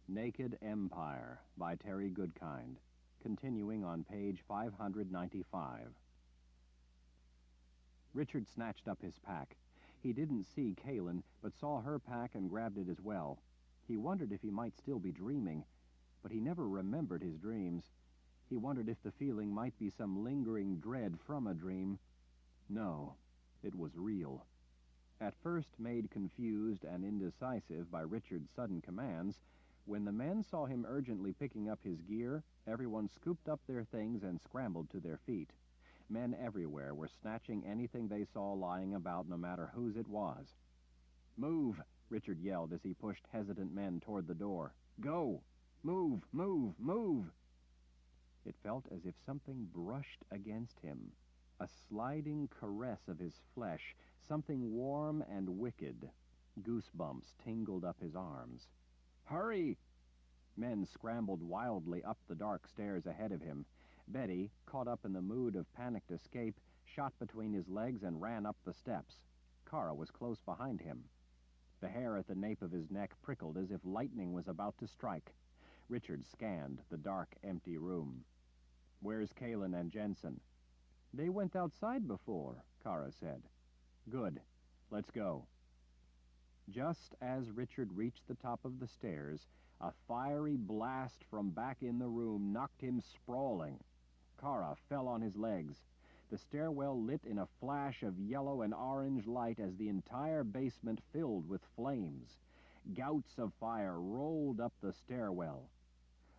Naked Empire by Terry Goodkind, continuing on page 595. Richard snatched up his pack. He didn't see Kaylin, but saw her pack and grabbed it as well. He wondered if he might still be dreaming, but he never remembered his dreams. He wondered if the feeling might be some lingering dread from a dream. No, it was real. At first made confused and indecisive by Richard's sudden commands, when the men saw him urgently picking up his gear, everyone scooped up their things and scrambled to their feet. Men everywhere were snatching anything they saw lying about, no matter whose it was. "Move!" Richard yelled as he pushed hesitant men toward the door. "Go! Move! Move! Move!" It felt as if something brushed against him, a sliding caress of his flesh, something warm and wicked. Goosebumps tingled up his arms. "Hurry!" Men scrambled wildly up the dark stairs ahead of him. Betty, caught up in the mood of panicked escape, shot between his legs and ran up the steps. Kara was close behind him. The hair at the nape of his neck prickled as if lightning was about to strike. Richard scanned the dark, empty room. "Where's Kaylin and Jensen?" "They went outside before," Kara said. "Good. Let's go." Just as Richard reached the top of the stairs, a fiery blast from back in the room knocked him sprawling. Kara fell on his legs. The stairwell lit in a flash of yellow and orange light as the entire basement filled with flames. Gouts of fire rolled up the stairwell.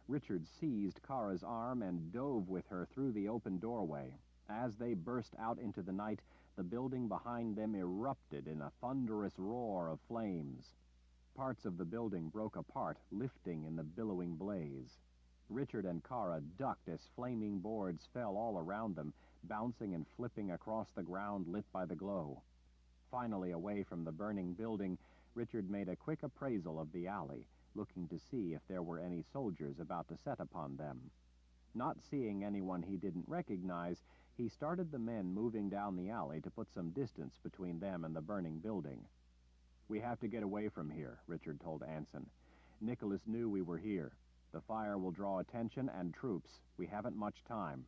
Richard seized Kara's arm and dove with her through the open doorway. As they burst out into the night, the building behind them erupted in a thunderous roar of flames. Parts of the building broke apart, lifting in the billowing blaze. Richard and Kara ducked as flaming boards fell all around them, bouncing and flipping across the ground lit by the glow. Finally away from the burning building, Richard made a quick appraisal of the alley, looking to see if there were any soldiers about to set upon them. Not seeing anyone he didn't recognize, he started the men moving down the alley to put some distance between them and the burning building. "We have to get away from here," Richard told Anson. "Nicholas knew we were here. The fire will draw attention and troops. We haven't much time."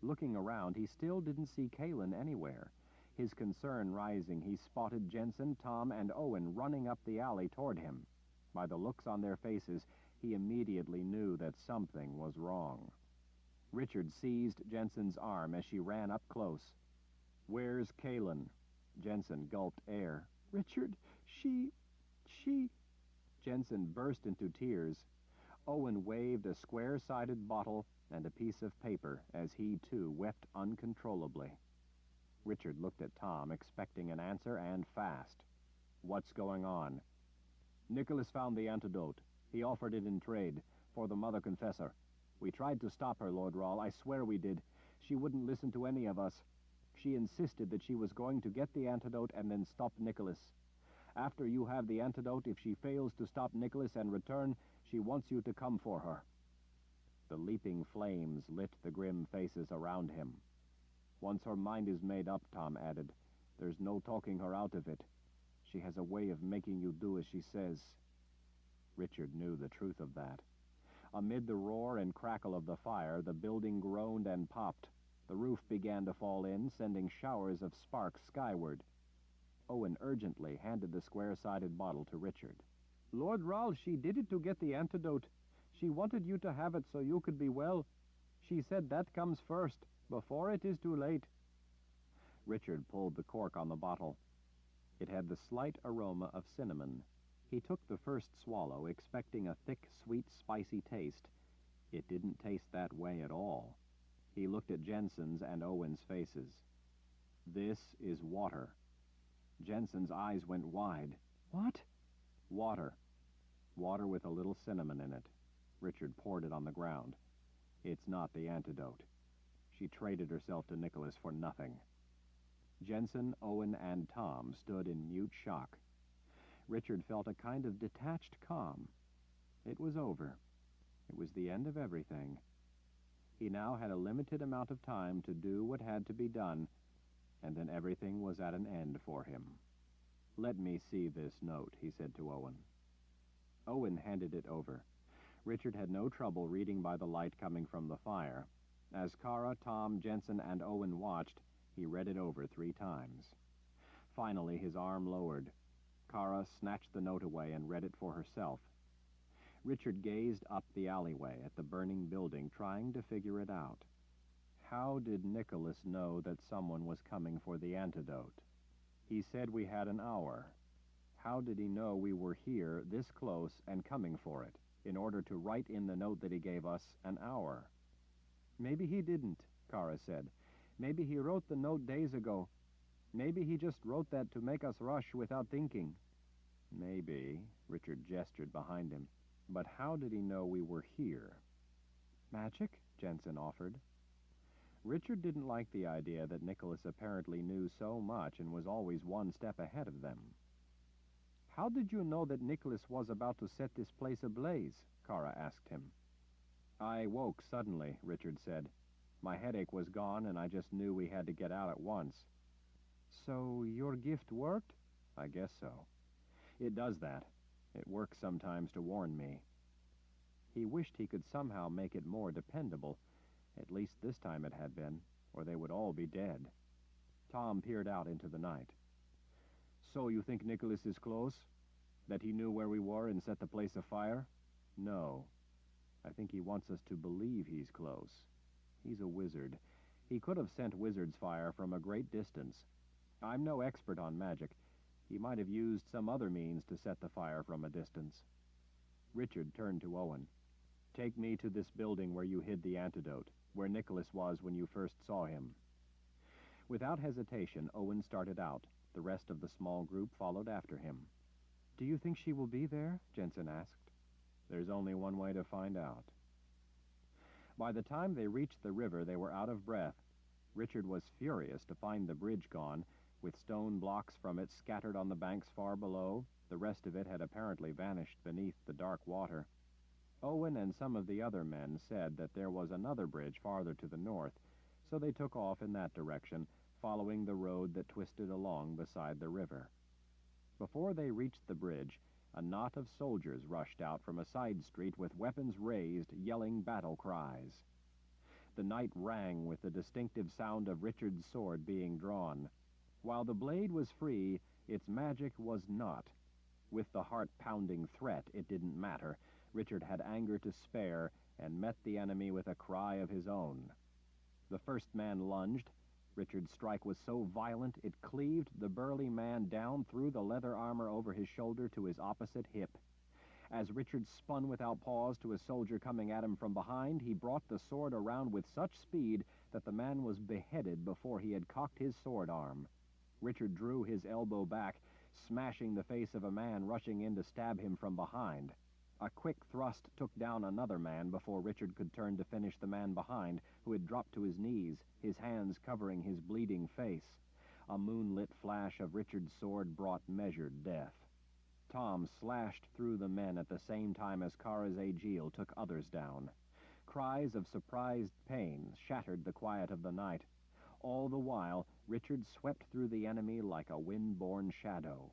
Looking around, he still didn't see Kaylin anywhere. His concern rising, he spotted Jensen, Tom, and Owen running up the alley toward him. By the looks on their faces, he immediately knew that something was wrong. Richard seized Jensen's arm as she ran up close. "Where's Kaylin?" Jensen gulped air. "Richard, she... Jensen burst into tears. Owen waved a square-sided bottle and a piece of paper as he, too, wept uncontrollably. Richard looked at Tom, expecting an answer, and fast. "What's going on?" "Nicholas found the antidote. He offered it in trade, for the Mother Confessor. We tried to stop her, Lord Rahl. I swear we did. She wouldn't listen to any of us. She insisted that she was going to get the antidote and then stop Nicholas. After you have the antidote, if she fails to stop Nicholas and return, she wants you to come for her." The leaping flames lit the grim faces around him. "Once her mind is made up," Tom added, "there's no talking her out of it. She has a way of making you do as she says." Richard knew the truth of that. Amid the roar and crackle of the fire, the building groaned and popped. The roof began to fall in, sending showers of sparks skyward. Owen urgently handed the square-sided bottle to Richard. "Lord Rahl, she did it to get the antidote. She wanted you to have it so you could be well. She said that comes first, before it is too late." Richard pulled the cork on the bottle. It had the slight aroma of cinnamon. He took the first swallow, expecting a thick, sweet, spicy taste. It didn't taste that way at all. He looked at Jensen's and Owen's faces. "This is water." Jensen's eyes went wide. "What?" "Water. Water with a little cinnamon in it." Richard poured it on the ground. "It's not the antidote. She traded herself to Nicholas for nothing." Jensen, Owen, and Tom stood in mute shock. Richard felt a kind of detached calm. It was over. It was the end of everything. He now had a limited amount of time to do what had to be done, and then everything was at an end for him. "Let me see this note," he said to Owen. Owen handed it over. Richard had no trouble reading by the light coming from the fire. As Kara, Tom, Jensen, and Owen watched, he read it over 3 times. Finally, his arm lowered. Kara snatched the note away and read it for herself. Richard gazed up the alleyway at the burning building, trying to figure it out. How did Nicholas know that someone was coming for the antidote? He said we had an hour. How did he know we were here, this close, and coming for it, in order to write in the note that he gave us an hour? Maybe he didn't, Kara said. Maybe he wrote the note days ago. Maybe he just wrote that to make us rush without thinking. Maybe, Richard gestured behind him. But how did he know we were here? Magic? Jensen offered. Richard didn't like the idea that Nicholas apparently knew so much and was always 1 step ahead of them. How did you know that Nicholas was about to set this place ablaze? Kara asked him. I woke suddenly, Richard said. My headache was gone, and I just knew we had to get out at once. So your gift worked? I guess so. It does that. It works sometimes to warn me. He wished he could somehow make it more dependable. At least this time it had been, or they would all be dead. Tom peered out into the night. So you think Nicholas is close? That he knew where we were and set the place afire? No. I think he wants us to believe he's close. He's a wizard. He could have sent wizard's fire from a great distance. I'm no expert on magic. He might have used some other means to set the fire from a distance. Richard turned to Owen. Take me to this building where you hid the antidote, where Nicholas was when you first saw him. Without hesitation, Owen started out. The rest of the small group followed after him. Do you think she will be there? Jensen asked. There's only one way to find out. By the time they reached the river, they were out of breath. Richard was furious to find the bridge gone, with stone blocks from it scattered on the banks far below. The rest of it had apparently vanished beneath the dark water. Owen and some of the other men said that there was another bridge farther to the north, so they took off in that direction, following the road that twisted along beside the river. Before they reached the bridge, a knot of soldiers rushed out from a side street with weapons raised, yelling battle cries. The night rang with the distinctive sound of Richard's sword being drawn. While the blade was free, its magic was not. With the heart-pounding threat, it didn't matter. Richard had anger to spare and met the enemy with a cry of his own. The first man lunged. Richard's strike was so violent it cleaved the burly man down through the leather armor over his shoulder to his opposite hip. As Richard spun without pause to a soldier coming at him from behind, he brought the sword around with such speed that the man was beheaded before he had cocked his sword arm. Richard drew his elbow back, smashing the face of a man rushing in to stab him from behind. A quick thrust took down another man before Richard could turn to finish the man behind, who had dropped to his knees, his hands covering his bleeding face. A moonlit flash of Richard's sword brought measured death. Tom slashed through the men at the same time as Kara's Aegil took others down. Cries of surprised pain shattered the quiet of the night. All the while, Richard swept through the enemy like a wind-borne shadow.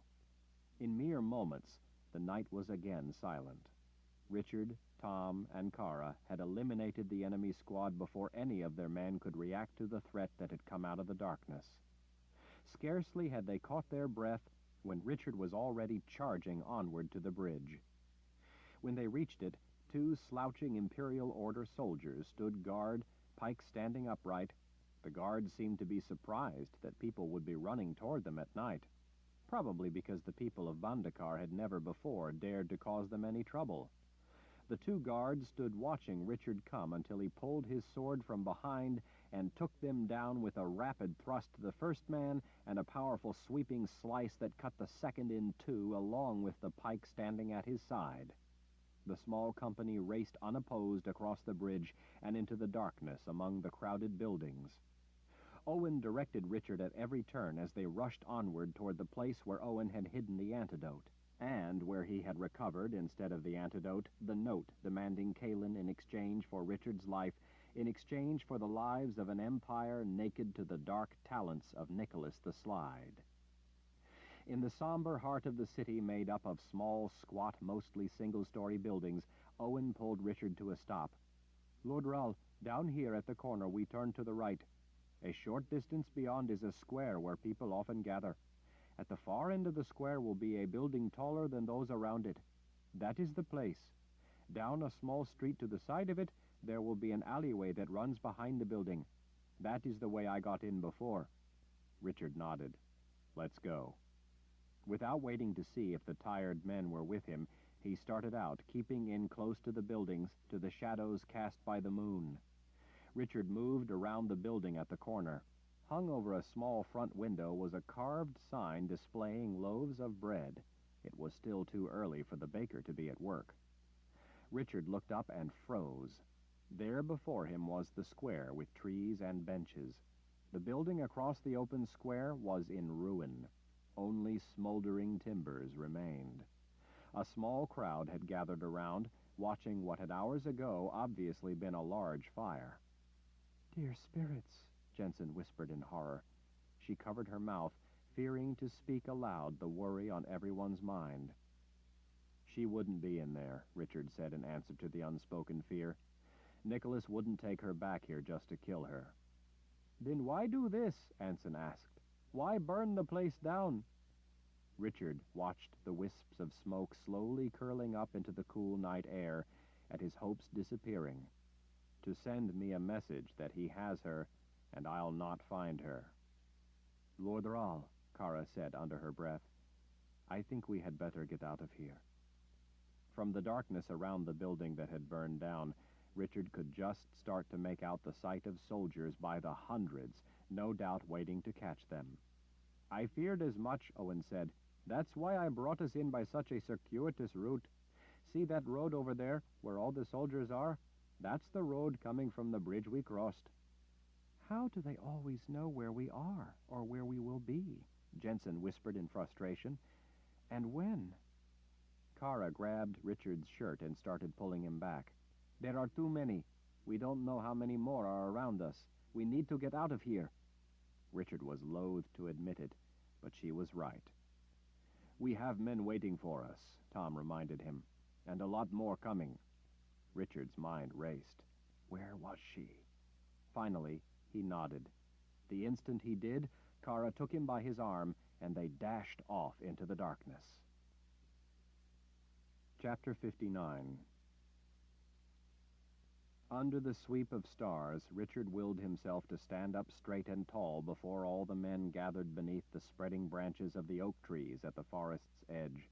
In mere moments, the night was again silent. Richard, Tom, and Kara had eliminated the enemy squad before any of their men could react to the threat that had come out of the darkness. Scarcely had they caught their breath when Richard was already charging onward to the bridge. When they reached it, 2 slouching Imperial Order soldiers stood guard, pikes standing upright. The guards seemed to be surprised that people would be running toward them at night, probably because the people of Bandakar had never before dared to cause them any trouble. The 2 guards stood watching Richard come until he pulled his sword from behind and took them down with a rapid thrust to the first man and a powerful sweeping slice that cut the second in 2 along with the pike standing at his side. The small company raced unopposed across the bridge and into the darkness among the crowded buildings. Owen directed Richard at every turn as they rushed onward toward the place where Owen had hidden the antidote, and where he had recovered, instead of the antidote, the note demanding Kalin in exchange for Richard's life, in exchange for the lives of an empire naked to the dark talents of Nicholas the Slide. In the somber heart of the city made up of small, squat, mostly single-story buildings, Owen pulled Richard to a stop. "Lord Rall, down here at the corner we turn to the right. A short distance beyond is a square where people often gather. At the far end of the square will be a building taller than those around it. That is the place. Down a small street to the side of it, there will be an alleyway that runs behind the building. That is the way I got in before." Richard nodded. "Let's go." Without waiting to see if the tired men were with him, he started out, keeping in close to the buildings, to the shadows cast by the moon. Richard moved around the building at the corner. Hung over a small front window was a carved sign displaying loaves of bread. It was still too early for the baker to be at work. Richard looked up and froze. There before him was the square with trees and benches. The building across the open square was in ruin. Only smoldering timbers remained. A small crowd had gathered around, watching what had hours ago obviously been a large fire. "Dear spirits," Jensen whispered in horror. She covered her mouth, fearing to speak aloud the worry on everyone's mind. "She wouldn't be in there," Richard said in answer to the unspoken fear. "Nicholas wouldn't take her back here just to kill her." "Then why do this?" Anson asked. "Why burn the place down?" Richard watched the wisps of smoke slowly curling up into the cool night air, at his hopes disappearing. "To send me a message that he has her, and I'll not find her." "Lord Rall," Kara said under her breath, "I think we had better get out of here." From the darkness around the building that had burned down, Richard could just start to make out the sight of soldiers by the hundreds, no doubt waiting to catch them. "I feared as much," Owen said. "That's why I brought us in by such a circuitous route. See that road over there, where all the soldiers are? That's the road coming from the bridge we crossed." "How do they always know where we are, or where we will be?" Jensen whispered in frustration. "And when?" Kara grabbed Richard's shirt and started pulling him back. "There are too many. We don't know how many more are around us. We need to get out of here." Richard was loath to admit it, but she was right. "We have men waiting for us," Tom reminded him, "and a lot more coming." Richard's mind raced. Where was she? Finally, he nodded. The instant he did, Kara took him by his arm, and they dashed off into the darkness. Chapter 59. Under the sweep of stars, Richard willed himself to stand up straight and tall before all the men gathered beneath the spreading branches of the oak trees at the forest's edge.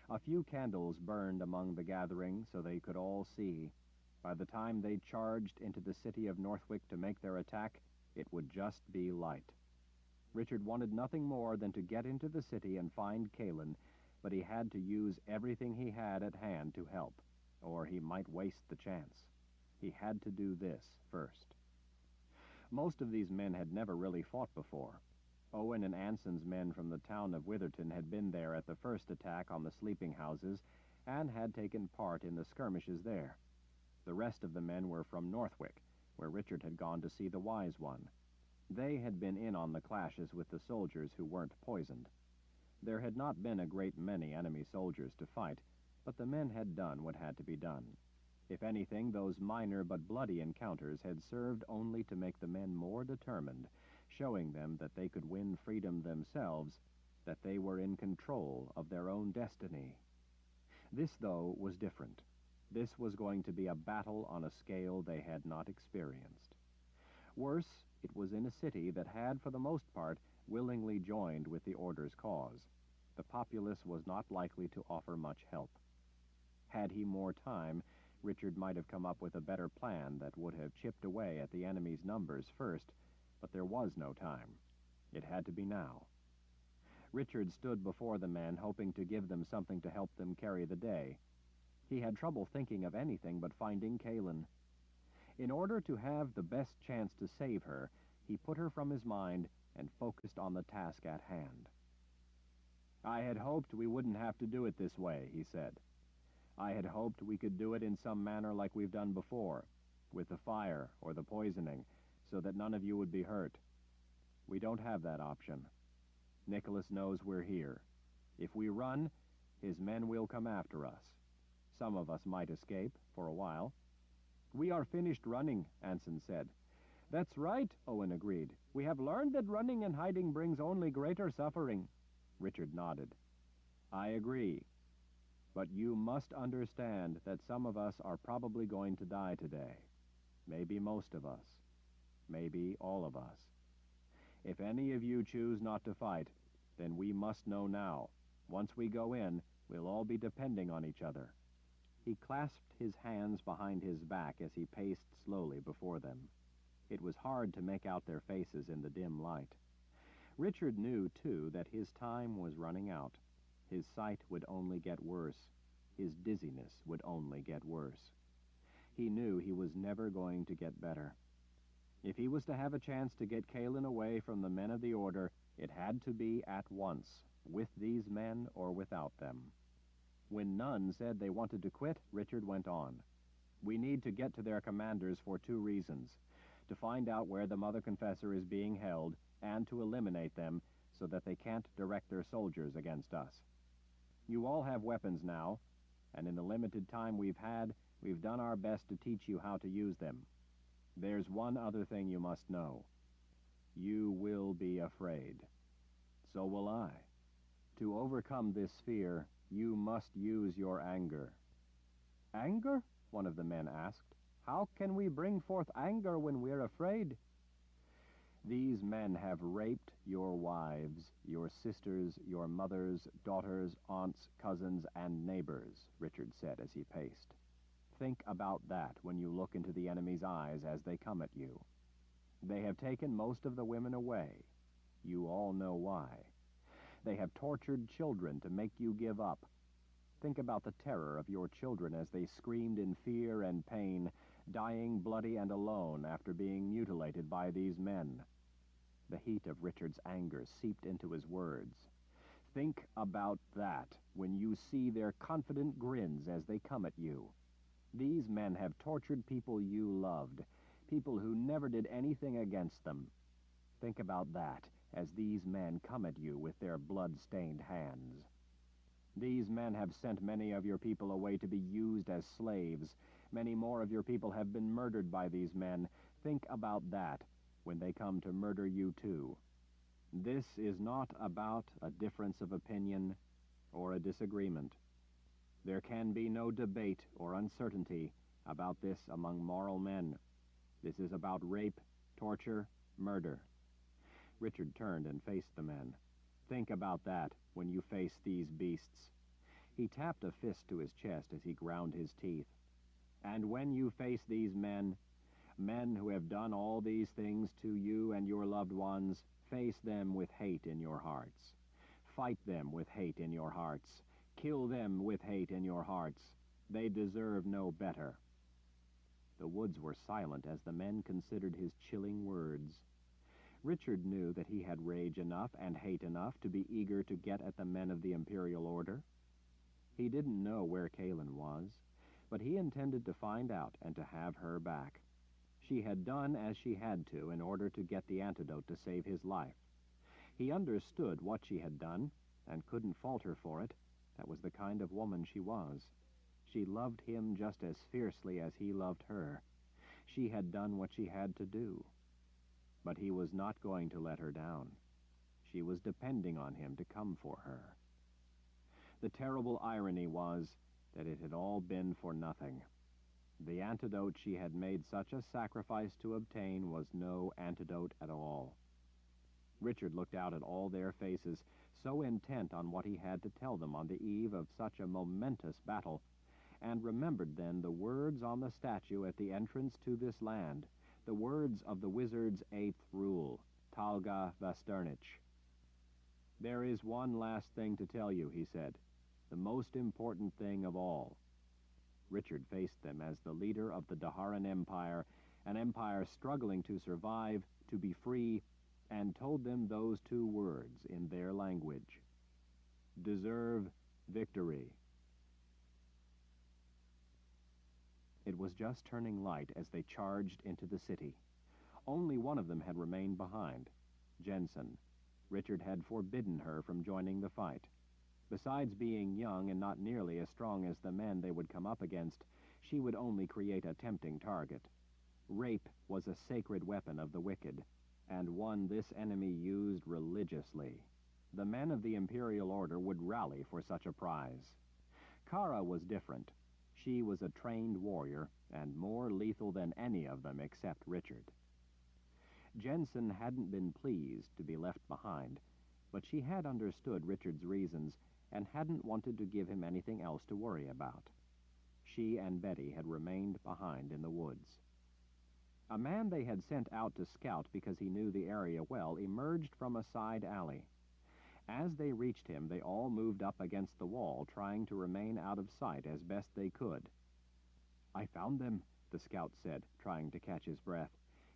A few candles burned among the gathering so they could all see. By the time they charged into the city of Northwick to make their attack, it would just be light. Richard wanted nothing more than to get into the city and find Kalin, but he had to use everything he had at hand to help, or he might waste the chance. He had to do this first. Most of these men had never really fought before. Owen and Anson's men from the town of Witherton had been there at the first attack on the sleeping houses and had taken part in the skirmishes there. The rest of the men were from Northwick, where Richard had gone to see the Wise One. They had been in on the clashes with the soldiers who weren't poisoned. There had not been a great many enemy soldiers to fight, but the men had done what had to be done. If anything, those minor but bloody encounters had served only to make the men more determined, showing them that they could win freedom themselves, that they were in control of their own destiny. This, though, was different. This was going to be a battle on a scale they had not experienced. Worse, it was in a city that had, for the most part, willingly joined with the Order's cause. The populace was not likely to offer much help. Had he more time, Richard might have come up with a better plan that would have chipped away at the enemy's numbers first, but there was no time. It had to be now. Richard stood before the men, hoping to give them something to help them carry the day. He had trouble thinking of anything but finding Kalin. In order to have the best chance to save her, he put her from his mind and focused on the task at hand. "I had hoped we wouldn't have to do it this way," he said. "I had hoped we could do it in some manner like we've done before, with the fire or the poisoning, so that none of you would be hurt. We don't have that option. Nicholas knows we're here. If we run, his men will come after us. some of us might escape, for a while. "We are finished running," Anson said. "That's right," Owen agreed. "We have learned that running and hiding brings only greater suffering." Richard nodded. "I agree. But you must understand that some of us are probably going to die today. Maybe most of us. Maybe all of us. If any of you choose not to fight, then we must know now. Once we go in, we'll all be depending on each other." He clasped his hands behind his back as he paced slowly before them. It was hard to make out their faces in the dim light. Richard knew, too, that his time was running out. His sight would only get worse. His dizziness would only get worse. He knew he was never going to get better. If he was to have a chance to get Kalin away from the men of the Order, it had to be at once, with these men or without them. When none said they wanted to quit, Richard went on. "We need to get to their commanders for 2 reasons. To find out where the Mother Confessor is being held, and to eliminate them so that they can't direct their soldiers against us. You all have weapons now, and in the limited time we've had, we've done our best to teach you how to use them. There's one other thing you must know. You will be afraid. So will I. To overcome this fear, you must use your anger." "Anger?" one of the men asked. "How can we bring forth anger when we're afraid?" "These men have raped your wives, your sisters, your mothers, daughters, aunts, cousins, and neighbors," Richard said as he paced. "Think about that when you look into the enemy's eyes as they come at you. They have taken most of the women away. You all know why. They have tortured children to make you give up. Think about the terror of your children as they screamed in fear and pain, dying bloody and alone after being mutilated by these men." The heat of Richard's anger seeped into his words. "Think about that when you see their confident grins as they come at you. These men have tortured people you loved, people who never did anything against them. Think about that as these men come at you with their blood-stained hands. These men have sent many of your people away to be used as slaves. Many more of your people have been murdered by these men. Think about that when they come to murder you too. This is not about a difference of opinion or a disagreement. There can be no debate or uncertainty about this among moral men. This is about rape, torture, murder." Richard turned and faced the men. "Think about that when you face these beasts." He tapped a fist to his chest as he ground his teeth. "And when you face these men, men who have done all these things to you and your loved ones, face them with hate in your hearts. Fight them with hate in your hearts. Kill them with hate in your hearts. They deserve no better." The woods were silent as the men considered his chilling words. Richard knew that he had rage enough and hate enough to be eager to get at the men of the Imperial Order. He didn't know where Kalin was, but he intended to find out and to have her back. She had done as she had to in order to get the antidote to save his life. He understood what she had done and couldn't fault her for it. That was the kind of woman she was. She loved him just as fiercely as he loved her. She had done what she had to do. But he was not going to let her down. She was depending on him to come for her. The terrible irony was that it had all been for nothing. The antidote she had made such a sacrifice to obtain was no antidote at all. Richard looked out at all their faces, so intent on what he had to tell them on the eve of such a momentous battle, and remembered then the words on the statue at the entrance to this land, the words of the wizard's 8th rule, Talga Vasternich. "There is one last thing to tell you," he said, "the most important thing of all." Richard faced them as the leader of the Daharan Empire, an empire struggling to survive, to be free, and told them those 2 words in their language. Deserve victory. It was just turning light as they charged into the city. Only one of them had remained behind, Jensen. Richard had forbidden her from joining the fight. Besides being young and not nearly as strong as the men they would come up against, she would only create a tempting target. Rape was a sacred weapon of the wicked, and one this enemy used religiously. The men of the Imperial Order would rally for such a prize. Kara was different. She was a trained warrior, and more lethal than any of them except Richard. Jensen hadn't been pleased to be left behind, but she had understood Richard's reasons and hadn't wanted to give him anything else to worry about. She and Betty had remained behind in the woods. A man they had sent out to scout because he knew the area well emerged from a side alley. As they reached him, they all moved up against the wall, trying to remain out of sight as best they could. "I found them," the scout said, trying to catch his breath.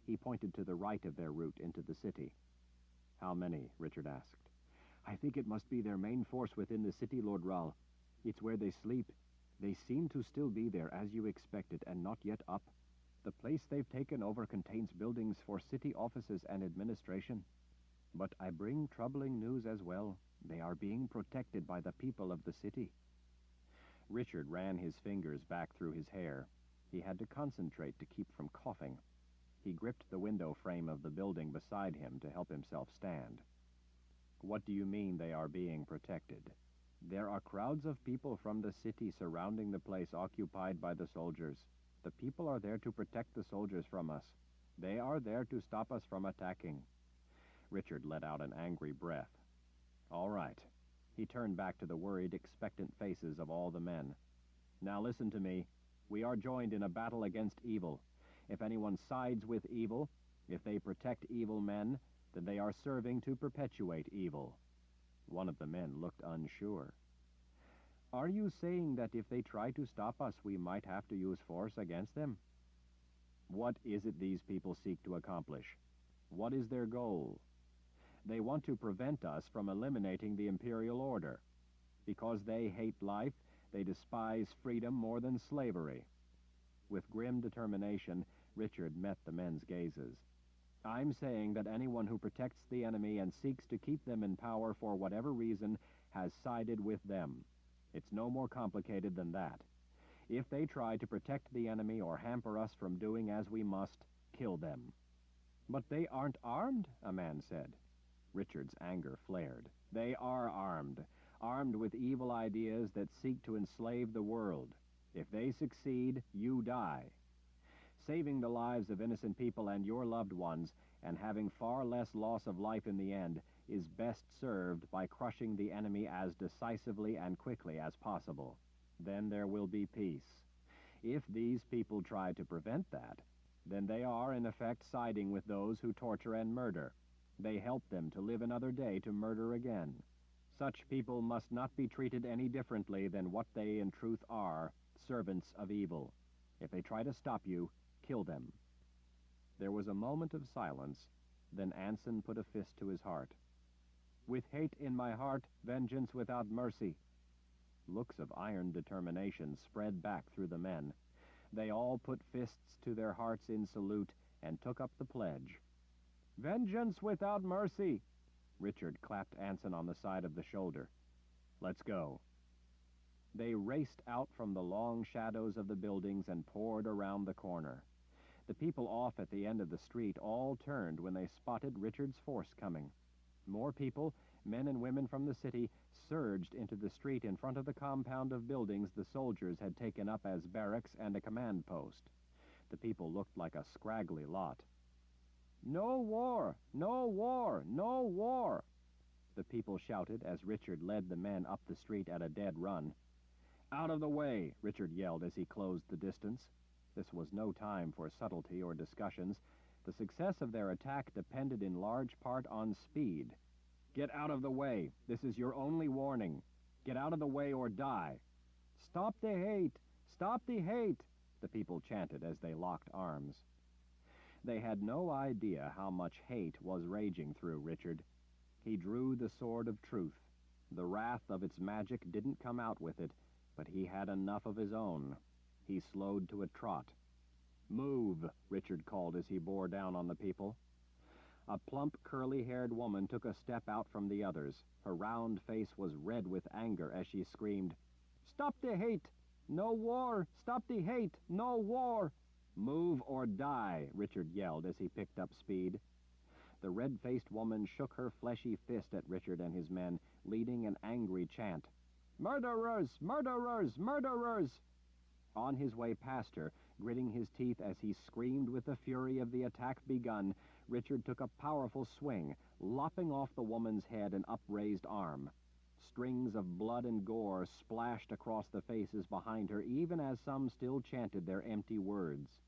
He pointed to the right of their route into the city. "How many?" Richard asked. "I think it must be their main force within the city, Lord Rahl. It's where they sleep. They seem to still be there, as you expected, and not yet up. The place they've taken over contains buildings for city offices and administration. But I bring troubling news as well. They are being protected by the people of the city." Richard ran his fingers back through his hair. He had to concentrate to keep from coughing. He gripped the window frame of the building beside him to help himself stand. "What do you mean they are being protected?" "There are crowds of people from the city surrounding the place occupied by the soldiers. The people are there to protect the soldiers from us. They are there to stop us from attacking." Richard let out an angry breath. "All right." He turned back to the worried, expectant faces of all the men. "Now listen to me. We are joined in a battle against evil. If anyone sides with evil, if they protect evil men, then they are serving to perpetuate evil." One of the men looked unsure. "Are you saying that if they try to stop us, we might have to use force against them?" "What is it these people seek to accomplish? What is their goal?" "They want to prevent us from eliminating the Imperial Order. Because they hate life, they despise freedom more than slavery." With grim determination, Richard met the men's gazes. "I'm saying that anyone who protects the enemy and seeks to keep them in power for whatever reason has sided with them. It's no more complicated than that. If they try to protect the enemy or hamper us from doing as we must, kill them." "But they aren't armed," a man said. Richard's anger flared. "They are armed with evil ideas that seek to enslave the world. If they succeed, you die. Saving the lives of innocent people and your loved ones, and having far less loss of life in the end, is best served by crushing the enemy as decisively and quickly as possible. Then there will be peace. If these people try to prevent that, then they are in effect siding with those who torture and murder. They help them to live another day to murder again. Such people must not be treated any differently than what they in truth are, servants of evil. If they try to stop you, kill them." There was a moment of silence, then Anson put a fist to his heart. "With hate in my heart, vengeance without mercy." Looks of iron determination spread back through the men. They all put fists to their hearts in salute and took up the pledge. "Vengeance without mercy!" Richard clapped Anson on the side of the shoulder. "Let's go." They raced out from the long shadows of the buildings and poured around the corner. The people off at the end of the street all turned when they spotted Richard's force coming. More people, men and women from the city, surged into the street in front of the compound of buildings the soldiers had taken up as barracks and a command post. The people looked like a scraggly lot. "No war! No war! No war!" the people shouted as Richard led the men up the street at a dead run. "Out of the way!" Richard yelled as he closed the distance. This was no time for subtlety or discussions. The success of their attack depended in large part on speed. "Get out of the way! This is your only warning. Get out of the way or die!" "Stop the hate! Stop the hate!" the people chanted as they locked arms. They had no idea how much hate was raging through Richard. He drew the sword of truth. The wrath of its magic didn't come out with it, but he had enough of his own. He slowed to a trot. "Move!" Richard called as he bore down on the people. A plump, curly-haired woman took a step out from the others. Her round face was red with anger as she screamed, "Stop the hate! No war! Stop the hate! No war!" "Move or die," Richard yelled as he picked up speed. The red-faced woman shook her fleshy fist at Richard and his men, leading an angry chant. "Murderers! Murderers! Murderers!" On his way past her, gritting his teeth as he screamed with the fury of the attack begun, Richard took a powerful swing, lopping off the woman's head and upraised arm. Strings of blood and gore splashed across the faces behind her, even as some still chanted their empty words.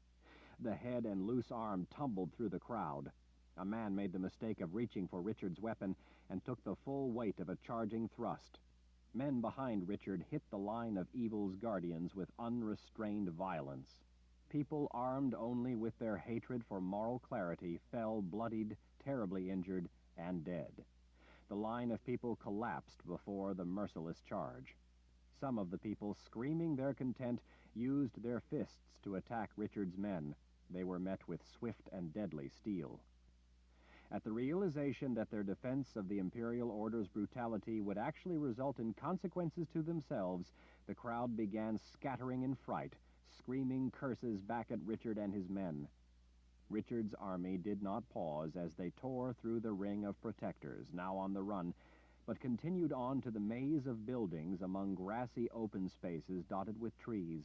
The head and loose arm tumbled through the crowd. A man made the mistake of reaching for Richard's weapon and took the full weight of a charging thrust. Men behind Richard hit the line of evil's guardians with unrestrained violence. People armed only with their hatred for moral clarity fell bloodied, terribly injured, and dead. The line of people collapsed before the merciless charge. Some of the people, screaming their content, used their fists to attack Richard's men. They were met with swift and deadly steel. At the realization that their defense of the Imperial Order's brutality would actually result in consequences to themselves, the crowd began scattering in fright, screaming curses back at Richard and his men. Richard's army did not pause as they tore through the ring of protectors, now on the run, but continued on to the maze of buildings among grassy open spaces dotted with trees.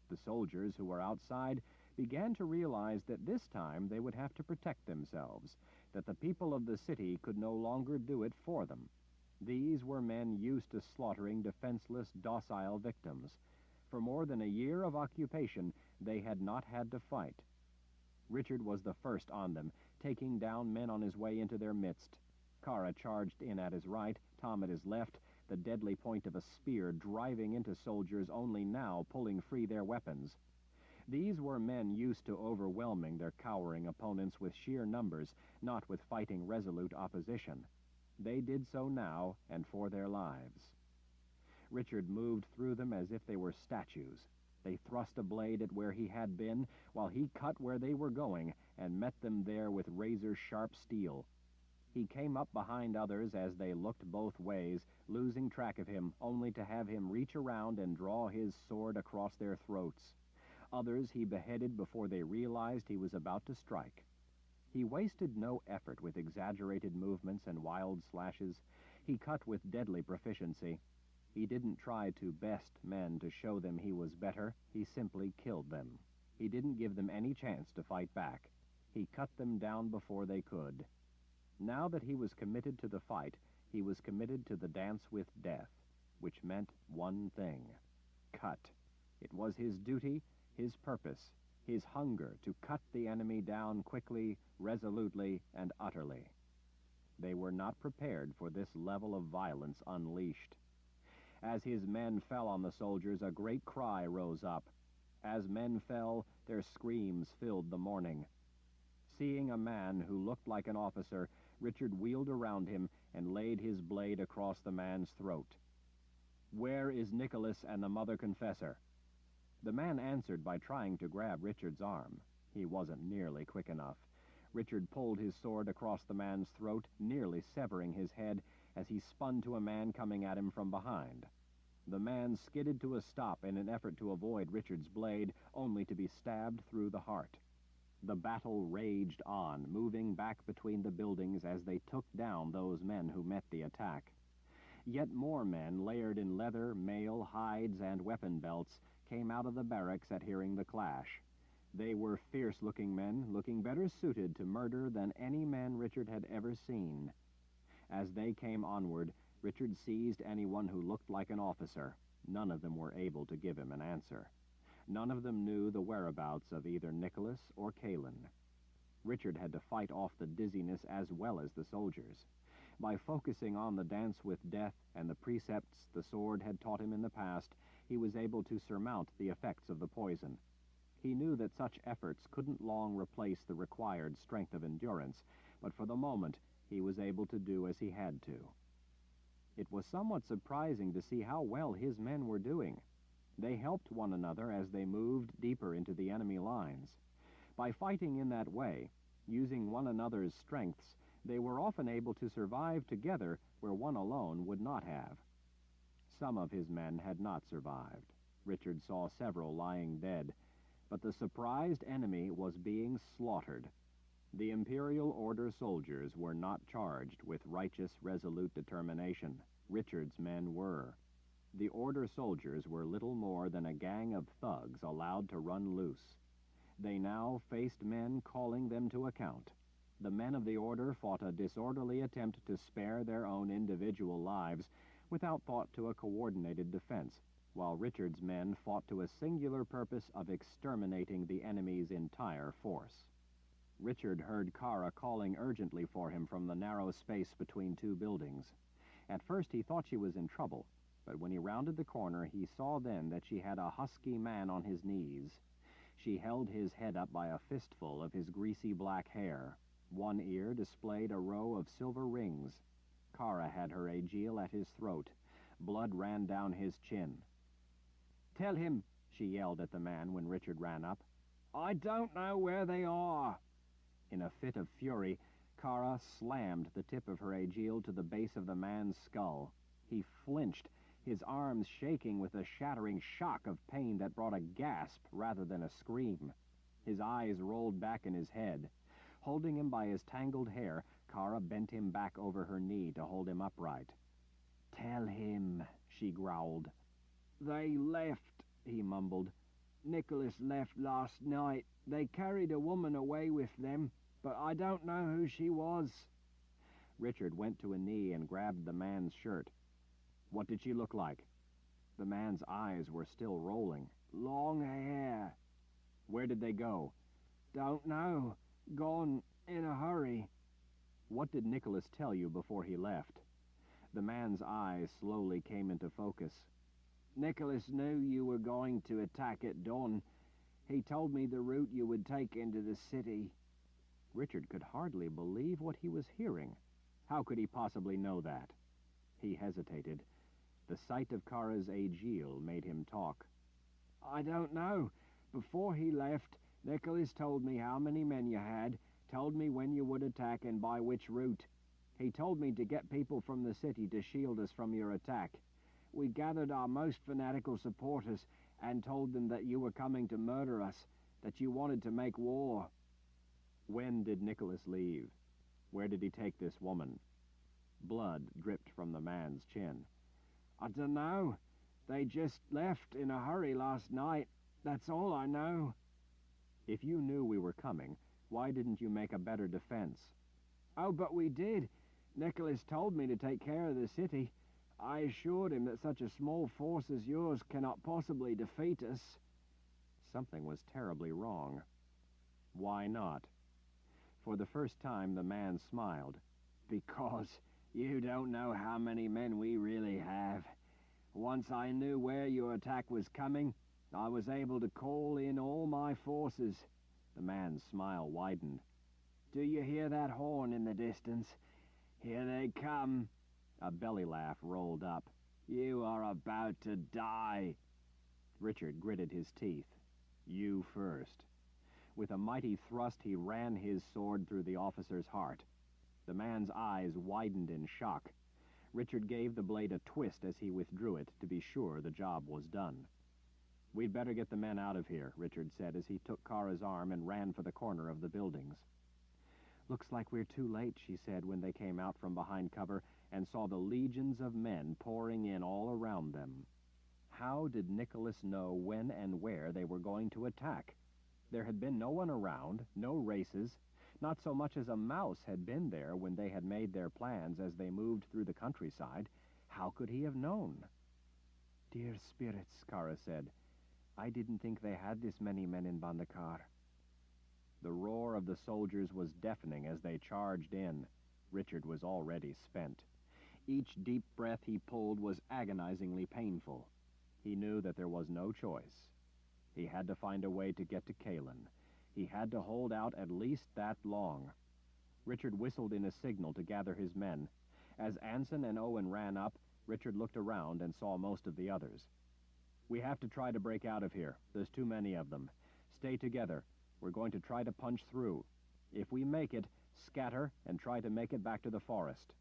The soldiers who were outside began to realize that this time they would have to protect themselves, that the people of the city could no longer do it for them. These were men used to slaughtering defenseless, docile victims. For more than a year of occupation, they had not had to fight. Richard was the first on them, taking down men on his way into their midst. Kara charged in at his right, Tom at his left, the deadly point of a spear driving into soldiers, only now pulling free their weapons. These were men used to overwhelming their cowering opponents with sheer numbers, not with fighting resolute opposition. They did so now, and for their lives. Richard moved through them as if they were statues. They thrust a blade at where he had been, while he cut where they were going, and met them there with razor-sharp steel. He came up behind others as they looked both ways, losing track of him, only to have him reach around and draw his sword across their throats. Others he beheaded before they realized he was about to strike. He wasted no effort with exaggerated movements and wild slashes. He cut with deadly proficiency. He didn't try to best men to show them he was better. He simply killed them. He didn't give them any chance to fight back. He cut them down before they could. Now that he was committed to the fight, he was committed to the dance with death, which meant one thing: cut. It was his duty, his purpose, his hunger to cut the enemy down quickly, resolutely, and utterly. They were not prepared for this level of violence unleashed. As his men fell on the soldiers, a great cry rose up. As men fell, their screams filled the morning. Seeing a man who looked like an officer, Richard wheeled around him and laid his blade across the man's throat. "Where is Nicholas and the Mother Confessor?" The man answered by trying to grab Richard's arm. He wasn't nearly quick enough. Richard pulled his sword across the man's throat, nearly severing his head, as he spun to a man coming at him from behind. The man skidded to a stop in an effort to avoid Richard's blade, only to be stabbed through the heart. The battle raged on, moving back between the buildings as they took down those men who met the attack. Yet more men, layered in leather, mail, hides, and weapon belts, came out of the barracks at hearing the clash. They were fierce-looking men, looking better suited to murder than any man Richard had ever seen. As they came onward, Richard seized anyone who looked like an officer. None of them were able to give him an answer. None of them knew the whereabouts of either Nicholas or Kalin. Richard had to fight off the dizziness as well as the soldiers. By focusing on the dance with death and the precepts the sword had taught him in the past, he was able to surmount the effects of the poison. He knew that such efforts couldn't long replace the required strength of endurance, but for the moment he was able to do as he had to. It was somewhat surprising to see how well his men were doing. They helped one another as they moved deeper into the enemy lines. By fighting in that way, Using one another's strengths, they were often able to survive together where one alone would not have. Some of his men had not survived. Richard saw several lying dead, but the surprised enemy was being slaughtered. The Imperial Order soldiers were not charged with righteous, resolute determination. Richard's men were. The Order soldiers were little more than a gang of thugs allowed to run loose. They now faced men calling them to account. The men of the Order fought a disorderly attempt to spare their own individual lives without thought to a coordinated defense, while Richard's men fought to a singular purpose of exterminating the enemy's entire force. Richard heard Kara calling urgently for him from the narrow space between two buildings. At first he thought she was in trouble, but when he rounded the corner he saw then that she had a husky man on his knees. She held his head up by a fistful of his greasy black hair. One ear displayed a row of silver rings. Kara had her Aegil at his throat. Blood ran down his chin. "Tell him," she yelled at the man when Richard ran up. "I don't know where they are." In a fit of fury, Kara slammed the tip of her Aegil to the base of the man's skull. He flinched, his arms shaking with a shattering shock of pain that brought a gasp rather than a scream. His eyes rolled back in his head. Holding him by his tangled hair, Kara bent him back over her knee to hold him upright. "Tell him," she growled. "They left," he mumbled. "Nicholas left last night. They carried a woman away with them, but I don't know who she was." Richard went to a knee and grabbed the man's shirt. "What did she look like?" The man's eyes were still rolling. "Long hair." "Where did they go?" "Don't know. Gone in a hurry." "What did Nicholas tell you before he left?" The man's eyes slowly came into focus. "Nicholas knew you were going to attack at dawn. He told me the route you would take into the city." Richard could hardly believe what he was hearing. How could he possibly know that? He hesitated. The sight of Kara's Aegil made him talk. "I don't know. Before he left, Nicholas told me how many men you had, told me when you would attack and by which route. He told me to get people from the city to shield us from your attack. We gathered our most fanatical supporters and told them that you were coming to murder us, that you wanted to make war." "When did Nicholas leave? Where did he take this woman?" Blood dripped from the man's chin. "I dunno. They just left in a hurry last night. That's all I know." "If you knew we were coming, why didn't you make a better defense?" "Oh, but we did. Nicholas told me to take care of the city. I assured him that such a small force as yours cannot possibly defeat us." Something was terribly wrong. "Why not?" For the first time the man smiled. "Because you don't know how many men we really have. Once I knew where your attack was coming, I was able to call in all my forces." The man's smile widened. "Do you hear that horn in the distance? Here they come." A belly laugh rolled up. "You are about to die." Richard gritted his teeth. "You first." With a mighty thrust he ran his sword through the officer's heart. The man's eyes widened in shock. Richard gave the blade a twist as he withdrew it to be sure the job was done. "We'd better get the men out of here," Richard said as he took Kara's arm and ran for the corner of the buildings. "Looks like we're too late," she said when they came out from behind cover and saw the legions of men pouring in all around them. How did Nicholas know when and where they were going to attack? There had been no one around, no races. Not so much as a mouse had been there when they had made their plans as they moved through the countryside. How could he have known? "Dear spirits," Kara said, "I didn't think they had this many men in Bandakar." The roar of the soldiers was deafening as they charged in. Richard was already spent. Each deep breath he pulled was agonizingly painful. He knew that there was no choice. He had to find a way to get to Kalin. He had to hold out at least that long. Richard whistled in a signal to gather his men. As Anson and Owen ran up, Richard looked around and saw most of the others. "We have to try to break out of here. There's too many of them. Stay together. We're going to try to punch through." If we make it, scatter and try to make it back to the forest."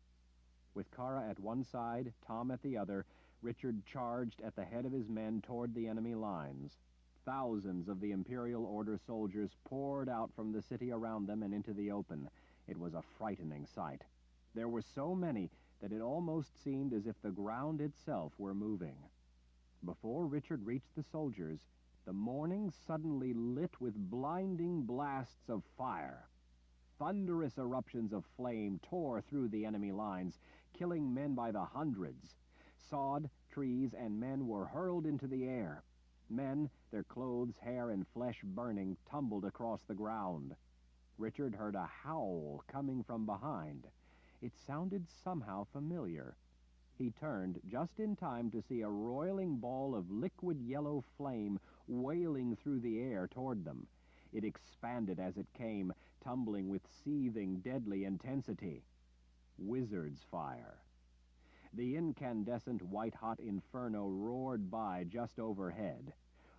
With Kara at one side, Tom at the other, Richard charged at the head of his men toward the enemy lines. Thousands of the Imperial Order soldiers poured out from the city around them and into the open. It was a frightening sight. There were so many that it almost seemed as if the ground itself were moving. Before Richard reached the soldiers, the morning suddenly lit with blinding blasts of fire. Thunderous eruptions of flame tore through the enemy lines, killing men by the hundreds. Sod, trees, and men were hurled into the air. Men, their clothes, hair, and flesh burning, tumbled across the ground. Richard heard a howl coming from behind. It sounded somehow familiar. He turned just in time to see a roiling ball of liquid yellow flame wailing through the air toward them. It expanded as it came, tumbling with seething, deadly intensity. Wizard's fire. The incandescent white-hot inferno roared by just overhead.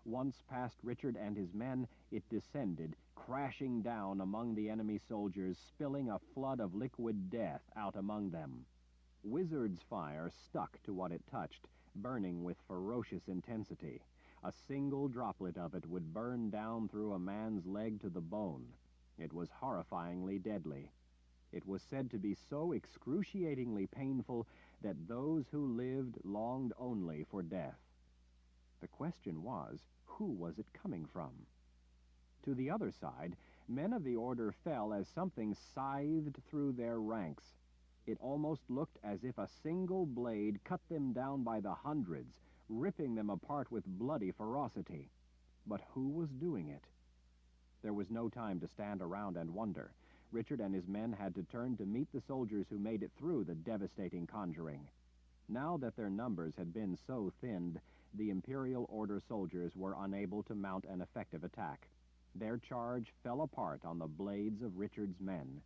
Once past Richard and his men, it descended, crashing down among the enemy soldiers, spilling a flood of liquid death out among them. Wizard's fire stuck to what it touched, burning with ferocious intensity. A single droplet of it would burn down through a man's leg to the bone. It was horrifyingly deadly. It was said to be so excruciatingly painful that those who lived longed only for death. The question was, who was it coming from? To the other side, men of the Order fell as something scythed through their ranks. It almost looked as if a single blade cut them down by the hundreds, ripping them apart with bloody ferocity. But who was doing it? There was no time to stand around and wonder. Richard and his men had to turn to meet the soldiers who made it through the devastating conjuring. Now that their numbers had been so thinned, the Imperial Order soldiers were unable to mount an effective attack. Their charge fell apart on the blades of Richard's men.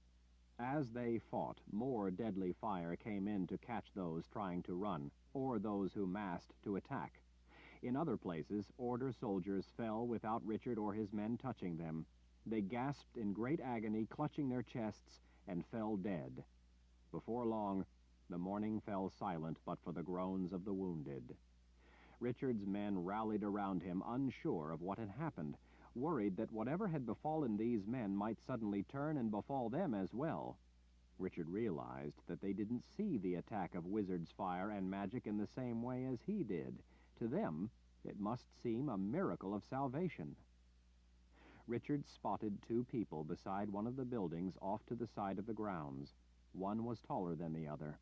As they fought, more deadly fire came in to catch those trying to run, or those who massed to attack. In other places, Order soldiers fell without Richard or his men touching them. They gasped in great agony, clutching their chests, and fell dead. Before long, the morning fell silent but for the groans of the wounded. Richard's men rallied around him, unsure of what had happened, worried that whatever had befallen these men might suddenly turn and befall them as well. Richard realized that they didn't see the attack of Wizard's fire and magic in the same way as he did. To them, it must seem a miracle of salvation. Richard spotted two people beside one of the buildings off to the side of the grounds. One was taller than the other.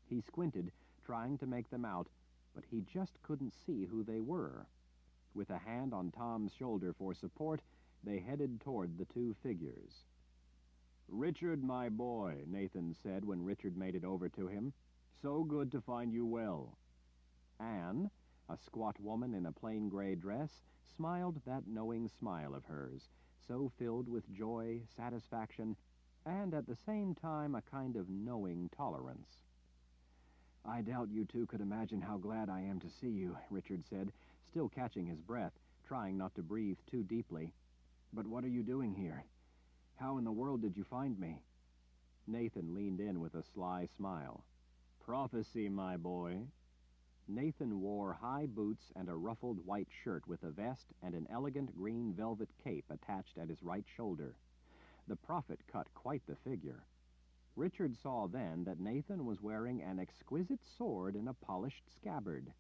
He squinted, trying to make them out, but he just couldn't see who they were. With a hand on Tom's shoulder for support, they headed toward the two figures. "Richard, my boy," Nathan said when Richard made it over to him. "So good to find you well." Anne, a squat woman in a plain gray dress, smiled that knowing smile of hers, so filled with joy, satisfaction, and at the same time a kind of knowing tolerance. "I doubt you two could imagine how glad I am to see you," Richard said, still catching his breath, trying not to breathe too deeply. "But what are you doing here? How in the world did you find me?" Nathan leaned in with a sly smile. "Prophecy, my boy." Nathan wore high boots and a ruffled white shirt with a vest and an elegant green velvet cape attached at his right shoulder. The prophet cut quite the figure. Richard saw then that Nathan was wearing an exquisite sword in a polished scabbard.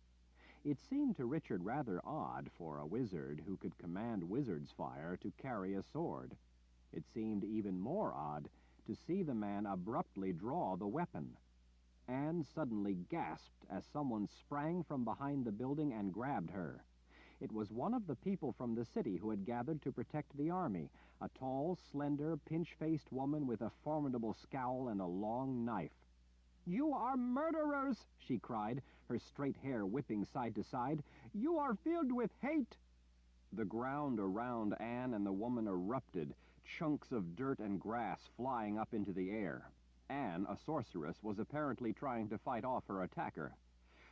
It seemed to Richard rather odd for a wizard who could command wizard's fire to carry a sword. It seemed even more odd to see the man abruptly draw the weapon. Anne suddenly gasped as someone sprang from behind the building and grabbed her. It was one of the people from the city who had gathered to protect the army, a tall, slender, pinch-faced woman with a formidable scowl and a long knife. "You are murderers!" she cried, her straight hair whipping side to side. "You are filled with hate!" The ground around Anne and the woman erupted, chunks of dirt and grass flying up into the air. Anne, a sorceress, was apparently trying to fight off her attacker.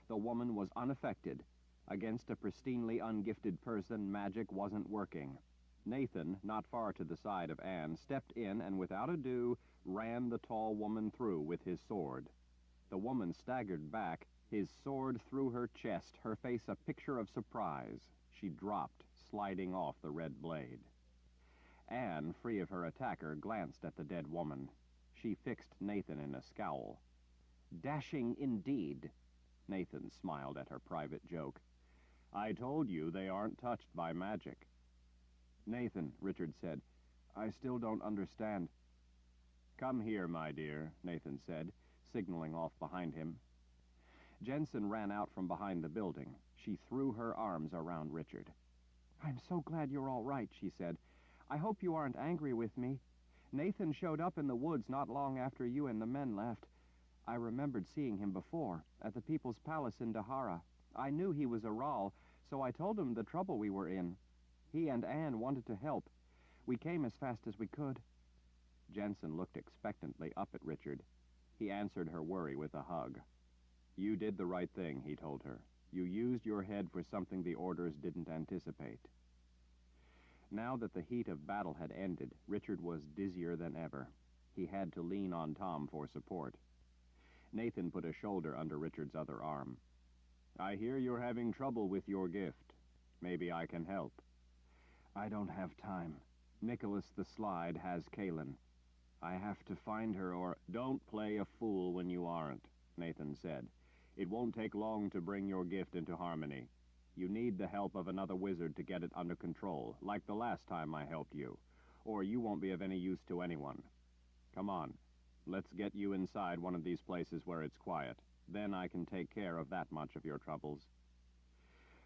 The woman was unaffected. Against a pristinely ungifted person, magic wasn't working. Nathan, not far to the side of Anne, stepped in and without ado ran the tall woman through with his sword. The woman staggered back, his sword through her chest, her face a picture of surprise. She dropped, sliding off the red blade. Anne, free of her attacker, glanced at the dead woman. She fixed Nathan in a scowl. "Dashing indeed." Nathan smiled at her private joke. "I told you they aren't touched by magic." "Nathan," Richard said, "I still don't understand." "Come here, my dear," Nathan said, signaling off behind him. Jensen ran out from behind the building. She threw her arms around Richard. "I'm so glad you're all right," she said. "I hope you aren't angry with me. Nathan showed up in the woods not long after you and the men left. I remembered seeing him before, at the People's Palace in Dahara. I knew he was a R'al, so I told him the trouble we were in. He and Anne wanted to help. We came as fast as we could." Jensen looked expectantly up at Richard. He answered her worry with a hug. "You did the right thing," he told her. "You used your head for something the orders didn't anticipate." Now that the heat of battle had ended, Richard was dizzier than ever. He had to lean on Tom for support. Nathan put a shoulder under Richard's other arm. "I hear you're having trouble with your gift. Maybe I can help." "I don't have time. Nicholas the Slide has Kaelin. I have to find her or—" "Don't play a fool when you aren't," Nathan said. "It won't take long to bring your gift into harmony. You need the help of another wizard to get it under control, like the last time I helped you, or you won't be of any use to anyone. Come on, let's get you inside one of these places where it's quiet. Then I can take care of that much of your troubles."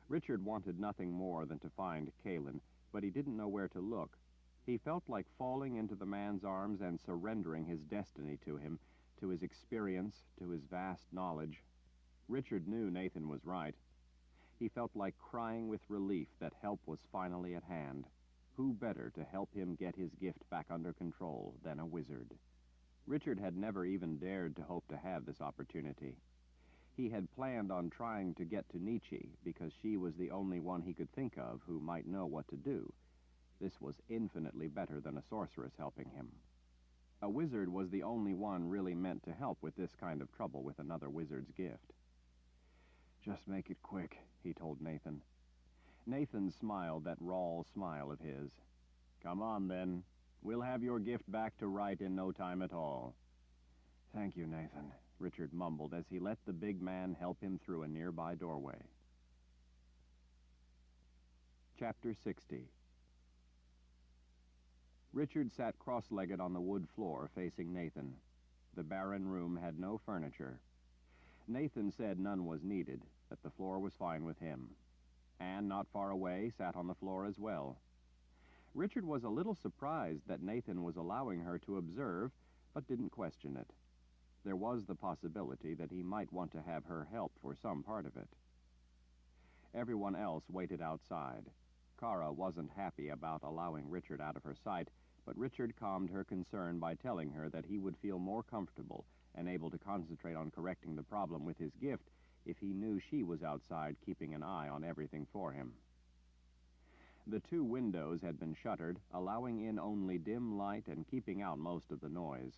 Richard wanted nothing more than to find Kaelin, but he didn't know where to look. He felt like falling into the man's arms and surrendering his destiny to him, to his experience, to his vast knowledge. Richard knew Nathan was right. He felt like crying with relief that help was finally at hand. Who better to help him get his gift back under control than a wizard? Richard had never even dared to hope to have this opportunity. He had planned on trying to get to Nietzsche because she was the only one he could think of who might know what to do. This was infinitely better than a sorceress helping him. A wizard was the only one really meant to help with this kind of trouble with another wizard's gift. "Just make it quick," he told Nathan. Nathan smiled that R'al smile of his. "Come on, then. We'll have your gift back to right in no time at all." "Thank you, Nathan," Richard mumbled as he let the big man help him through a nearby doorway. Chapter 60. Richard sat cross-legged on the wood floor facing Nathan. The barren room had no furniture. Nathan said none was needed, that the floor was fine with him. Anne, not far away, sat on the floor as well. Richard was a little surprised that Nathan was allowing her to observe, but didn't question it. There was the possibility that he might want to have her help for some part of it. Everyone else waited outside. Kara wasn't happy about allowing Richard out of her sight, but Richard calmed her concern by telling her that he would feel more comfortable and able to concentrate on correcting the problem with his gift if he knew she was outside keeping an eye on everything for him. The 2 windows had been shuttered, allowing in only dim light and keeping out most of the noise.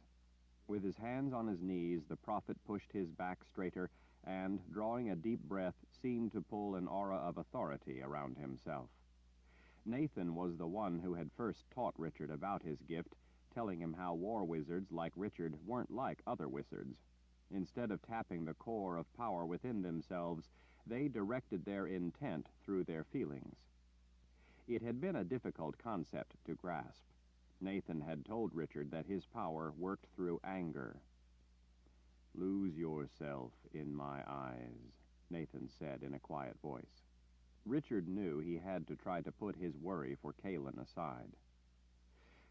With his hands on his knees, the prophet pushed his back straighter and, drawing a deep breath, seemed to pull an aura of authority around himself. Nathan was the one who had first taught Richard about his gift, telling him how war wizards like Richard weren't like other wizards. Instead of tapping the core of power within themselves, they directed their intent through their feelings. It had been a difficult concept to grasp. Nathan had told Richard that his power worked through anger. "Lose yourself in my eyes," Nathan said in a quiet voice. Richard knew he had to try to put his worry for Kaelin aside.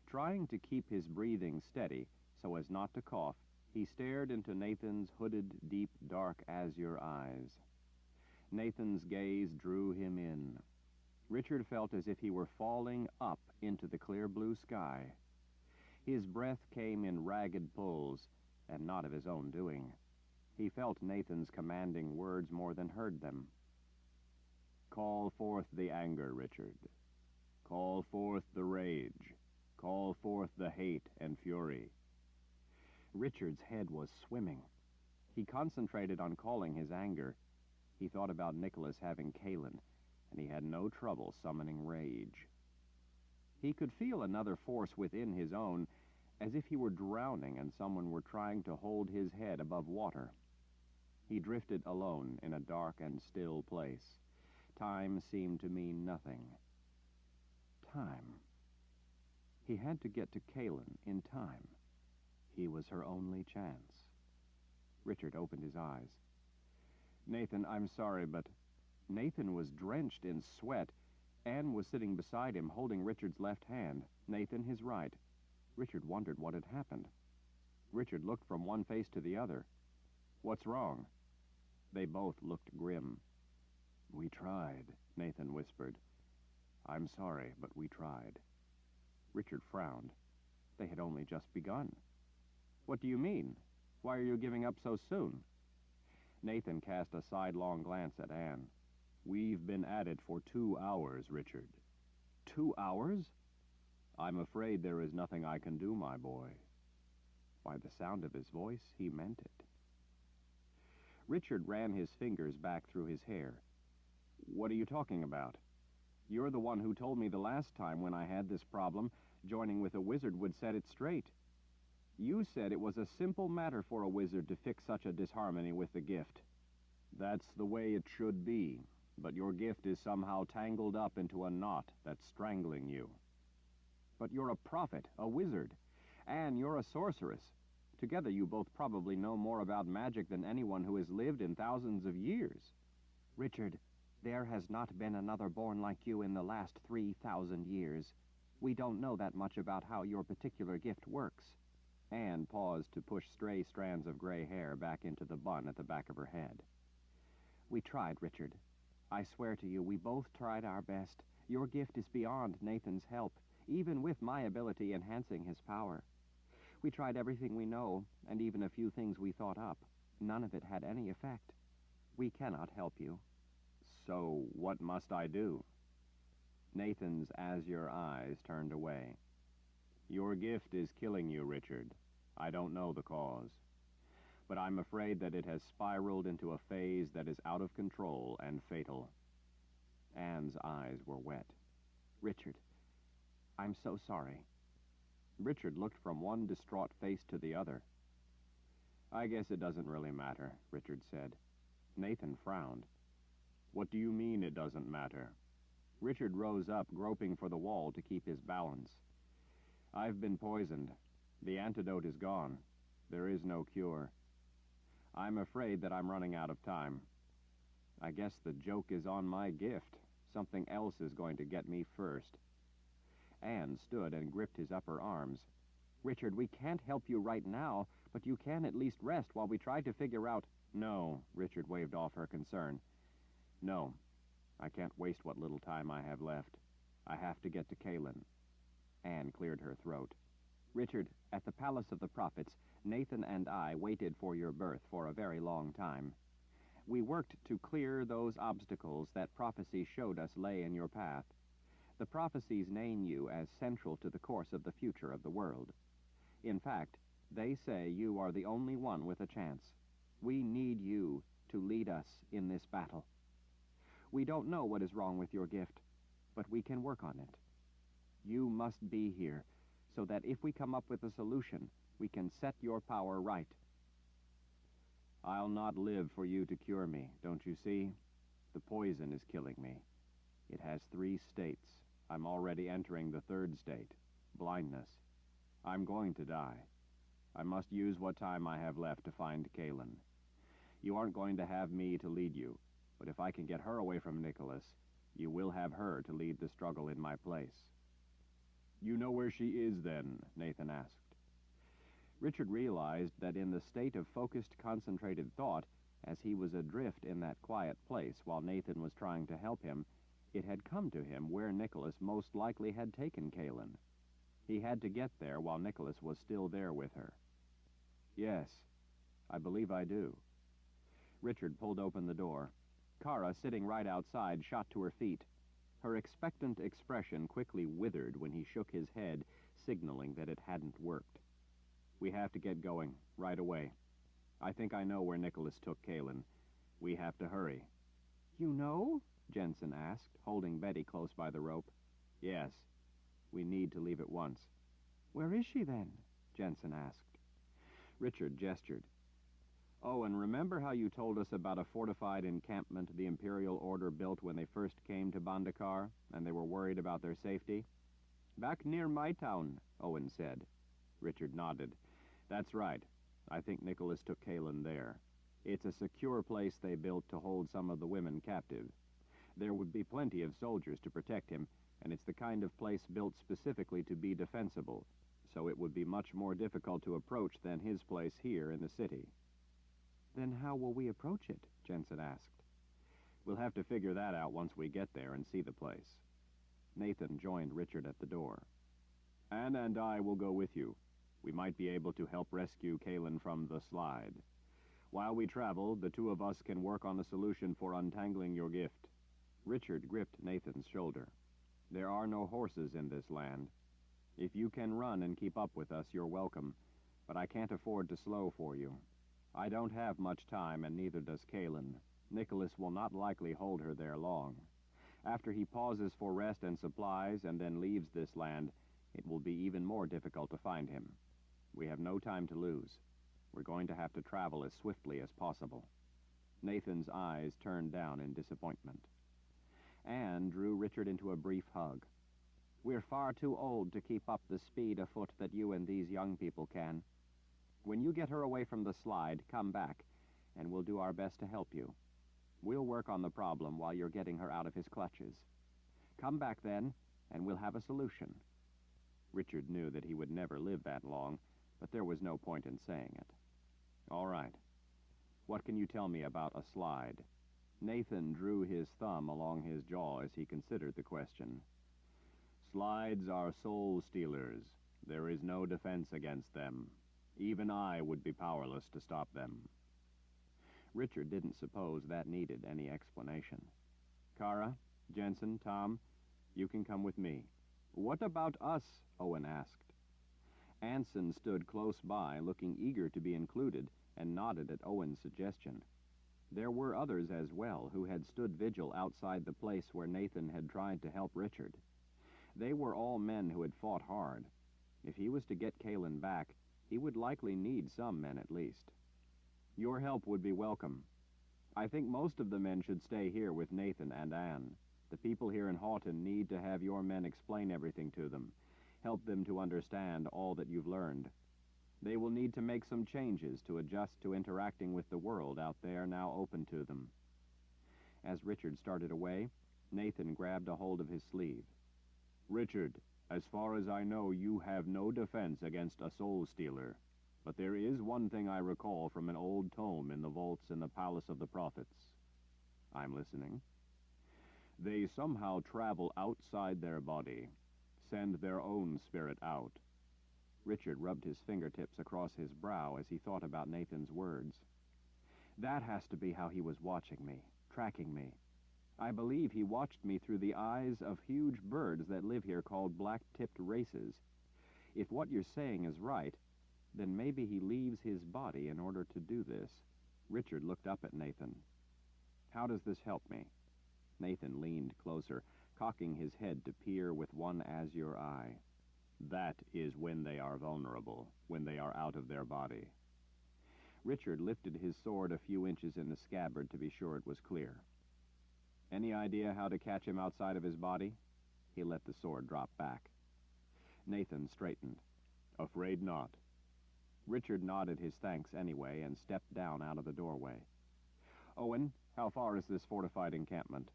Trying to keep his breathing steady so as not to cough, he stared into Nathan's hooded, deep, dark azure eyes. Nathan's gaze drew him in. Richard felt as if he were falling up into the clear blue sky. His breath came in ragged pulls, and not of his own doing. He felt Nathan's commanding words more than heard them. "Call forth the anger, Richard." Call forth the rage. Call forth the hate and fury. Richard's head was swimming. He concentrated on calling his anger. He thought about Nicholas having Kaelin, and he had no trouble summoning rage. He could feel another force within his own, as if he were drowning and someone were trying to hold his head above water. He drifted alone in a dark and still place. Time seemed to mean nothing. Time. He had to get to Kaelin in time. He was her only chance. Richard opened his eyes. "Nathan, I'm sorry, but..." Nathan was drenched in sweat. Anne was sitting beside him, holding Richard's left hand, Nathan his right. Richard wondered what had happened. Richard looked from one face to the other. "What's wrong?" They both looked grim. "We tried," Nathan whispered. "I'm sorry, but we tried." Richard frowned. They had only just begun. "What do you mean? Why are you giving up so soon?" Nathan cast a sidelong glance at Anne. "We've been at it for 2 hours, Richard." 2 hours? "I'm afraid there is nothing I can do, my boy." By the sound of his voice, he meant it. Richard ran his fingers back through his hair. "What are you talking about? You're the one who told me the last time when I had this problem, joining with a wizard would set it straight. You said it was a simple matter for a wizard to fix such a disharmony with the gift." "That's the way it should be, but your gift is somehow tangled up into a knot that's strangling you." "But you're a prophet, a wizard, and you're a sorceress. Together you both probably know more about magic than anyone who has lived in thousands of years." "Richard, there has not been another born like you in the last 3,000 years. We don't know that much about how your particular gift works." Anne paused to push stray strands of gray hair back into the bun at the back of her head. "We tried, Richard. I swear to you, we both tried our best. Your gift is beyond Nathan's help, even with my ability enhancing his power. We tried everything we know, and even a few things we thought up. None of it had any effect. We cannot help you." "So what must I do?" Nathan's azure eyes turned away. "Your gift is killing you, Richard. I don't know the cause. But I'm afraid that it has spiraled into a phase that is out of control and fatal." Anne's eyes were wet. "Richard, I'm so sorry." Richard looked from one distraught face to the other. "I guess it doesn't really matter," Richard said. Nathan frowned. "What do you mean it doesn't matter?" Richard rose up, groping for the wall to keep his balance. "I've been poisoned. The antidote is gone. There is no cure. I'm afraid that I'm running out of time. I guess the joke is on my gift. Something else is going to get me first." Anne stood and gripped his upper arms. "Richard, we can't help you right now, but you can at least rest while we try to figure out—" "No," Richard waved off her concern. "No, I can't waste what little time I have left. I have to get to Kaelin." Anne cleared her throat. "Richard, at the Palace of the Prophets, Nathan and I waited for your birth for a very long time. We worked to clear those obstacles that prophecy showed us lay in your path. The prophecies name you as central to the course of the future of the world. In fact, they say you are the only one with a chance. We need you to lead us in this battle. We don't know what is wrong with your gift, but we can work on it. You must be here, so that if we come up with a solution, we can set your power right." "I'll not live for you to cure me, don't you see? The poison is killing me. It has 3 states. I'm already entering the 3rd state, blindness. I'm going to die. I must use what time I have left to find Kaelin. You aren't going to have me to lead you, but if I can get her away from Nicholas, you will have her to lead the struggle in my place." "You know where she is, then?" Nathan asked. Richard realized that in the state of focused, concentrated thought, as he was adrift in that quiet place while Nathan was trying to help him, it had come to him where Nicholas most likely had taken Kaelin. He had to get there while Nicholas was still there with her. "Yes, I believe I do." Richard pulled open the door. Kara, sitting right outside, shot to her feet. Her expectant expression quickly withered when he shook his head, signaling that it hadn't worked. "We have to get going, right away. I think I know where Nicholas took Kalin. We have to hurry." "You know?" Jensen asked, holding Betty close by the rope. "Yes. We need to leave at once." "Where is she, then?" Jensen asked. Richard gestured. "Oh, and remember how you told us about a fortified encampment the Imperial Order built when they first came to Bandakar, and they were worried about their safety?" "Back near my town," Owen said. Richard nodded. "That's right. I think Nicholas took Kalin there. It's a secure place they built to hold some of the women captive. There would be plenty of soldiers to protect him, and it's the kind of place built specifically to be defensible, so it would be much more difficult to approach than his place here in the city." "Then how will we approach it?" Jensen asked. "We'll have to figure that out once we get there and see the place." Nathan joined Richard at the door. "Anna and I will go with you. We might be able to help rescue Kalin from the slide. While we travel, the two of us can work on a solution for untangling your gift." Richard gripped Nathan's shoulder. "There are no horses in this land. If you can run and keep up with us, you're welcome, but I can't afford to slow for you. I don't have much time, and neither does Kalin. Nicholas will not likely hold her there long. After he pauses for rest and supplies and then leaves this land, it will be even more difficult to find him. We have no time to lose. We're going to have to travel as swiftly as possible." Nathan's eyes turned down in disappointment. Anne drew Richard into a brief hug. "We're far too old to keep up the speed afoot that you and these young people can. When you get her away from the slide, come back, and we'll do our best to help you. We'll work on the problem while you're getting her out of his clutches. Come back then, and we'll have a solution." Richard knew that he would never live that long, but there was no point in saying it. "All right. What can you tell me about a slide?" Nathan drew his thumb along his jaw as he considered the question. "Slides are soul stealers. There is no defense against them. Even I would be powerless to stop them." Richard didn't suppose that needed any explanation. "Kara, Jensen, Tom, you can come with me." "What about us?" Owen asked. Anson stood close by, looking eager to be included, and nodded at Owen's suggestion. There were others as well who had stood vigil outside the place where Nathan had tried to help Richard. They were all men who had fought hard. If he was to get Kalin back, he would likely need some men at least. "Your help would be welcome. I think most of the men should stay here with Nathan and Anne. The people here in Houghton need to have your men explain everything to them, help them to understand all that you've learned. They will need to make some changes to adjust to interacting with the world out there now open to them." As Richard started away, Nathan grabbed a hold of his sleeve. "Richard, as far as I know, you have no defense against a soul stealer. But there is one thing I recall from an old tome in the vaults in the Palace of the Prophets." "I'm listening." "They somehow travel outside their body, send their own spirit out." Richard rubbed his fingertips across his brow as he thought about Nathan's words. "That has to be how he was watching me, tracking me. I believe he watched me through the eyes of huge birds that live here called black-tipped races. If what you're saying is right, then maybe he leaves his body in order to do this." Richard looked up at Nathan. "How does this help me?" Nathan leaned closer, cocking his head to peer with one azure eye. "That is when they are vulnerable, when they are out of their body." Richard lifted his sword a few inches in the scabbard to be sure it was clear. "Any idea how to catch him outside of his body?" He let the sword drop back. Nathan straightened. "Afraid not." Richard nodded his thanks anyway and stepped down out of the doorway. "Owen, how far is this fortified encampment?"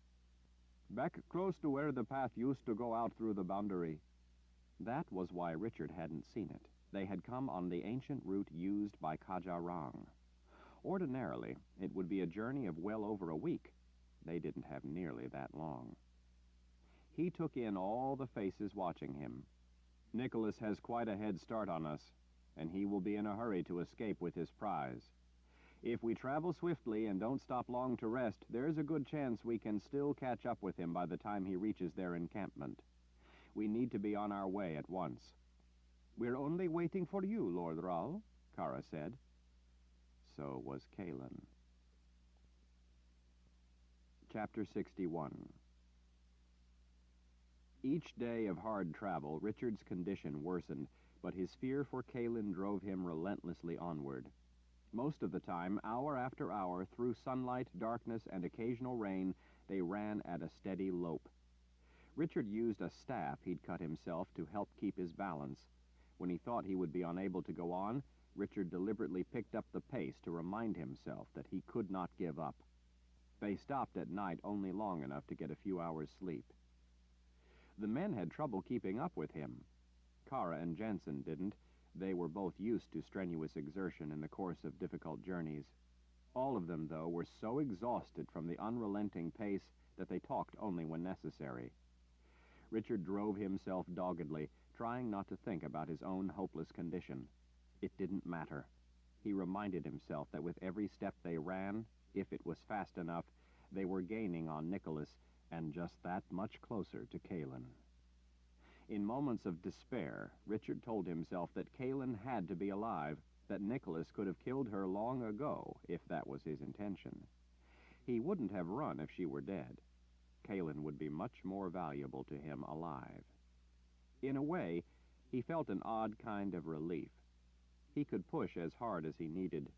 "Back close to where the path used to go out through the boundary." That was why Richard hadn't seen it. They had come on the ancient route used by Kaja Rang. Ordinarily, it would be a journey of well over a week. They didn't have nearly that long. He took in all the faces watching him. "Nicholas has quite a head start on us, and he will be in a hurry to escape with his prize. If we travel swiftly and don't stop long to rest, there's a good chance we can still catch up with him by the time he reaches their encampment. We need to be on our way at once." "We're only waiting for you, Lord Rahl," Kara said. So was Kalin. Chapter 61. Each day of hard travel, Richard's condition worsened, but his fear for Kalin drove him relentlessly onward. Most of the time, hour after hour, through sunlight, darkness, and occasional rain, they ran at a steady lope. Richard used a staff he'd cut himself to help keep his balance. When he thought he would be unable to go on, Richard deliberately picked up the pace to remind himself that he could not give up. They stopped at night only long enough to get a few hours' sleep. The men had trouble keeping up with him. Kara and Jensen didn't. They were both used to strenuous exertion in the course of difficult journeys. All of them, though, were so exhausted from the unrelenting pace that they talked only when necessary. Richard drove himself doggedly, trying not to think about his own hopeless condition. It didn't matter. He reminded himself that with every step they ran, if it was fast enough, they were gaining on Nicholas, and just that much closer to Kalin. In moments of despair, Richard told himself that Kalin had to be alive, that Nicholas could have killed her long ago, if that was his intention. He wouldn't have run if she were dead. Kalin would be much more valuable to him alive. In a way, he felt an odd kind of relief. He could push as hard as he needed.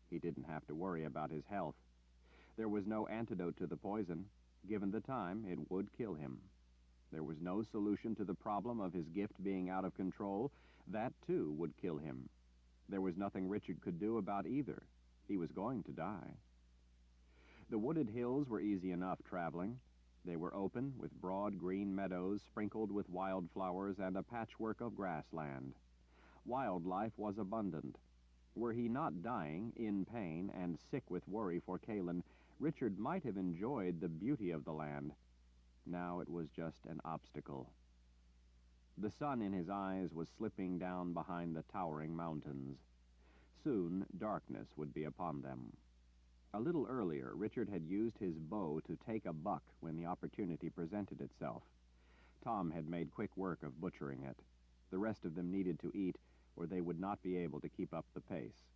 He didn't have to worry about his health. There was no antidote to the poison. Given the time, it would kill him. There was no solution to the problem of his gift being out of control. That, too, would kill him. There was nothing Richard could do about either. He was going to die. The wooded hills were easy enough traveling. They were open, with broad green meadows sprinkled with wildflowers and a patchwork of grassland. Wildlife was abundant. Were he not dying, in pain, and sick with worry for Kalin, Richard might have enjoyed the beauty of the land. Now it was just an obstacle. The sun in his eyes was slipping down behind the towering mountains. Soon, darkness would be upon them. A little earlier, Richard had used his bow to take a buck when the opportunity presented itself. Tom had made quick work of butchering it. The rest of them needed to eat, or they would not be able to keep up the pace.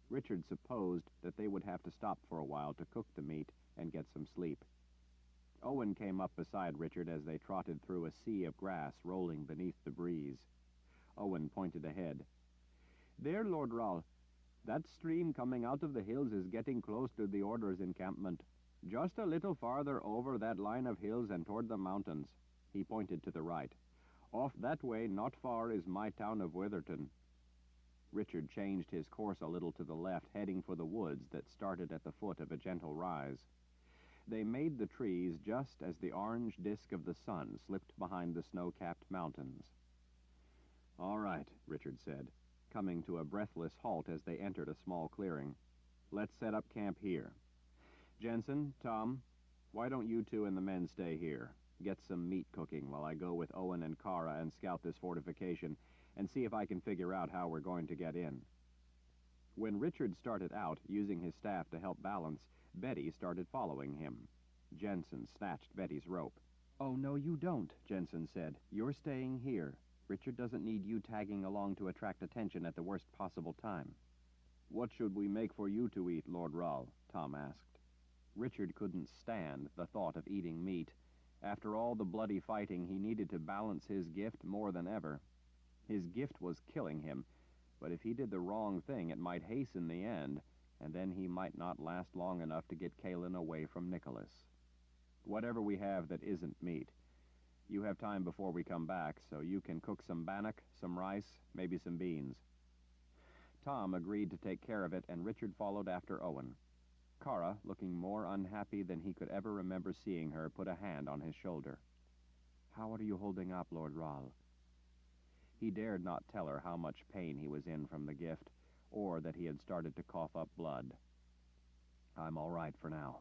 Richard supposed that they would have to stop for a while to cook the meat and get some sleep. Owen came up beside Richard as they trotted through a sea of grass rolling beneath the breeze. Owen pointed ahead. "There, Lord Rahl. That stream coming out of the hills is getting close to the Order's encampment. Just a little farther over that line of hills and toward the mountains." He pointed to the right. "Off that way, not far, is my town of Witherton." Richard changed his course a little to the left, heading for the woods that started at the foot of a gentle rise. They made the trees just as the orange disk of the sun slipped behind the snow-capped mountains. "All right," Richard said, coming to a breathless halt as they entered a small clearing. "Let's set up camp here. Jensen, Tom, why don't you two and the men stay here? Get some meat cooking while I go with Owen and Kara and scout this fortification and see if I can figure out how we're going to get in." When Richard started out, using his staff to help balance, Betty started following him. Jensen snatched Betty's rope. "Oh, no, you don't," Jensen said. "You're staying here. Richard doesn't need you tagging along to attract attention at the worst possible time." "What should we make for you to eat, Lord Rahl?" Tom asked. Richard couldn't stand the thought of eating meat. After all the bloody fighting, he needed to balance his gift more than ever. His gift was killing him, but if he did the wrong thing, it might hasten the end, and then he might not last long enough to get Kalin away from Nicholas. "Whatever we have that isn't meat. You have time before we come back, so you can cook some bannock, some rice, maybe some beans." Tom agreed to take care of it, and Richard followed after Owen. Kara, looking more unhappy than he could ever remember seeing her, put a hand on his shoulder. "How are you holding up, Lord Rahl?" He dared not tell her how much pain he was in from the gift, or that he had started to cough up blood. "I'm all right for now."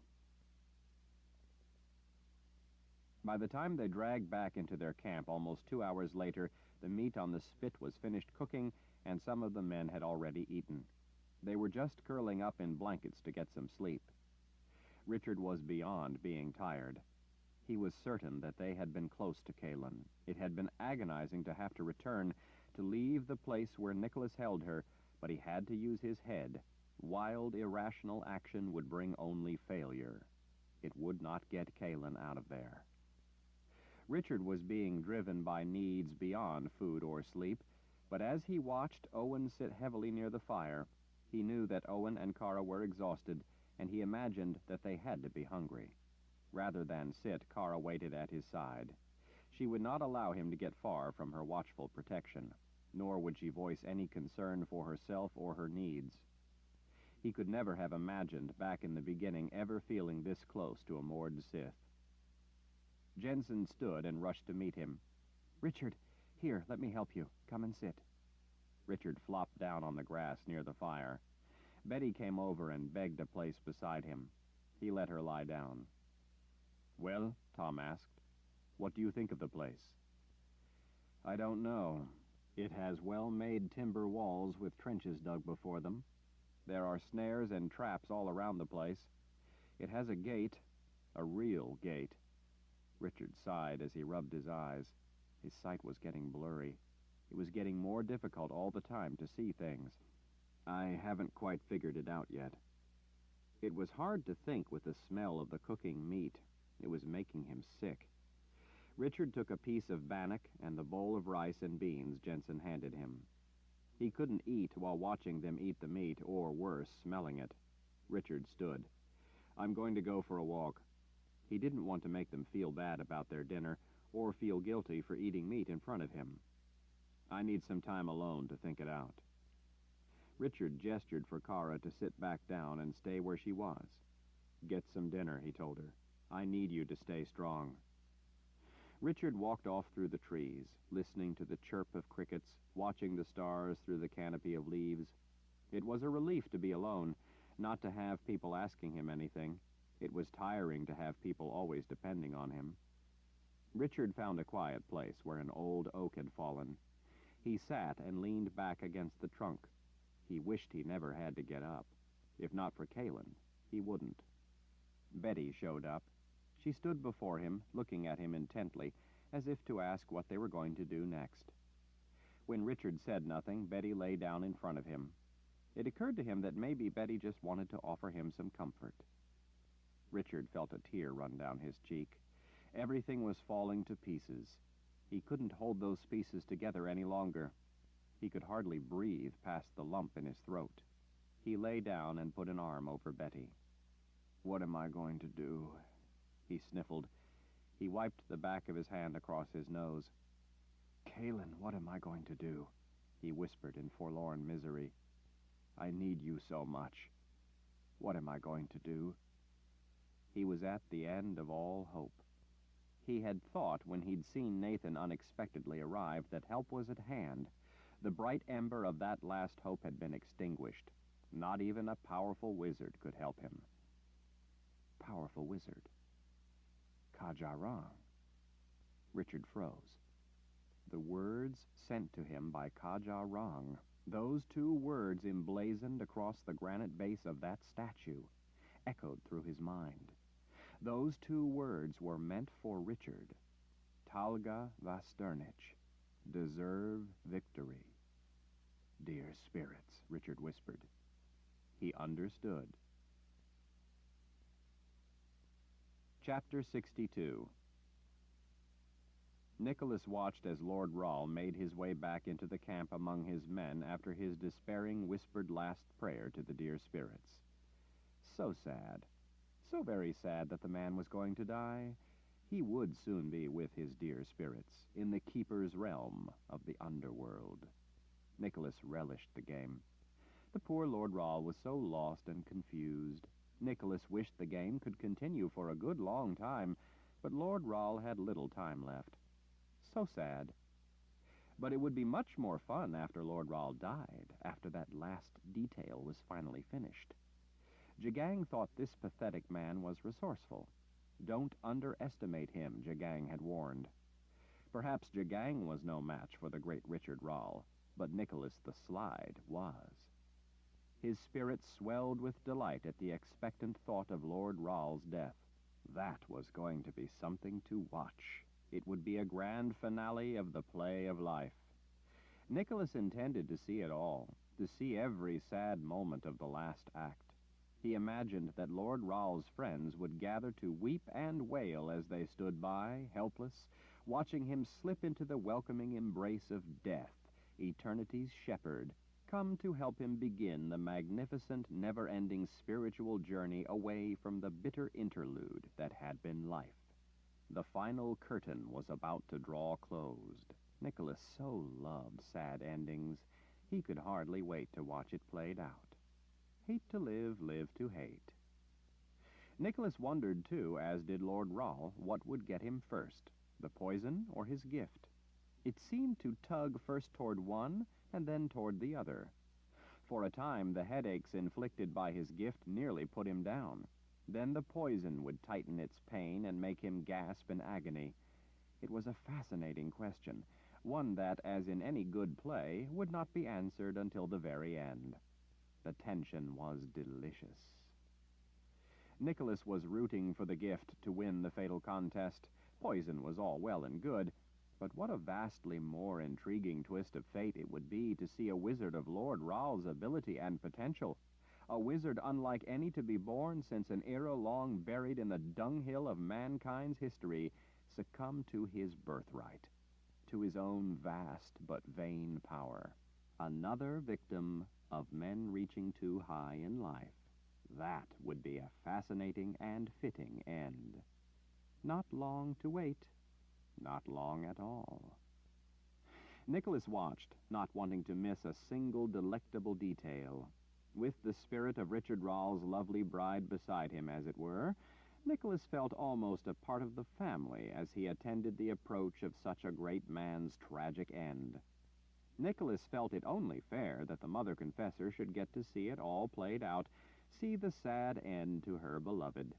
By the time they dragged back into their camp almost 2 hours later, the meat on the spit was finished cooking, and some of the men had already eaten. They were just curling up in blankets to get some sleep. Richard was beyond being tired. He was certain that they had been close to Kaelin. It had been agonizing to have to return, to leave the place where Nicholas held her, but he had to use his head. Wild, irrational action would bring only failure. It would not get Kaelin out of there. Richard was being driven by needs beyond food or sleep, but as he watched Owen sit heavily near the fire, he knew that Owen and Kara were exhausted, and he imagined that they had to be hungry. Rather than sit, Kara waited at his side. She would not allow him to get far from her watchful protection, nor would she voice any concern for herself or her needs. He could never have imagined, back in the beginning, ever feeling this close to a moored Sith. Jensen stood and rushed to meet him. "Richard, here, let me help you. Come and sit." Richard flopped down on the grass near the fire. Betty came over and begged a place beside him. He let her lie down. "Well," Tom asked, "what do you think of the place?" "I don't know. It has well-made timber walls with trenches dug before them. There are snares and traps all around the place. It has a gate, a real gate." Richard sighed as he rubbed his eyes. His sight was getting blurry. It was getting more difficult all the time to see things. "I haven't quite figured it out yet." It was hard to think with the smell of the cooking meat. It was making him sick. Richard took a piece of bannock and the bowl of rice and beans Jensen handed him. He couldn't eat while watching them eat the meat, or worse, smelling it. Richard stood. "I'm going to go for a walk." He didn't want to make them feel bad about their dinner, or feel guilty for eating meat in front of him. "I need some time alone to think it out." Richard gestured for Kara to sit back down and stay where she was. "Get some dinner," he told her. "I need you to stay strong." Richard walked off through the trees, listening to the chirp of crickets, watching the stars through the canopy of leaves. It was a relief to be alone, not to have people asking him anything. It was tiring to have people always depending on him. Richard found a quiet place where an old oak had fallen. He sat and leaned back against the trunk. He wished he never had to get up. If not for Kaelin, he wouldn't. Betty showed up. She stood before him, looking at him intently, as if to ask what they were going to do next. When Richard said nothing, Betty lay down in front of him. It occurred to him that maybe Betty just wanted to offer him some comfort. Richard felt a tear run down his cheek. Everything was falling to pieces. He couldn't hold those pieces together any longer. He could hardly breathe past the lump in his throat. He lay down and put an arm over Betty. "What am I going to do?" he sniffled. He wiped the back of his hand across his nose. "Kaelin, what am I going to do?" he whispered in forlorn misery. "I need you so much. What am I going to do?" He was at the end of all hope. He had thought, when he'd seen Nathan unexpectedly arrive, that help was at hand. The bright ember of that last hope had been extinguished. Not even a powerful wizard could help him. Powerful wizard. Ka-Ja-Rang. Richard froze. The words sent to him by Ka-Ja-Rang, those two words emblazoned across the granite base of that statue, echoed through his mind. Those two words were meant for Richard. Talga Vasternich. Deserve victory. "Dear spirits," Richard whispered. He understood. Chapter 62. Nicholas watched as Lord Rahl made his way back into the camp among his men after his despairing whispered last prayer to the dear spirits. So sad. So very sad that the man was going to die. He would soon be with his dear spirits, in the Keeper's realm of the underworld. Nicholas relished the game. The poor Lord Rahl was so lost and confused. Nicholas wished the game could continue for a good long time, but Lord Rahl had little time left. So sad. But it would be much more fun after Lord Rahl died, after that last detail was finally finished. Jagang thought this pathetic man was resourceful. Don't underestimate him, Jagang had warned. Perhaps Jagang was no match for the great Richard Rahl, but Nicholas the Slide was. His spirit swelled with delight at the expectant thought of Lord Ral's death. That was going to be something to watch. It would be a grand finale of the play of life. Nicholas intended to see it all, to see every sad moment of the last act. He imagined that Lord Ral's friends would gather to weep and wail as they stood by, helpless, watching him slip into the welcoming embrace of death, eternity's shepherd, come to help him begin the magnificent, never-ending spiritual journey away from the bitter interlude that had been life. The final curtain was about to draw closed. Nicholas so loved sad endings, he could hardly wait to watch it played out. Hate to live, live to hate. Nicholas wondered, too, as did Lord Ral, what would get him first, the poison or his gift. It seemed to tug first toward one and then toward the other. For a time, the headaches inflicted by his gift nearly put him down. Then the poison would tighten its pain and make him gasp in agony. It was a fascinating question, one that, as in any good play, would not be answered until the very end. The tension was delicious. Nicholas was rooting for the gift to win the fatal contest. Poison was all well and good, but what a vastly more intriguing twist of fate it would be to see a wizard of Lord Ral's ability and potential, a wizard unlike any to be born since an era long buried in the dunghill of mankind's history, succumb to his birthright, to his own vast but vain power. Another victim of men reaching too high in life. That would be a fascinating and fitting end. Not long to wait. Not long at all. Nicholas watched, not wanting to miss a single delectable detail. With the spirit of Richard Ral's lovely bride beside him, as it were, Nicholas felt almost a part of the family as he attended the approach of such a great man's tragic end. Nicholas felt it only fair that the mother confessor should get to see it all played out, see the sad end to her beloved.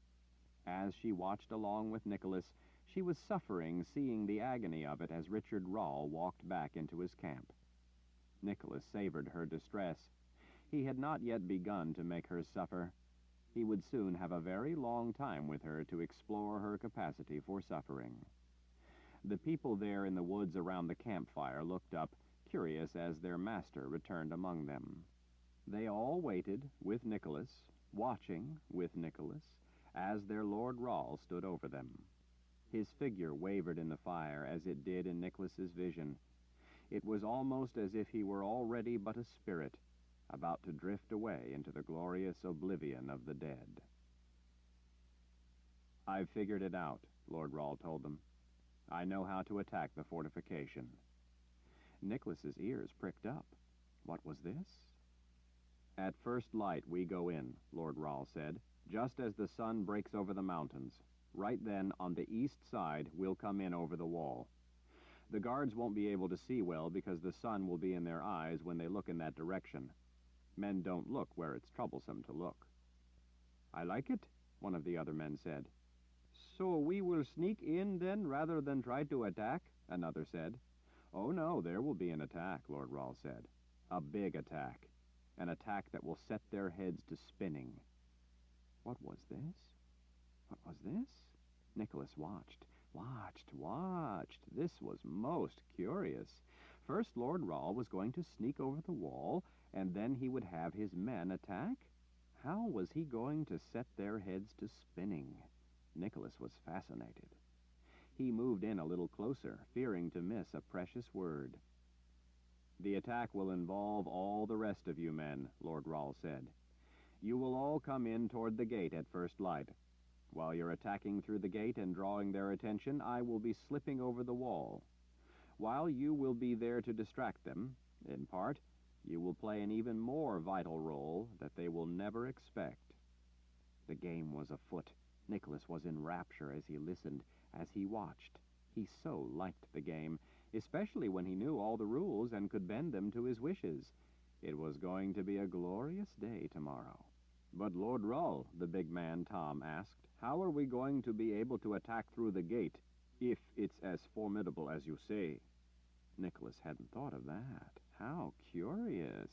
As she watched along with Nicholas, she was suffering, seeing the agony of it as Richard Ral walked back into his camp. Nicholas savored her distress. He had not yet begun to make her suffer. He would soon have a very long time with her to explore her capacity for suffering. The people there in the woods around the campfire looked up, curious as their master returned among them. They all waited, with Nicholas, watching, with Nicholas, as their Lord Ral stood over them. His figure wavered in the fire as it did in Nicholas's vision. It was almost as if he were already but a spirit, about to drift away into the glorious oblivion of the dead. "I've figured it out," Lord Ral told them. "I know how to attack the fortification." Nicholas's ears pricked up. What was this? "At first light we go in," Lord Ral said, "just as the sun breaks over the mountains. Right then, on the east side, we'll come in over the wall. The guards won't be able to see well because the sun will be in their eyes when they look in that direction. Men don't look where it's troublesome to look." "I like it," one of the other men said. "So we will sneak in, then, rather than try to attack?" another said. "Oh, no, there will be an attack," Lord Ral said. "A big attack. An attack that will set their heads to spinning." What was this? What was this? Nicholas watched. This was most curious. First, Lord Ral was going to sneak over the wall, and then he would have his men attack? How was he going to set their heads to spinning? Nicholas was fascinated. He moved in a little closer, fearing to miss a precious word. "The attack will involve all the rest of you men," Lord Ral said. "You will all come in toward the gate at first light. While you're attacking through the gate and drawing their attention, I will be slipping over the wall. While you will be there to distract them, in part, you will play an even more vital role that they will never expect." The game was afoot. Nicholas was in rapture as he listened, as he watched. He so liked the game, especially when he knew all the rules and could bend them to his wishes. It was going to be a glorious day tomorrow. "But Lord Ral," the big man Tom asked, "how are we going to be able to attack through the gate, if it's as formidable as you say?" Nicholas hadn't thought of that. How curious.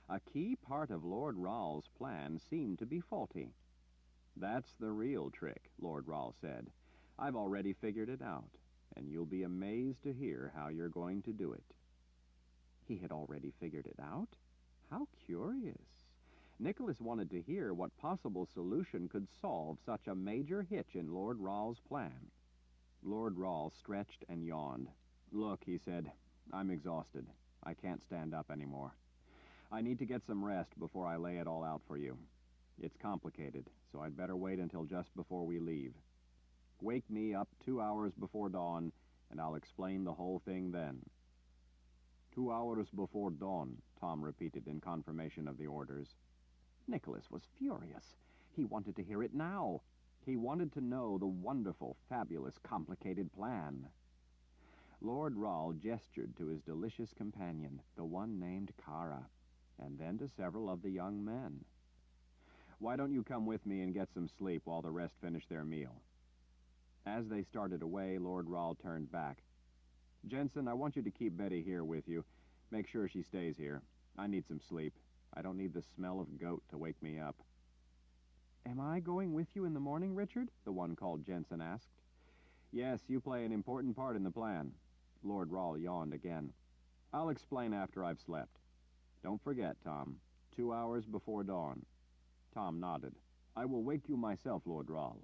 A key part of Lord Ral's plan seemed to be faulty. That's the real trick, Lord Ral said. I've already figured it out, and you'll be amazed to hear how you're going to do it. He had already figured it out? How curious. Nicholas wanted to hear what possible solution could solve such a major hitch in Lord Ral's plan. Lord Ral stretched and yawned. Look, he said, I'm exhausted. I can't stand up anymore. I need to get some rest before I lay it all out for you. It's complicated, so I'd better wait until just before we leave. Wake me up 2 hours before dawn, and I'll explain the whole thing then. 2 hours before dawn, Tom repeated in confirmation of the orders. Nicholas was furious. He wanted to hear it now. He wanted to know the wonderful, fabulous, complicated plan. Lord Ral gestured to his delicious companion, the one named Kara, and then to several of the young men. Why don't you come with me and get some sleep while the rest finish their meal? As they started away, Lord Ral turned back. Jensen, I want you to keep Betty here with you. Make sure she stays here. I need some sleep. I don't need the smell of goat to wake me up. Am I going with you in the morning, Richard? The one called Jensen asked. Yes, you play an important part in the plan. Lord Ral yawned again. I'll explain after I've slept. Don't forget, Tom. 2 hours before dawn. Tom nodded. I will wake you myself, Lord Ral.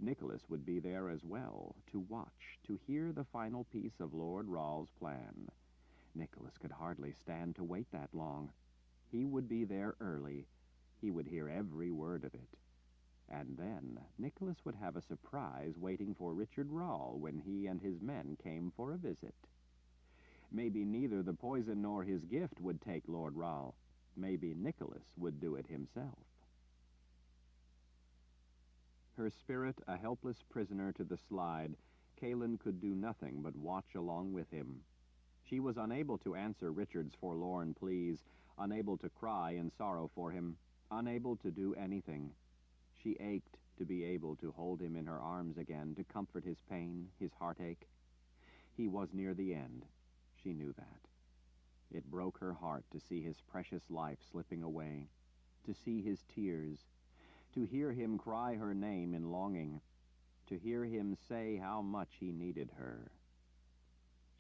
Nicholas would be there as well, to watch, to hear the final piece of Lord Ral's plan. Nicholas could hardly stand to wait that long. He would be there early. He would hear every word of it. And then Nicholas would have a surprise waiting for Richard Ral when he and his men came for a visit. Maybe neither the poison nor his gift would take Lord Ral. Maybe Nicholas would do it himself. Her spirit a helpless prisoner to the slide, Kaelin could do nothing but watch along with him. She was unable to answer Richard's forlorn pleas, unable to cry in sorrow for him, unable to do anything. She ached to be able to hold him in her arms again, to comfort his pain, his heartache. He was near the end. She knew that. It broke her heart to see his precious life slipping away, to see his tears, to hear him cry her name in longing, to hear him say how much he needed her.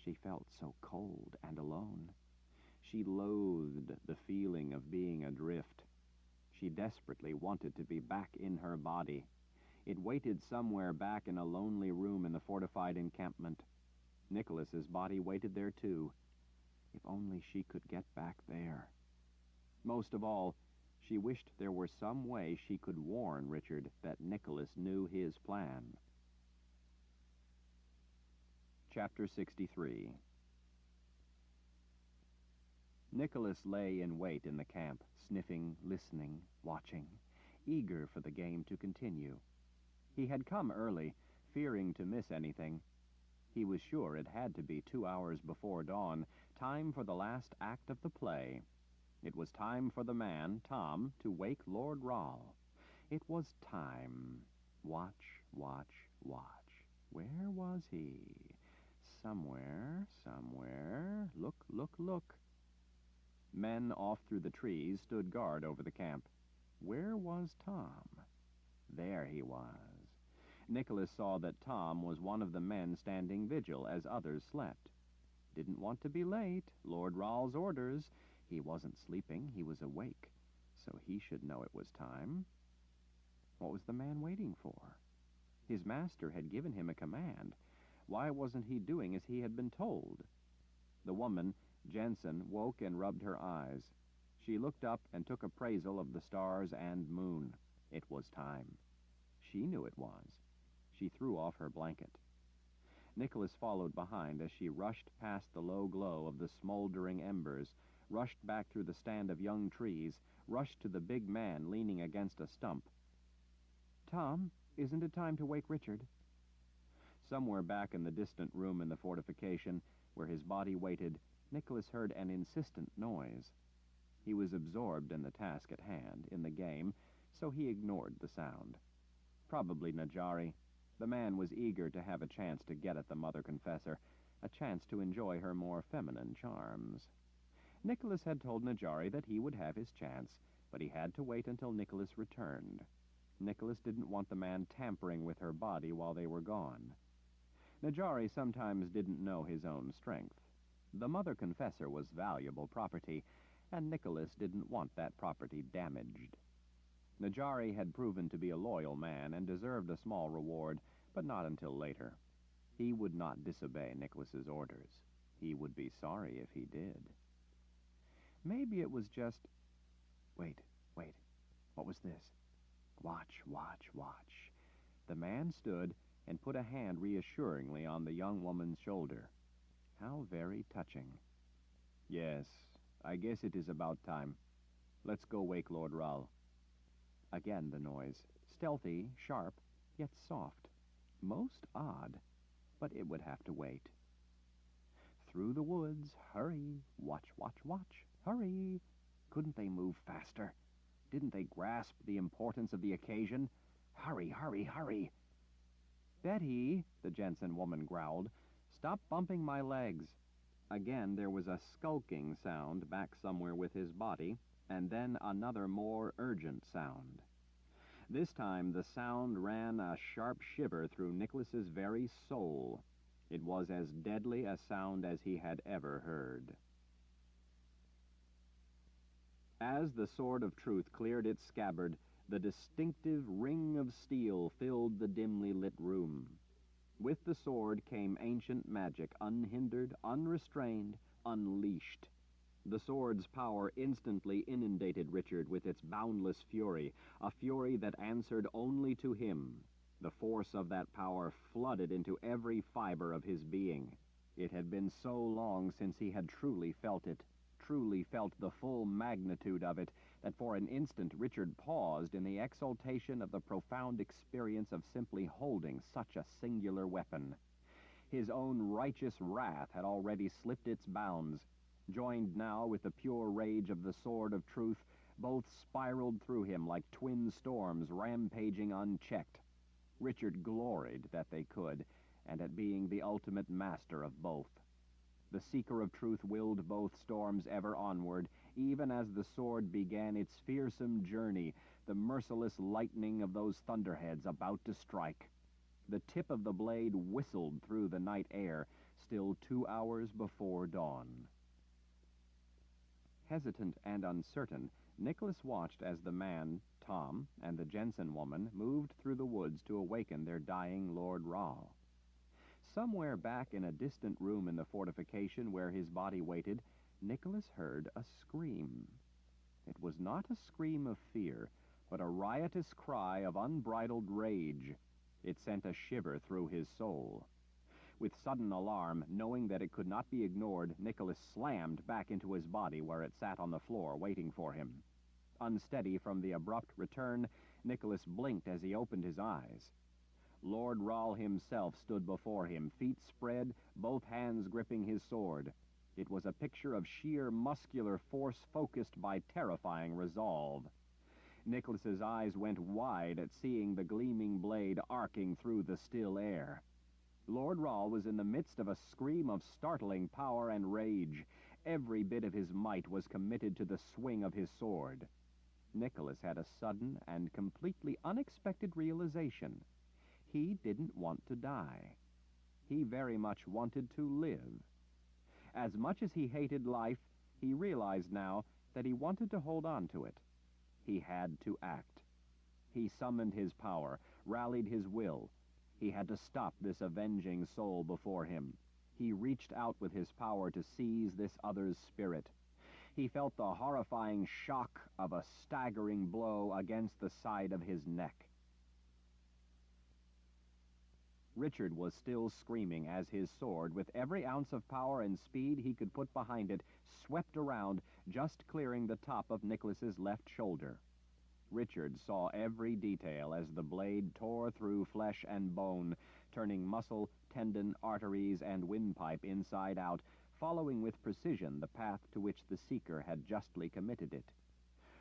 She felt so cold and alone. She loathed the feeling of being adrift. She desperately wanted to be back in her body. It waited somewhere back in a lonely room in the fortified encampment. Nicholas's body waited there too. If only she could get back there. Most of all, she wished there were some way she could warn Richard that Nicholas knew his plan. Chapter 63. Nicholas lay in wait in the camp, sniffing, listening, watching, eager for the game to continue. He had come early, fearing to miss anything. He was sure it had to be 2 hours before dawn, time for the last act of the play. It was time for the man, Tom, to wake Lord Ral. It was time. Watch, watch, watch. Where was he? Somewhere, somewhere. Look, look, look. Men off through the trees stood guard over the camp. Where was Tom? There he was. Nicholas saw that Tom was one of the men standing vigil as others slept. Didn't want to be late. Lord Ral's orders. He wasn't sleeping, he was awake, so he should know it was time. What was the man waiting for? His master had given him a command. Why wasn't he doing as he had been told? The woman, Jensen, woke and rubbed her eyes. She looked up and took appraisal of the stars and moon. It was time. She knew it was. She threw off her blanket. Nicholas followed behind as she rushed past the low glow of the smoldering embers, rushed back through the stand of young trees, rushed to the big man leaning against a stump. Tom, isn't it time to wake Richard? Somewhere back in the distant room in the fortification, where his body waited, Nicholas heard an insistent noise. He was absorbed in the task at hand, in the game, so he ignored the sound. Probably Najari. The man was eager to have a chance to get at the Mother Confessor, a chance to enjoy her more feminine charms. Nicholas had told Najari that he would have his chance, but he had to wait until Nicholas returned. Nicholas didn't want the man tampering with her body while they were gone. Najari sometimes didn't know his own strength. The mother confessor was valuable property, and Nicholas didn't want that property damaged. Najari had proven to be a loyal man and deserved a small reward, but not until later. He would not disobey Nicholas's orders. He would be sorry if he did. Maybe it was just... Wait. What was this? Watch. The man stood and put a hand reassuringly on the young woman's shoulder. How very touching. Yes, I guess it is about time. Let's go wake Lord Ral. Again the noise, stealthy, sharp, yet soft. Most odd, but it would have to wait. Through the woods, hurry, watch, hurry. Couldn't they move faster? Didn't they grasp the importance of the occasion? Hurry. Betty, the Jensen woman growled, stop bumping my legs. Again there was a skulking sound back somewhere with his body, and then another more urgent sound. This time the sound ran a sharp shiver through Nicholas's very soul. It was as deadly a sound as he had ever heard. As the sword of truth cleared its scabbard, the distinctive ring of steel filled the dimly lit room. With the sword came ancient magic, unhindered, unrestrained, unleashed. The sword's power instantly inundated Richard with its boundless fury, a fury that answered only to him. The force of that power flooded into every fiber of his being. It had been so long since he had truly felt it, truly felt the full magnitude of it, that for an instant Richard paused in the exultation of the profound experience of simply holding such a singular weapon. His own righteous wrath had already slipped its bounds. Joined now with the pure rage of the sword of truth, both spiraled through him like twin storms rampaging unchecked. Richard gloried that they could, and at being the ultimate master of both. The seeker of truth willed both storms ever onward, even as the sword began its fearsome journey, the merciless lightning of those thunderheads about to strike. The tip of the blade whistled through the night air, still 2 hours before dawn. Hesitant and uncertain, Nicholas watched as the man, Tom, and the Jensen woman moved through the woods to awaken their dying Lord Ral. Somewhere back in a distant room in the fortification where his body waited, Nicholas heard a scream. It was not a scream of fear, but a riotous cry of unbridled rage. It sent a shiver through his soul. With sudden alarm, knowing that it could not be ignored, Nicholas slammed back into his body where it sat on the floor waiting for him. Unsteady from the abrupt return, Nicholas blinked as he opened his eyes. Lord Ral himself stood before him, feet spread, both hands gripping his sword. It was a picture of sheer muscular force focused by terrifying resolve. Nicholas's eyes went wide at seeing the gleaming blade arcing through the still air. Lord Ral was in the midst of a scream of startling power and rage. Every bit of his might was committed to the swing of his sword. Nicholas had a sudden and completely unexpected realization. He didn't want to die. He very much wanted to live. As much as he hated life, he realized now that he wanted to hold on to it. He had to act. He summoned his power, rallied his will. He had to stop this avenging soul before him. He reached out with his power to seize this other's spirit. He felt the horrifying shock of a staggering blow against the side of his neck. Richard was still screaming as his sword, with every ounce of power and speed he could put behind it, swept around, just clearing the top of Nicholas's left shoulder. Richard saw every detail as the blade tore through flesh and bone, turning muscle, tendon, arteries, and windpipe inside out, following with precision the path to which the seeker had justly committed it.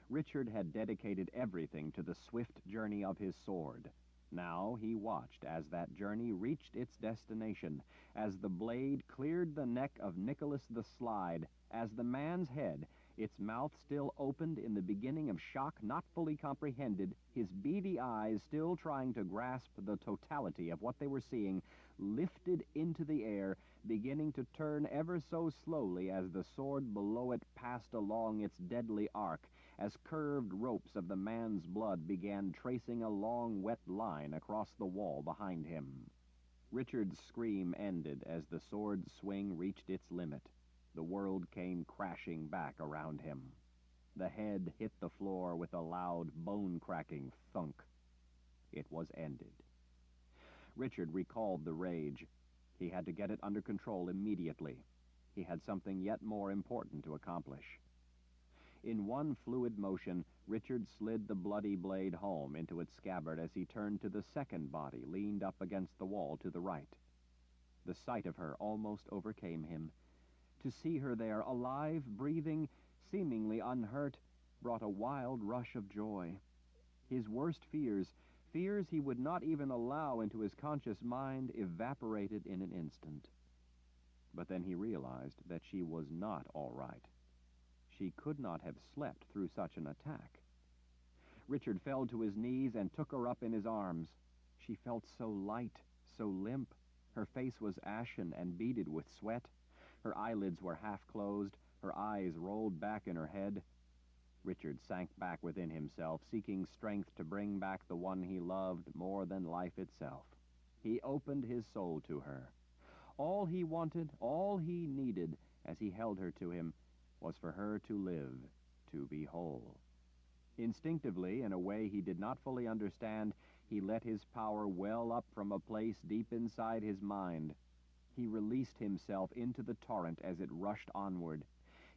Richard had dedicated everything to the swift journey of his sword. Now he watched as that journey reached its destination, as the blade cleared the neck of Nicholas the Slide, as the man's head, its mouth still opened in the beginning of shock not fully comprehended, his beady eyes still trying to grasp the totality of what they were seeing, lifted into the air, beginning to turn ever so slowly as the sword below it passed along its deadly arc, as curved ropes of the man's blood began tracing a long wet line across the wall behind him. Richard's scream ended as the sword's swing reached its limit. The world came crashing back around him. The head hit the floor with a loud, bone-cracking thunk. It was ended. Richard recalled the rage. He had to get it under control immediately. He had something yet more important to accomplish. In one fluid motion, Richard slid the bloody blade home into its scabbard as he turned to the second body leaned up against the wall to the right. The sight of her almost overcame him. To see her there, alive, breathing, seemingly unhurt, brought a wild rush of joy. His worst fears he would not even allow into his conscious mind, evaporated in an instant. But then he realized that she was not all right. She could not have slept through such an attack. Richard fell to his knees and took her up in his arms. She felt so light, so limp. Her face was ashen and beaded with sweat. Her eyelids were half closed, her eyes rolled back in her head. Richard sank back within himself, seeking strength to bring back the one he loved more than life itself. He opened his soul to her. All he wanted, all he needed, as he held her to him, was for her to live, to be whole. Instinctively, in a way he did not fully understand, he let his power well up from a place deep inside his mind. He released himself into the torrent as it rushed onward.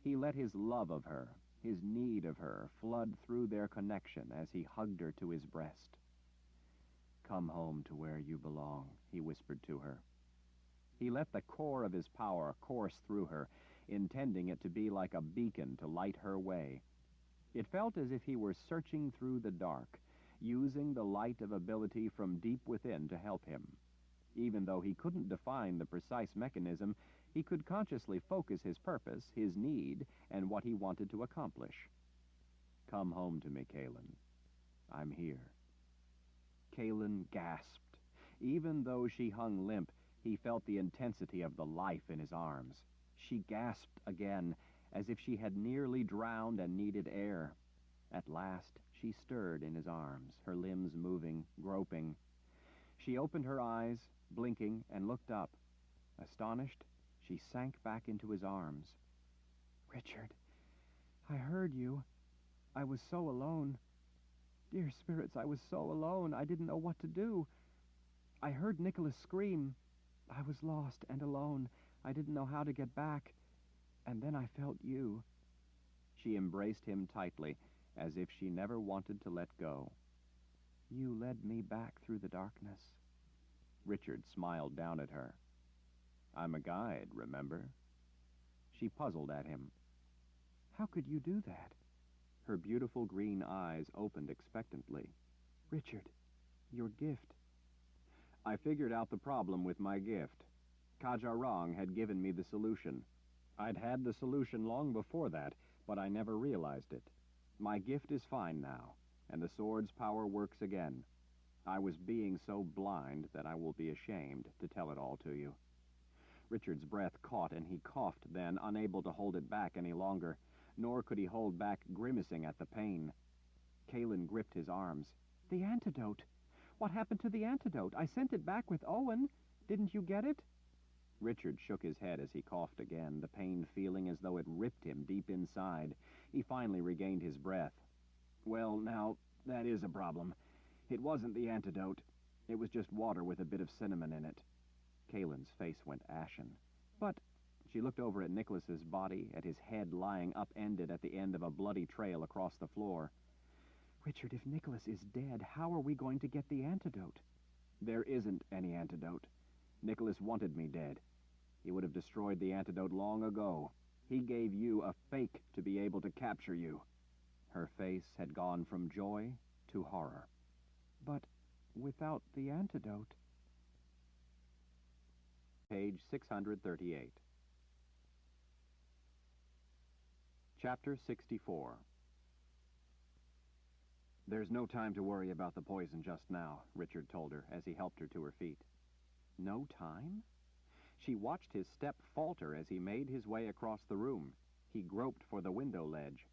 He let his love of her, his need of her, flood through their connection as he hugged her to his breast. "Come home to where you belong," he whispered to her. He let the core of his power course through her, intending it to be like a beacon to light her way. It felt as if he were searching through the dark, using the light of ability from deep within to help him. Even though he couldn't define the precise mechanism, he could consciously focus his purpose, his need, and what he wanted to accomplish. "Come home to me, Kaylin. I'm here." Kaylin gasped. Even though she hung limp, he felt the intensity of the life in his arms. She gasped again, as if she had nearly drowned and needed air. At last, she stirred in his arms, her limbs moving, groping. She opened her eyes, blinking, and looked up. Astonished, she sank back into his arms. "Richard, I heard you. I was so alone. Dear spirits, I was so alone. I didn't know what to do. I heard Nicholas scream. I was lost and alone. I didn't know how to get back. And then I felt you." She embraced him tightly, as if she never wanted to let go. "You led me back through the darkness." Richard smiled down at her. "I'm a guide, remember?" She puzzled at him. "How could you do that?" Her beautiful green eyes opened expectantly. "Richard, your gift." "I figured out the problem with my gift. Kaja Rong had given me the solution. I'd had the solution long before that, but I never realized it. My gift is fine now, and the sword's power works again. I was being so blind that I will be ashamed to tell it all to you." Richard's breath caught, and he coughed then, unable to hold it back any longer. Nor could he hold back grimacing at the pain. Kaylin gripped his arms. "The antidote! What happened to the antidote? I sent it back with Owen. Didn't you get it?" Richard shook his head as he coughed again, the pain feeling as though it ripped him deep inside. He finally regained his breath. "Well, now, that is a problem. It wasn't the antidote. It was just water with a bit of cinnamon in it." Kaylin's face went ashen. "But—" She looked over at Nicholas's body, at his head lying upended at the end of a bloody trail across the floor. "Richard, if Nicholas is dead, how are we going to get the antidote?" "There isn't any antidote. Nicholas wanted me dead. He would have destroyed the antidote long ago. He gave you a fake to be able to capture you." Her face had gone from joy to horror. "But without the antidote. Page 638. Chapter 64. There's no time to worry about the poison just now, Richard told her as he helped her to her feet. No time? She watched his step falter as he made his way across the room. He groped for the window ledge.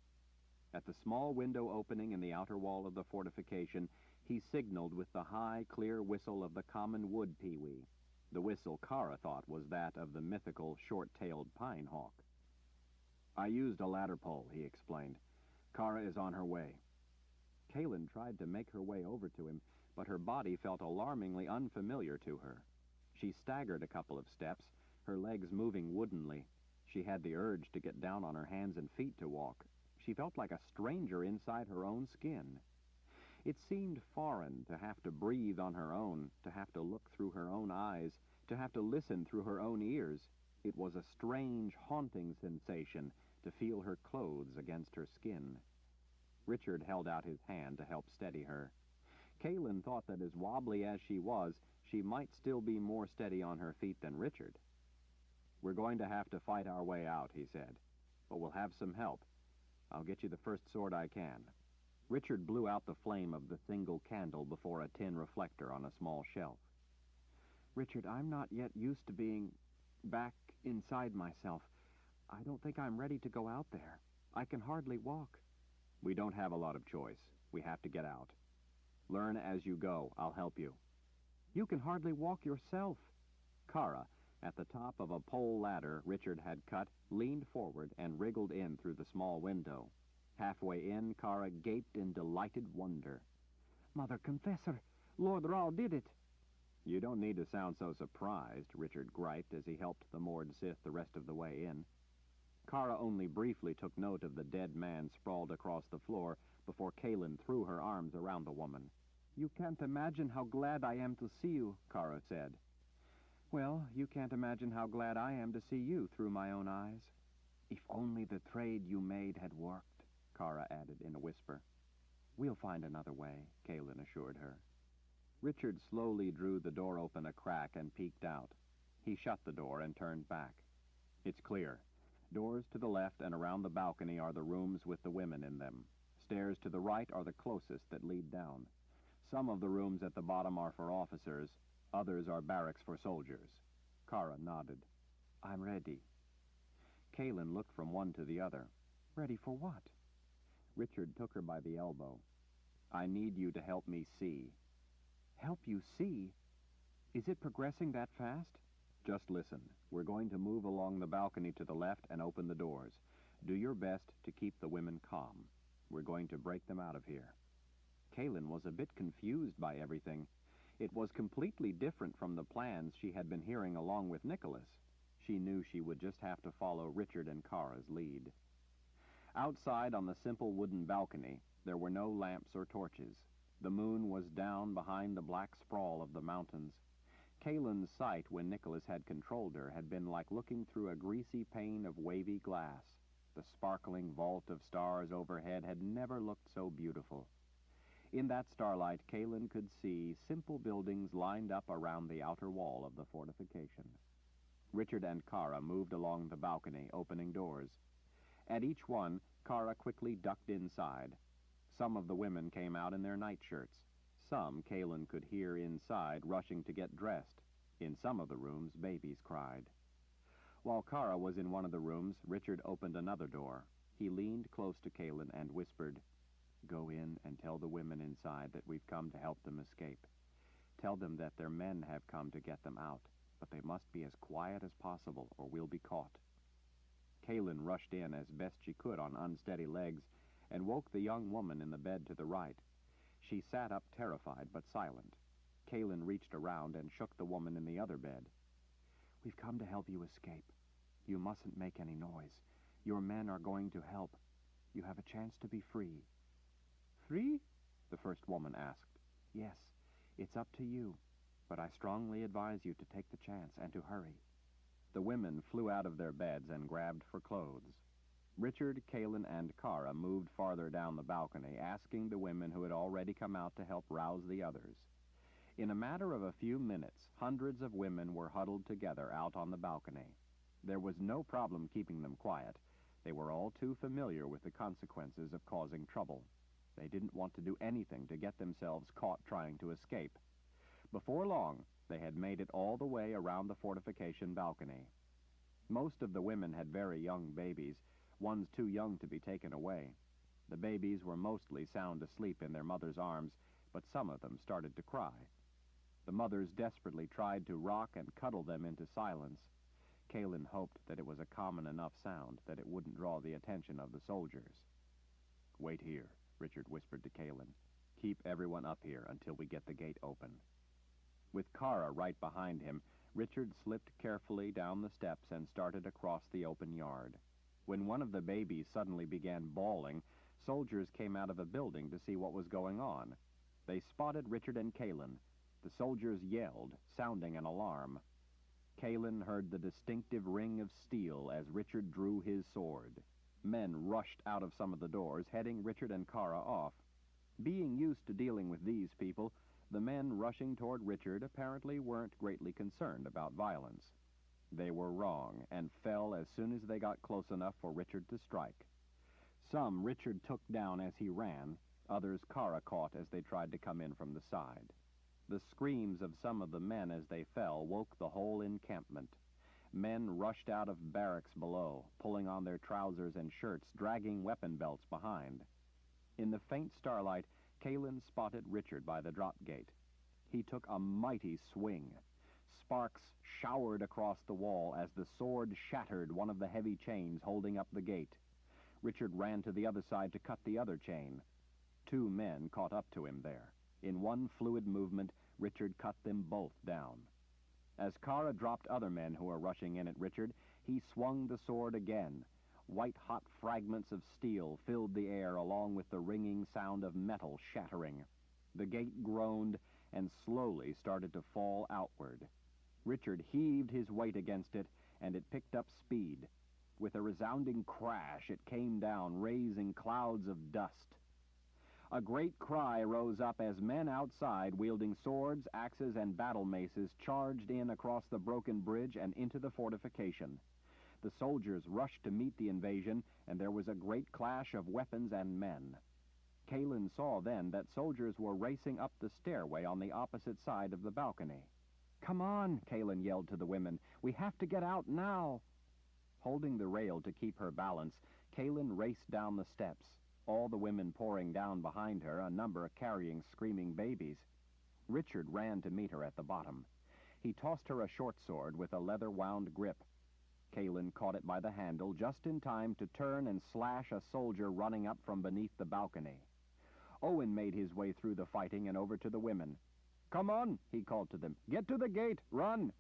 At the small window opening in the outer wall of the fortification, he signaled with the high, clear whistle of the common wood pewee. The whistle Kara thought was that of the mythical short-tailed pine hawk. I used a ladder pole, he explained. Kara is on her way. Kaelin tried to make her way over to him, but her body felt alarmingly unfamiliar to her. She staggered a couple of steps, her legs moving woodenly. She had the urge to get down on her hands and feet to walk. She felt like a stranger inside her own skin. It seemed foreign to have to breathe on her own, to have to look through her own eyes, to have to listen through her own ears. It was a strange, haunting sensation to feel her clothes against her skin. Richard held out his hand to help steady her. Kaelin thought that as wobbly as she was, she might still be more steady on her feet than Richard. "We're going to have to fight our way out," he said. "But we'll have some help. I'll get you the first sword I can." Richard blew out the flame of the single candle before a tin reflector on a small shelf. Richard, I'm not yet used to being back inside myself. I don't think I'm ready to go out there. I can hardly walk. "We don't have a lot of choice. We have to get out. Learn as you go. I'll help you." You can hardly walk yourself. Kara, at the top of a pole ladder Richard had cut, leaned forward and wriggled in through the small window. Halfway in, Kara gaped in delighted wonder. Mother Confessor, Lord Rahl did it. "You don't need to sound so surprised," Richard griped as he helped the moored Sith the rest of the way in. Kara only briefly took note of the dead man sprawled across the floor before Kaelin threw her arms around the woman. You can't imagine how glad I am to see you, Kara said. Well, you can't imagine how glad I am to see you through my own eyes. If only the trade you made had worked, Kara added in a whisper. "We'll find another way," Kaelin assured her. Richard slowly drew the door open a crack and peeked out. He shut the door and turned back. "It's clear. Doors to the left and around the balcony are the rooms with the women in them. Stairs to the right are the closest that lead down. Some of the rooms at the bottom are for officers, others are barracks for soldiers." Kara nodded. "I'm ready." Kaelin looked from one to the other. "Ready for what?" Richard took her by the elbow. "I need you to help me see." "Help you see? Is it progressing that fast?" "Just listen. We're going to move along the balcony to the left and open the doors. Do your best to keep the women calm. We're going to break them out of here." Kaelin was a bit confused by everything. It was completely different from the plans she had been hearing along with Nicholas. She knew she would just have to follow Richard and Kara's lead. Outside on the simple wooden balcony, there were no lamps or torches. The moon was down behind the black sprawl of the mountains. Kaelin's sight when Nicholas had controlled her had been like looking through a greasy pane of wavy glass. The sparkling vault of stars overhead had never looked so beautiful. In that starlight, Kaelin could see simple buildings lined up around the outer wall of the fortification. Richard and Kara moved along the balcony, opening doors. At each one, Kara quickly ducked inside. Some of the women came out in their nightshirts. Some Kaelin could hear inside rushing to get dressed. In some of the rooms, babies cried. While Kara was in one of the rooms, Richard opened another door. He leaned close to Kaelin and whispered, "Go in and tell the women inside that we've come to help them escape. Tell them that their men have come to get them out, but they must be as quiet as possible or we'll be caught." Kaelin rushed in as best she could on unsteady legs and woke the young woman in the bed to the right. She sat up terrified but silent. Kaelin reached around and shook the woman in the other bed. "We've come to help you escape. You mustn't make any noise. Your men are going to help. You have a chance to be free." "Free?" the first woman asked. "Yes, it's up to you, but I strongly advise you to take the chance and to hurry." The women flew out of their beds and grabbed for clothes. Richard, Kaelin, and Kara moved farther down the balcony, asking the women who had already come out to help rouse the others. In a matter of a few minutes, hundreds of women were huddled together out on the balcony. There was no problem keeping them quiet. They were all too familiar with the consequences of causing trouble. They didn't want to do anything to get themselves caught trying to escape. Before long, they had made it all the way around the fortification balcony. Most of the women had very young babies, ones too young to be taken away. The babies were mostly sound asleep in their mother's arms, but some of them started to cry. The mothers desperately tried to rock and cuddle them into silence. Kalin hoped that it was a common enough sound that it wouldn't draw the attention of the soldiers. "Wait here," Richard whispered to Kalin. "Keep everyone up here until we get the gate open." With Kara right behind him, Richard slipped carefully down the steps and started across the open yard. When one of the babies suddenly began bawling, soldiers came out of a building to see what was going on. They spotted Richard and Kalin. The soldiers yelled, sounding an alarm. Kalin heard the distinctive ring of steel as Richard drew his sword. Men rushed out of some of the doors, heading Richard and Kara off. Being used to dealing with these people, the men rushing toward Richard apparently weren't greatly concerned about violence. They were wrong, and fell as soon as they got close enough for Richard to strike. Some Richard took down as he ran, others Kara caught as they tried to come in from the side. The screams of some of the men as they fell woke the whole encampment. Men rushed out of barracks below, pulling on their trousers and shirts, dragging weapon belts behind. In the faint starlight, Kalin spotted Richard by the drop gate. He took a mighty swing. Sparks showered across the wall as the sword shattered one of the heavy chains holding up the gate. Richard ran to the other side to cut the other chain. Two men caught up to him there. In one fluid movement, Richard cut them both down. As Kara dropped other men who were rushing in at Richard, he swung the sword again. White-hot fragments of steel filled the air along with the ringing sound of metal shattering. The gate groaned and slowly started to fall outward. Richard heaved his weight against it, and it picked up speed. With a resounding crash, it came down, raising clouds of dust. A great cry rose up as men outside, wielding swords, axes, and battle maces, charged in across the broken bridge and into the fortification. The soldiers rushed to meet the invasion, and there was a great clash of weapons and men. Kalin saw then that soldiers were racing up the stairway on the opposite side of the balcony. "Come on," Kalin yelled to the women. "We have to get out now." Holding the rail to keep her balance, Kalin raced down the steps, all the women pouring down behind her, a number carrying screaming babies. Richard ran to meet her at the bottom. He tossed her a short sword with a leather-wound grip. Kalin caught it by the handle just in time to turn and slash a soldier running up from beneath the balcony. Owen made his way through the fighting and over to the women. "Come on," he called to them. "Get to the gate! Run!"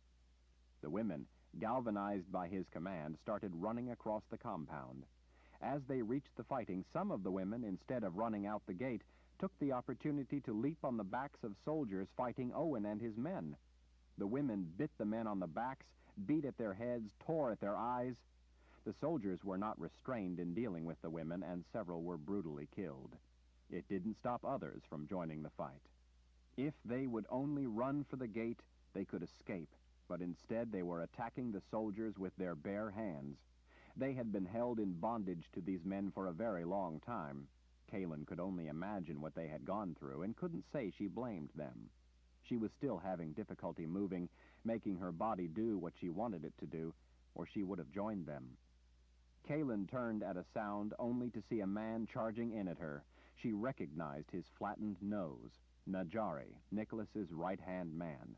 The women, galvanized by his command, started running across the compound. As they reached the fighting, some of the women, instead of running out the gate, took the opportunity to leap on the backs of soldiers fighting Owen and his men. The women bit the men on the backs, beat at their heads, tore at their eyes. The soldiers were not restrained in dealing with the women, and several were brutally killed. It didn't stop others from joining the fight. If they would only run for the gate, they could escape, but instead they were attacking the soldiers with their bare hands. They had been held in bondage to these men for a very long time. Kalin could only imagine what they had gone through and couldn't say she blamed them. She was still having difficulty moving, making her body do what she wanted it to do, or she would have joined them. Kalin turned at a sound only to see a man charging in at her. She recognized his flattened nose. Najari, Nicholas's right-hand man.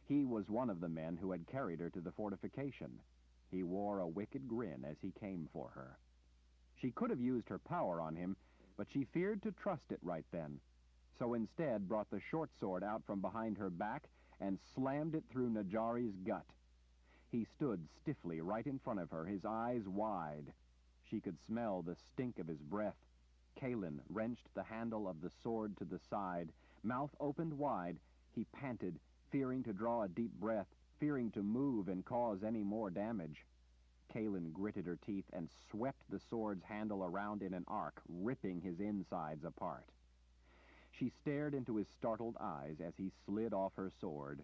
He was one of the men who had carried her to the fortification. He wore a wicked grin as he came for her. She could have used her power on him, but she feared to trust it right then, so instead brought the short sword out from behind her back and slammed it through Najari's gut. He stood stiffly right in front of her, his eyes wide. She could smell the stink of his breath. Kalin wrenched the handle of the sword to the side. Mouth opened wide, he panted, fearing to draw a deep breath, fearing to move and cause any more damage. Kalin gritted her teeth and swept the sword's handle around in an arc, ripping his insides apart. She stared into his startled eyes as he slid off her sword.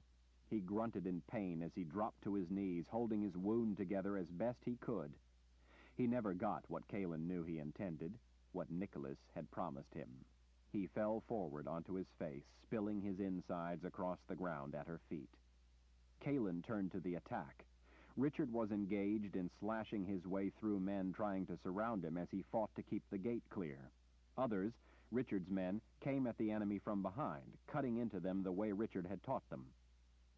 He grunted in pain as he dropped to his knees, holding his wound together as best he could. He never got what Kalin knew he intended, what Nicholas had promised him. He fell forward onto his face, spilling his insides across the ground at her feet. Kalin turned to the attack. Richard was engaged in slashing his way through men trying to surround him as he fought to keep the gate clear. Others, Richard's men, came at the enemy from behind, cutting into them the way Richard had taught them.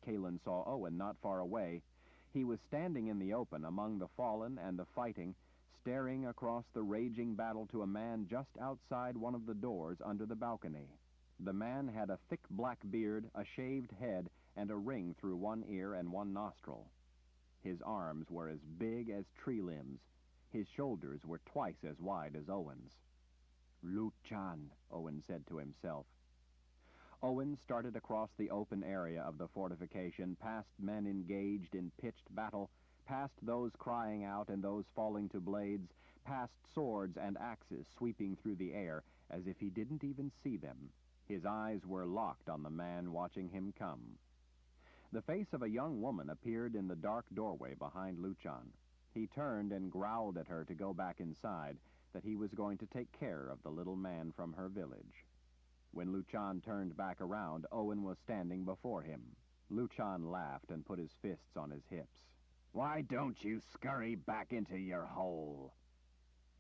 Kalin saw Owen not far away. He was standing in the open among the fallen and the fighting, staring across the raging battle to a man just outside one of the doors under the balcony. The man had a thick black beard, a shaved head, and a ring through one ear and one nostril. His arms were as big as tree limbs. His shoulders were twice as wide as Owen's. "Luchan," Owen said to himself. Owen started across the open area of the fortification, past men engaged in pitched battle, past those crying out and those falling to blades, past swords and axes sweeping through the air, as if he didn't even see them. His eyes were locked on the man watching him come. The face of a young woman appeared in the dark doorway behind Luchan. He turned and growled at her to go back inside, that he was going to take care of the little man from her village. When Luchan turned back around, Owen was standing before him. Luchan laughed and put his fists on his hips. "Why don't you scurry back into your hole?"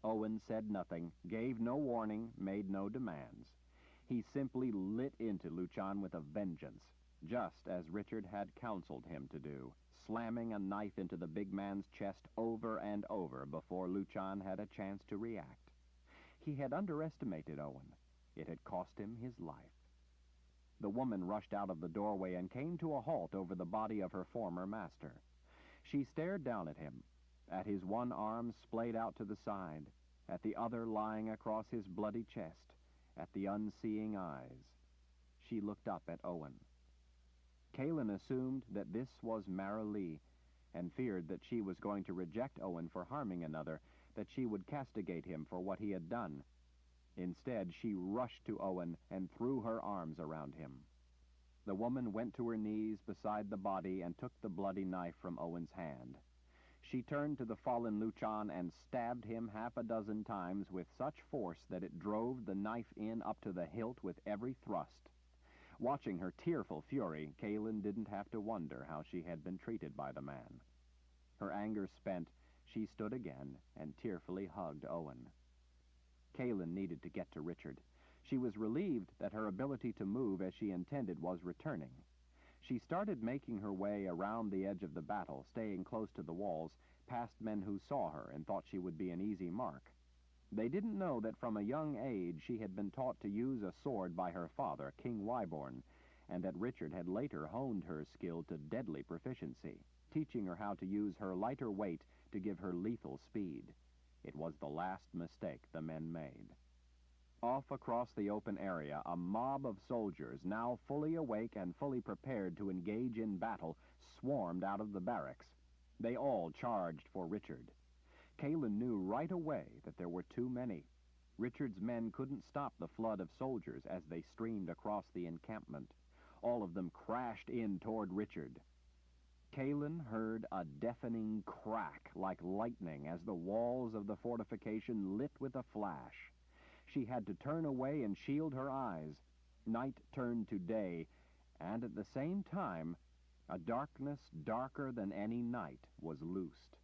Owen said nothing, gave no warning, made no demands. He simply lit into Luchan with a vengeance, just as Richard had counseled him to do, slamming a knife into the big man's chest over and over before Luchan had a chance to react. He had underestimated Owen. It had cost him his life. The woman rushed out of the doorway and came to a halt over the body of her former master. She stared down at him, at his one arm splayed out to the side, at the other lying across his bloody chest, at the unseeing eyes. She looked up at Owen. Kalin assumed that this was Mara Lee, and feared that she was going to reject Owen for harming another, that she would castigate him for what he had done. Instead, she rushed to Owen and threw her arms around him. The woman went to her knees beside the body and took the bloody knife from Owen's hand. She turned to the fallen Luchan and stabbed him half a dozen times with such force that it drove the knife in up to the hilt with every thrust. Watching her tearful fury, Kalin didn't have to wonder how she had been treated by the man. Her anger spent, she stood again and tearfully hugged Owen. Kalin needed to get to Richard. She was relieved that her ability to move as she intended was returning. She started making her way around the edge of the battle, staying close to the walls, past men who saw her and thought she would be an easy mark. They didn't know that from a young age she had been taught to use a sword by her father, King Wyborn, and that Richard had later honed her skill to deadly proficiency, teaching her how to use her lighter weight to give her lethal speed. It was the last mistake the men made. Off across the open area, a mob of soldiers, now fully awake and fully prepared to engage in battle, swarmed out of the barracks. They all charged for Richard. Kalin knew right away that there were too many. Richard's men couldn't stop the flood of soldiers as they streamed across the encampment. All of them crashed in toward Richard. Kalin heard a deafening crack like lightning as the walls of the fortification lit with a flash. She had to turn away and shield her eyes. Night turned to day, and at the same time, a darkness darker than any night was loosed.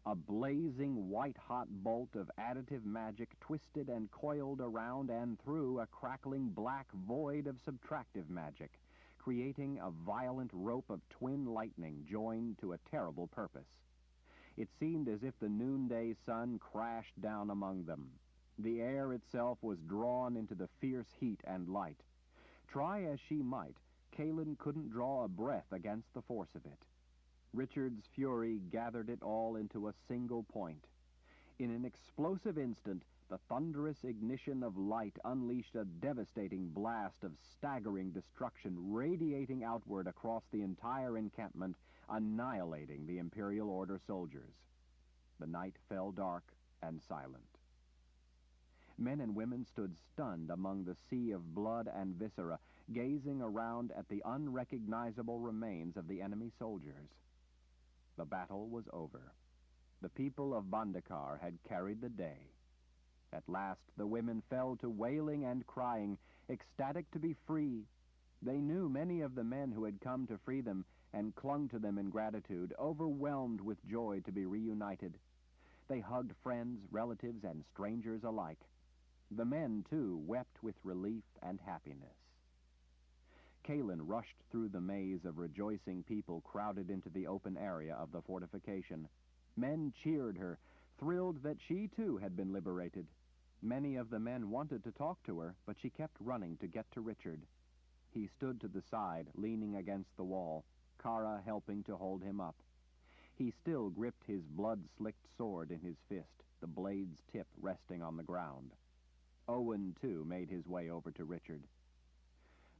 A blazing white-hot bolt of additive magic twisted and coiled around and through a crackling black void of subtractive magic, creating a violent rope of twin lightning joined to a terrible purpose. It seemed as if the noonday sun crashed down among them. The air itself was drawn into the fierce heat and light. Try as she might, Kalin couldn't draw a breath against the force of it. Richard's fury gathered it all into a single point. In an explosive instant, the thunderous ignition of light unleashed a devastating blast of staggering destruction, radiating outward across the entire encampment, annihilating the Imperial Order soldiers. The night fell dark and silent. Men and women stood stunned among the sea of blood and viscera, gazing around at the unrecognizable remains of the enemy soldiers. The battle was over. The people of Bandakar had carried the day. At last, the women fell to wailing and crying, ecstatic to be free. They knew many of the men who had come to free them and clung to them in gratitude, overwhelmed with joy to be reunited. They hugged friends, relatives, and strangers alike. The men, too, wept with relief and happiness. Kalin rushed through the maze of rejoicing people crowded into the open area of the fortification. Men cheered her, thrilled that she, too, had been liberated. Many of the men wanted to talk to her, but she kept running to get to Richard. He stood to the side, leaning against the wall, Kara helping to hold him up. He still gripped his blood-slicked sword in his fist, the blade's tip resting on the ground. Owen, too, made his way over to Richard.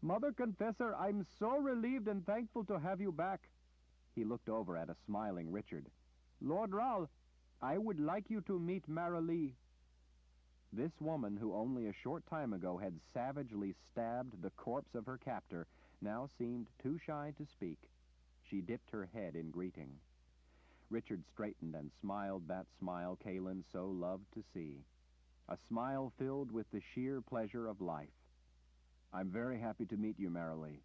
"Mother Confessor, I'm so relieved and thankful to have you back." He looked over at a smiling Richard. "Lord Rahl, I would like you to meet Mara Lee." This woman, who only a short time ago had savagely stabbed the corpse of her captor, now seemed too shy to speak. She dipped her head in greeting. Richard straightened and smiled that smile Kalin so loved to see. A smile filled with the sheer pleasure of life. "I'm very happy to meet you, Mara Lee.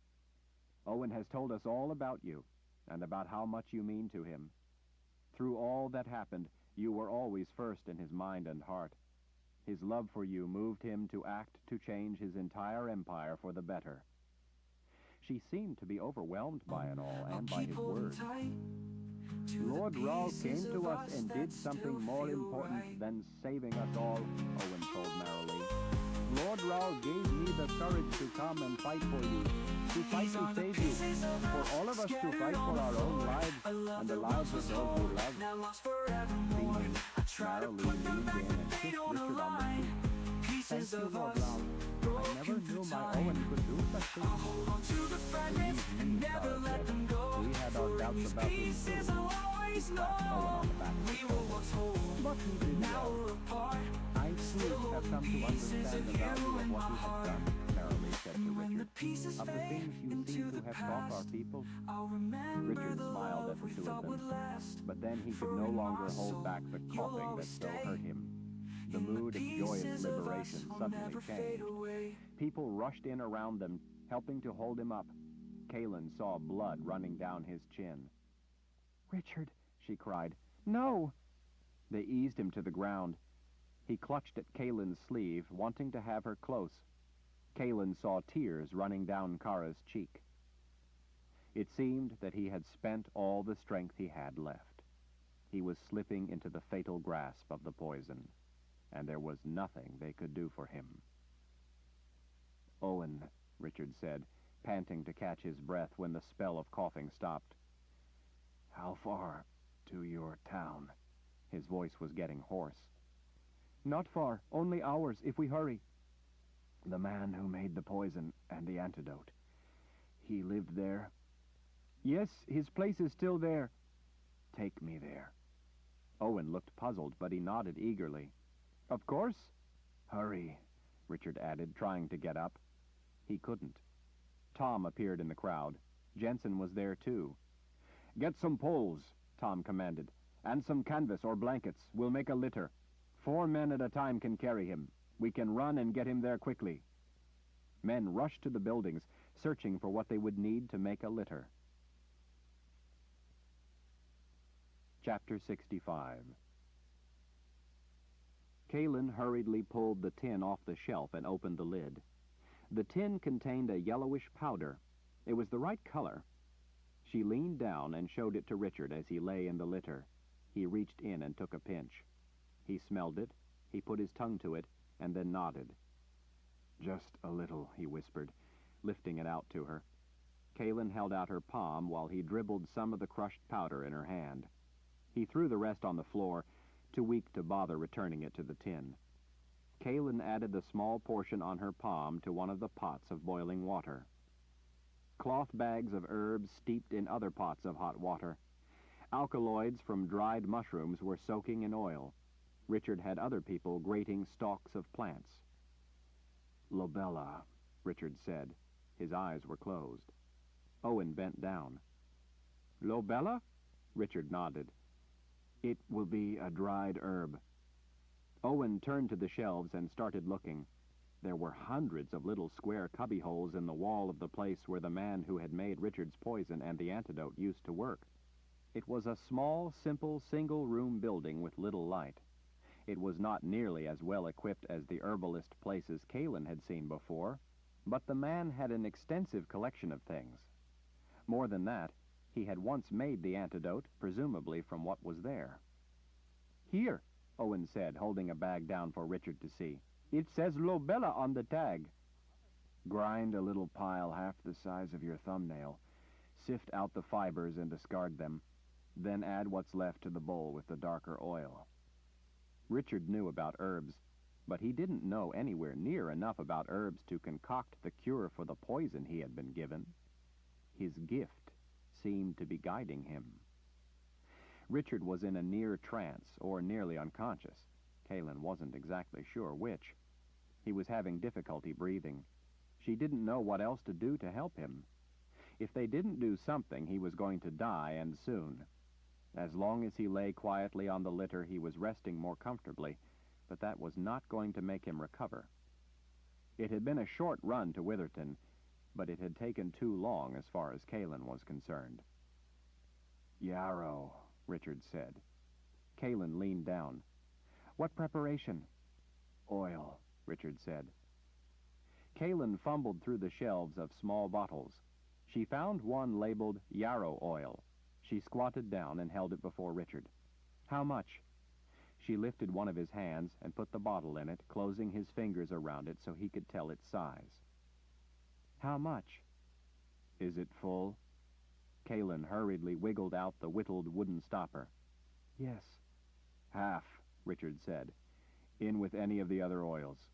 Owen has told us all about you, and about how much you mean to him. Through all that happened, you were always first in his mind and heart. His love for you moved him to act to change his entire empire for the better." She seemed to be overwhelmed by it all and by his words. "Lord Rahl came to us and did something more important than saving us all," Owen told Mara Lee. "Lord Rahl gave me the courage to come and fight for you, to fight to save you, for all of us to fight for our own lives and the lives of those we love." Beaming, Mara Lee leaned in and kissed Richard on the cheek. "Thank you, Lord Rahl. I never knew my Owen could do such things." "Believe me," Kara said. "We had our doubts about him too." He slapped Owen on the back of his shoulder. "But he did well. I too have come to understand the value of what you have done," Mara Lee said to Richard. "Of the things you seem to have taught our people." Richard smiled at the two of them, but then he could no longer hold back the coughing that so hurt him. The mood of joyous liberation suddenly changed. People rushed in around them, helping to hold him up. Kalin saw blood running down his chin. "Richard," she cried. "No!" They eased him to the ground. He clutched at Kalin's sleeve, wanting to have her close. Kalin saw tears running down Kara's cheek. It seemed that he had spent all the strength he had left. He was slipping into the fatal grasp of the poison, and there was nothing they could do for him. "Owen," Richard said, panting to catch his breath when the spell of coughing stopped. "How far to your town?" His voice was getting hoarse. "Not far, only hours, if we hurry." "The man who made the poison and the antidote, he lived there?" "Yes, his place is still there." "Take me there." Owen looked puzzled, but he nodded eagerly. "Of course." "Hurry," Richard added, trying to get up. He couldn't. Tom appeared in the crowd. Jensen was there, too. "Get some poles," Tom commanded, "and some canvas or blankets. We'll make a litter. 4 men at a time can carry him. We can run and get him there quickly." Men rushed to the buildings, searching for what they would need to make a litter. Chapter 65. Kalin hurriedly pulled the tin off the shelf and opened the lid. The tin contained a yellowish powder. It was the right color. She leaned down and showed it to Richard as he lay in the litter. He reached in and took a pinch. He smelled it, he put his tongue to it, and then nodded. "Just a little," he whispered, lifting it out to her. Kalin held out her palm while he dribbled some of the crushed powder in her hand. He threw the rest on the floor, too weak to bother returning it to the tin. Kalin added the small portion on her palm to one of the pots of boiling water. Cloth bags of herbs steeped in other pots of hot water. Alkaloids from dried mushrooms were soaking in oil. Richard had other people grating stalks of plants. "Lobella," Richard said. His eyes were closed. Owen bent down. "Lobella?" Richard nodded. "It will be a dried herb." Owen turned to the shelves and started looking. There were hundreds of little square cubbyholes in the wall of the place where the man who had made Richard's poison and the antidote used to work. It was a small, simple, single-room building with little light. It was not nearly as well equipped as the herbalist places Kalin had seen before, but the man had an extensive collection of things. More than that, he had once made the antidote, presumably from what was there. "Here," Owen said, holding a bag down for Richard to see. "It says Lobella on the tag." "Grind a little pile half the size of your thumbnail. Sift out the fibers and discard them. Then add what's left to the bowl with the darker oil." Richard knew about herbs, but he didn't know anywhere near enough about herbs to concoct the cure for the poison he had been given. His gift seemed to be guiding him. Richard was in a near trance, or nearly unconscious. Kalin wasn't exactly sure which. He was having difficulty breathing. She didn't know what else to do to help him. If they didn't do something, he was going to die, and soon. As long as he lay quietly on the litter, he was resting more comfortably, but that was not going to make him recover. It had been a short run to Witherton, but it had taken too long as far as Kalin was concerned. "Yarrow," Richard said. Kalin leaned down. "What preparation?" "Oil," Richard said. Kalin fumbled through the shelves of small bottles. She found one labeled yarrow oil. She squatted down and held it before Richard. "How much?" She lifted one of his hands and put the bottle in it, closing his fingers around it so he could tell its size. "How much?" "Is it full?" Kalin hurriedly wiggled out the whittled wooden stopper. "Yes." "Half," Richard said. "In with any of the other oils."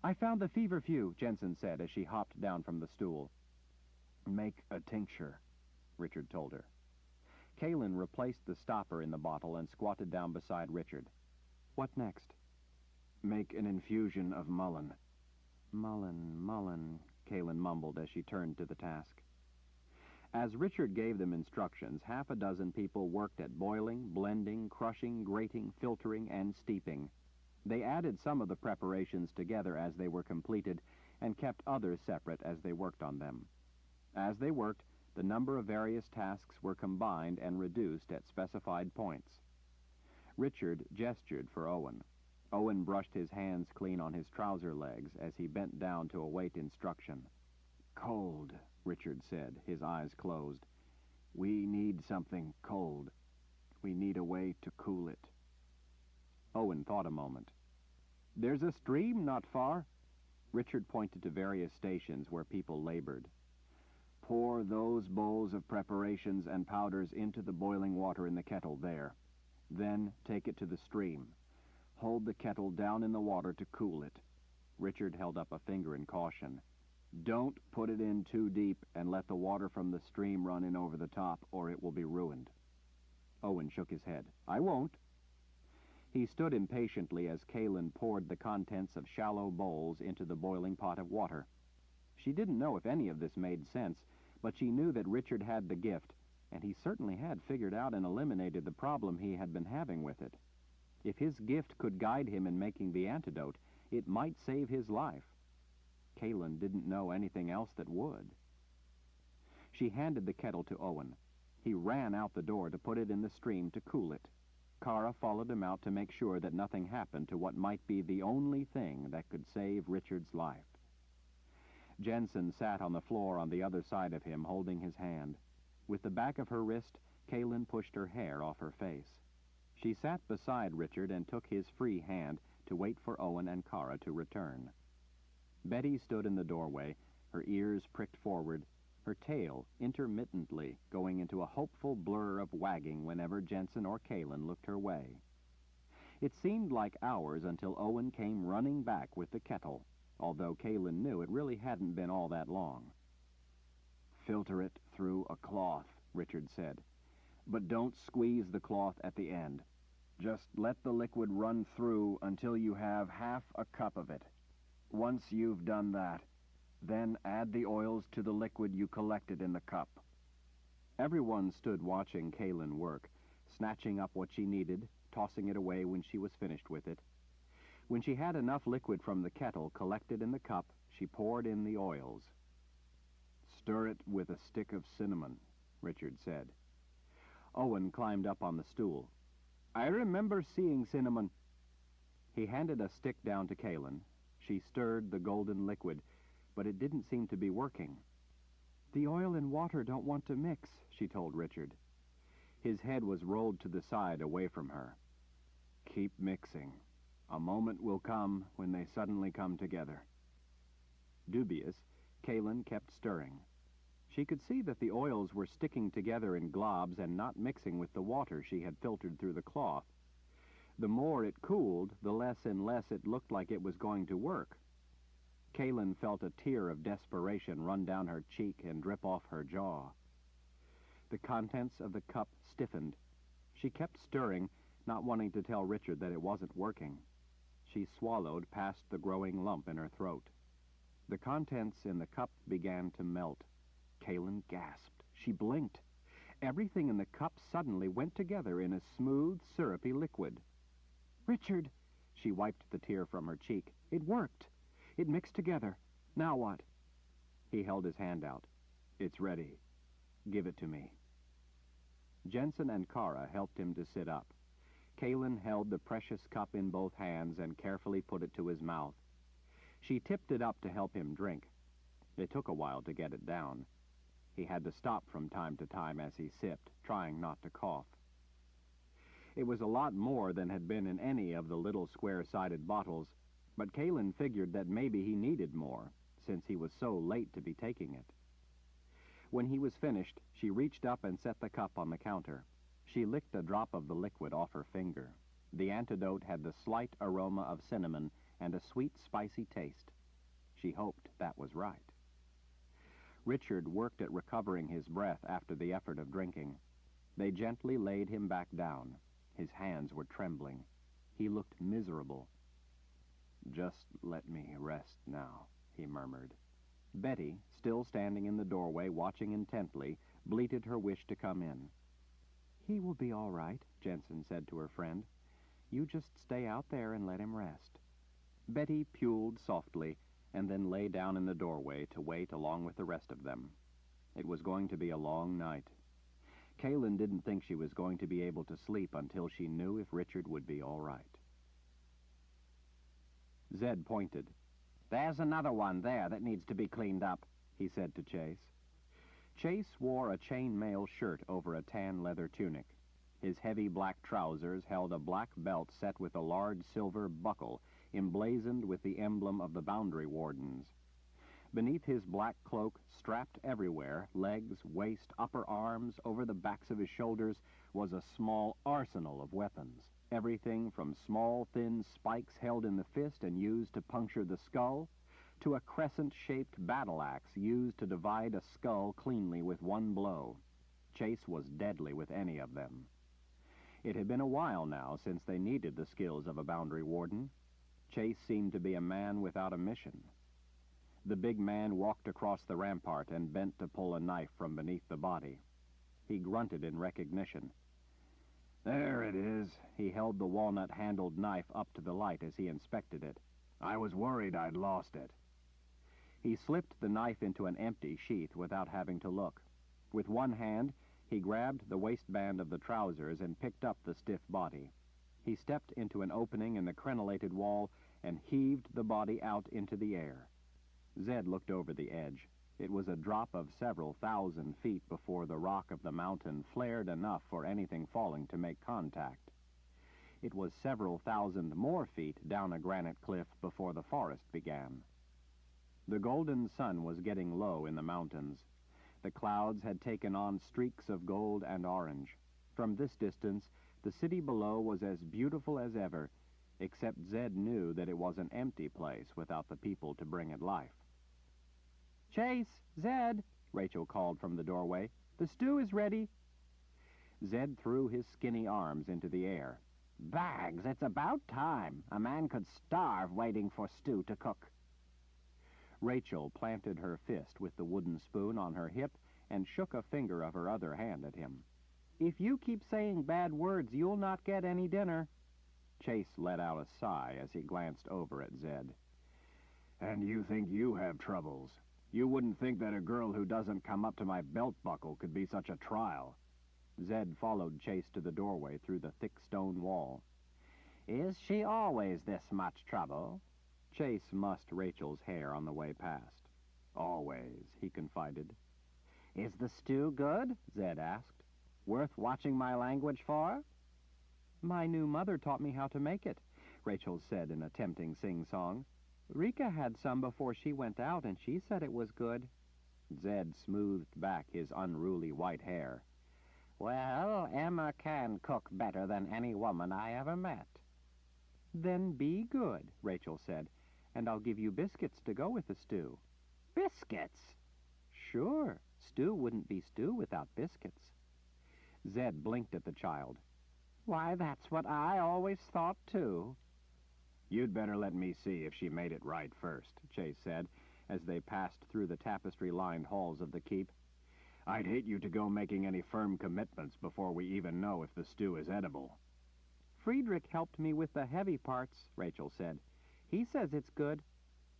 "I found the feverfew," Jensen said as she hopped down from the stool. "Make a tincture," Richard told her. Kalin replaced the stopper in the bottle and squatted down beside Richard. "What next?" "Make an infusion of mullein." Mullein, Kalin mumbled as she turned to the task. As Richard gave them instructions, half a dozen people worked at boiling, blending, crushing, grating, filtering, and steeping. They added some of the preparations together as they were completed and kept others separate as they worked on them. As they worked, the number of various tasks were combined and reduced at specified points. Richard gestured for Owen. Owen brushed his hands clean on his trouser legs as he bent down to await instruction. "Cold," Richard said, his eyes closed. "We need something cold. We need a way to cool it." Owen thought a moment. "There's a stream not far." Richard pointed to various stations where people labored. "Pour those bowls of preparations and powders into the boiling water in the kettle there. Then take it to the stream. Hold the kettle down in the water to cool it." Richard held up a finger in caution. "Don't put it in too deep and let the water from the stream run in over the top, or it will be ruined." Owen shook his head. "I won't." He stood impatiently as Kalin poured the contents of shallow bowls into the boiling pot of water. She didn't know if any of this made sense, but she knew that Richard had the gift, and he certainly had figured out and eliminated the problem he had been having with it. If his gift could guide him in making the antidote, it might save his life. Kalin didn't know anything else that would. She handed the kettle to Owen. He ran out the door to put it in the stream to cool it. Kara followed him out to make sure that nothing happened to what might be the only thing that could save Richard's life. Jensen sat on the floor on the other side of him, holding his hand. With the back of her wrist, Kalin pushed her hair off her face. She sat beside Richard and took his free hand to wait for Owen and Kara to return. Betty stood in the doorway, her ears pricked forward, her tail intermittently going into a hopeful blur of wagging whenever Jensen or Kalin looked her way. It seemed like hours until Owen came running back with the kettle, although Kalin knew it really hadn't been all that long. "Filter it through a cloth," Richard said. "But don't squeeze the cloth at the end. Just let the liquid run through until you have half a cup of it. Once you've done that, then add the oils to the liquid you collected in the cup. Everyone stood watching Kaylin work, snatching up what she needed, tossing it away when she was finished with it. When she had enough liquid from the kettle collected in the cup, she poured in the oils. Stir it with a stick of cinnamon, Richard said. Owen climbed up on the stool. I remember seeing cinnamon. He handed a stick down to Kaylin. She stirred the golden liquid, but it didn't seem to be working. The oil and water don't want to mix, she told Richard. His head was rolled to the side away from her. Keep mixing. A moment will come when they suddenly come together. Dubious, Kaylin kept stirring. She could see that the oils were sticking together in globs and not mixing with the water she had filtered through the cloth. The more it cooled, the less and less it looked like it was going to work. Kaylin felt a tear of desperation run down her cheek and drip off her jaw. The contents of the cup stiffened. She kept stirring, not wanting to tell Richard that it wasn't working. She swallowed past the growing lump in her throat. The contents in the cup began to melt. Kaylin gasped. She blinked. Everything in the cup suddenly went together in a smooth, syrupy liquid. Richard! She wiped the tear from her cheek. It worked. It mixed together. Now what? He held his hand out. It's ready. Give it to me. Jensen and Kara helped him to sit up. Kaylin held the precious cup in both hands and carefully put it to his mouth. She tipped it up to help him drink. It took a while to get it down. He had to stop from time to time as he sipped, trying not to cough. It was a lot more than had been in any of the little square-sided bottles, but Kaylin figured that maybe he needed more, since he was so late to be taking it. When he was finished, she reached up and set the cup on the counter. She licked a drop of the liquid off her finger. The antidote had the slight aroma of cinnamon and a sweet, spicy taste. She hoped that was right. Richard worked at recovering his breath after the effort of drinking. They gently laid him back down. His hands were trembling. He looked miserable. Just let me rest now, he murmured. Betty, still standing in the doorway watching intently, bleated her wish to come in. He will be all right, Jensen said to her friend. You just stay out there and let him rest. Betty puled softly and then lay down in the doorway to wait along with the rest of them. It was going to be a long night. Kaylin didn't think she was going to be able to sleep until she knew if Richard would be all right. Zed pointed. There's another one there that needs to be cleaned up, he said to Chase. Chase wore a chain-mail shirt over a tan leather tunic. His heavy black trousers held a black belt set with a large silver buckle emblazoned with the emblem of the boundary wardens. Beneath his black cloak, strapped everywhere, legs, waist, upper arms, over the backs of his shoulders, was a small arsenal of weapons. Everything from small, thin spikes held in the fist and used to puncture the skull, to a crescent-shaped battle axe used to divide a skull cleanly with one blow. Chase was deadly with any of them. It had been a while now since they needed the skills of a boundary warden. Chase seemed to be a man without a mission. The big man walked across the rampart and bent to pull a knife from beneath the body. He grunted in recognition. There it is. He held the walnut-handled knife up to the light as he inspected it. I was worried I'd lost it. He slipped the knife into an empty sheath without having to look. With one hand, he grabbed the waistband of the trousers and picked up the stiff body. He stepped into an opening in the crenellated wall and heaved the body out into the air. Zed looked over the edge. It was a drop of several thousand feet before the rock of the mountain flared enough for anything falling to make contact. It was several thousand more feet down a granite cliff before the forest began. The golden sun was getting low in the mountains. The clouds had taken on streaks of gold and orange. From this distance, the city below was as beautiful as ever, except Zed knew that it was an empty place without the people to bring it life. Chase! Zed! Rachel called from the doorway. The stew is ready. Zed threw his skinny arms into the air. Bags, it's about time. A man could starve waiting for stew to cook. Rachel planted her fist with the wooden spoon on her hip and shook a finger of her other hand at him. If you keep saying bad words, you'll not get any dinner. Chase let out a sigh as he glanced over at Zed. And you think you have troubles? You wouldn't think that a girl who doesn't come up to my belt buckle could be such a trial. Zed followed Chase to the doorway through the thick stone wall. Is she always this much trouble? Chase mussed Rachel's hair on the way past. Always, he confided. Is the stew good? Zed asked. Worth watching my language for? My new mother taught me how to make it, Rachel said in a tempting sing-song. Rika had some before she went out, and she said it was good. Zed smoothed back his unruly white hair. Well, Emma can cook better than any woman I ever met. Then be good, Rachel said, and I'll give you biscuits to go with the stew. Biscuits? Sure. Stew wouldn't be stew without biscuits. Zed blinked at the child. Why, that's what I always thought, too. You'd better let me see if she made it right first, Chase said, as they passed through the tapestry-lined halls of the keep. I'd hate you to go making any firm commitments before we even know if the stew is edible. Friedrich helped me with the heavy parts, Rachel said. He says it's good.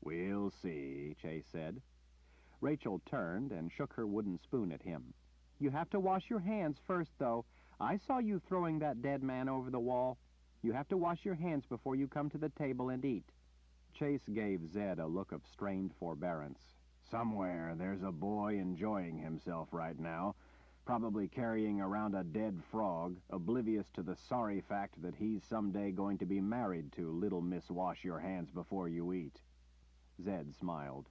We'll see, Chase said. Rachel turned and shook her wooden spoon at him. You have to wash your hands first, though. I saw you throwing that dead man over the wall. You have to wash your hands before you come to the table and eat. Chase gave Zed a look of strained forbearance. Somewhere there's a boy enjoying himself right now, probably carrying around a dead frog, oblivious to the sorry fact that he's someday going to be married to Little Miss Wash Your Hands Before You Eat. Zed smiled.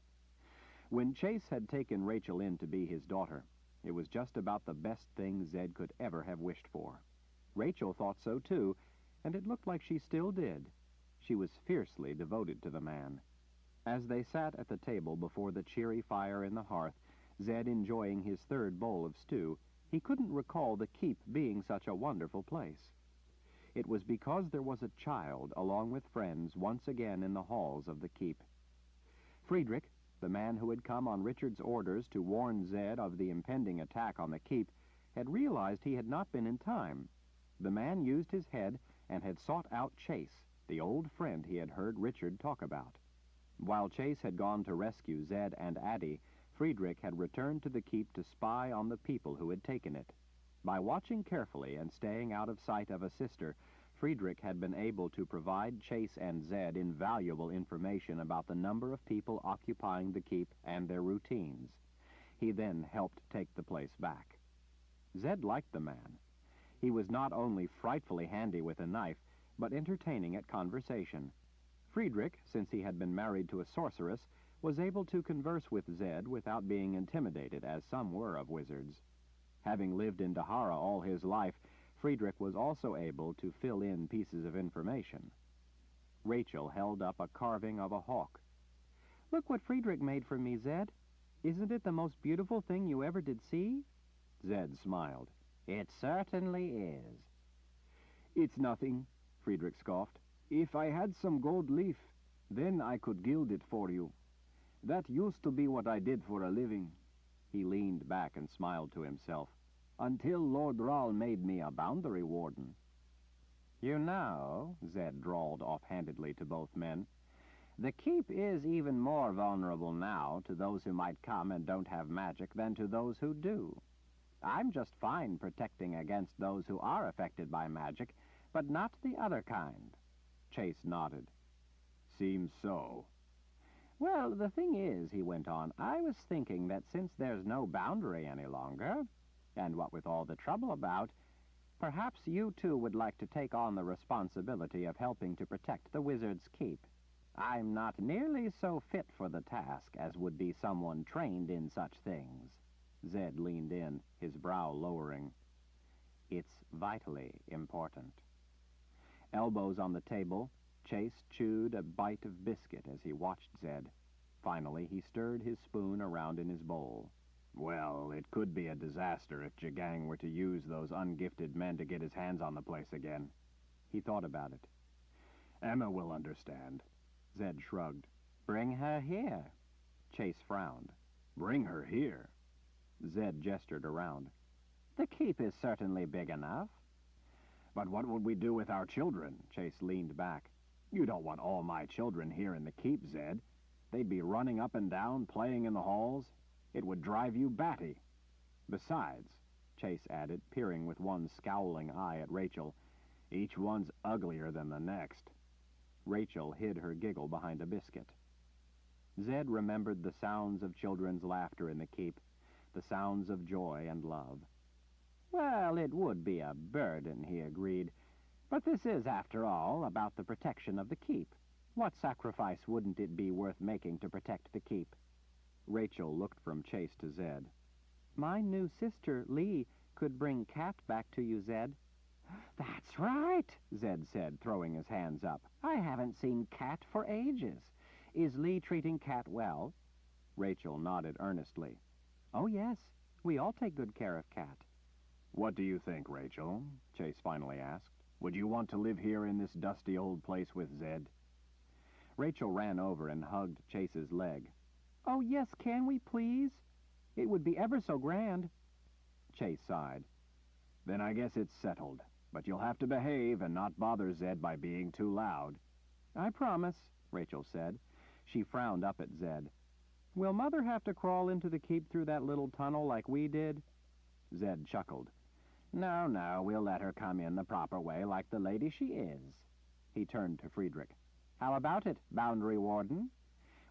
When Chase had taken Rachel in to be his daughter, it was just about the best thing Zed could ever have wished for. Rachel thought so, too, and it looked like she still did. She was fiercely devoted to the man. As they sat at the table before the cheery fire in the hearth, Zed enjoying his third bowl of stew, he couldn't recall the keep being such a wonderful place. It was because there was a child, along with friends, once again in the halls of the keep. Friedrich, the man who had come on Richard's orders to warn Zed of the impending attack on the keep, had realized he had not been in time. The man used his head and had sought out Chase, the old friend he had heard Richard talk about. While Chase had gone to rescue Zed and Addie, Friedrich had returned to the keep to spy on the people who had taken it. By watching carefully and staying out of sight of a sister, Friedrich had been able to provide Chase and Zed invaluable information about the number of people occupying the keep and their routines. He then helped take the place back. Zed liked the man. He was not only frightfully handy with a knife, but entertaining at conversation. Friedrich, since he had been married to a sorceress, was able to converse with Zed without being intimidated, as some were of wizards. Having lived in Dahara all his life, Friedrich was also able to fill in pieces of information. Rachel held up a carving of a hawk. Look what Friedrich made for me, Zed. Isn't it the most beautiful thing you ever did see? Zed smiled. It certainly is. It's nothing, Friedrich scoffed. If I had some gold leaf, then I could gild it for you. That used to be what I did for a living. He leaned back and smiled to himself. Until Lord Rahl made me a boundary warden. You know, Zed drawled offhandedly to both men, the keep is even more vulnerable now to those who might come and don't have magic than to those who do. I'm just fine protecting against those who are affected by magic, but not the other kind. Chase nodded. Seems so. Well, the thing is, he went on, I was thinking that since there's no boundary any longer, and what with all the trouble about, perhaps you two would like to take on the responsibility of helping to protect the wizard's keep. I'm not nearly so fit for the task as would be someone trained in such things. Zed leaned in, his brow lowering. It's vitally important. Elbows on the table, Chase chewed a bite of biscuit as he watched Zed. Finally, he stirred his spoon around in his bowl. Well, it could be a disaster if Jagang were to use those ungifted men to get his hands on the place again. He thought about it. Emma will understand. Zed shrugged. Bring her here. Chase frowned. Bring her here? Zed gestured around. The keep is certainly big enough. But what would we do with our children? Chase leaned back. You don't want all my children here in the keep, Zed. They'd be running up and down, playing in the halls. It would drive you batty. Besides, Chase added, peering with one scowling eye at Rachel, each one's uglier than the next. Rachel hid her giggle behind a biscuit. Zed remembered the sounds of children's laughter in the keep, the sounds of joy and love. Well, it would be a burden, he agreed. But this is, after all, about the protection of the keep. What sacrifice wouldn't it be worth making to protect the keep? Rachel looked from Chase to Zed. My new sister, Lee, could bring Cat back to you, Zed. That's right, Zed said, throwing his hands up. I haven't seen Cat for ages. Is Lee treating Cat well? Rachel nodded earnestly. Oh, yes. We all take good care of Cat. What do you think, Rachel? Chase finally asked. Would you want to live here in this dusty old place with Zed? Rachel ran over and hugged Chase's leg. Oh, yes, can we, please? It would be ever so grand. Chase sighed. Then I guess it's settled. But you'll have to behave and not bother Zed by being too loud. I promise, Rachel said. She frowned up at Zed. Will Mother have to crawl into the keep through that little tunnel like we did? Zed chuckled. No, no, we'll let her come in the proper way like the lady she is. He turned to Friedrich. How about it, Boundary Warden?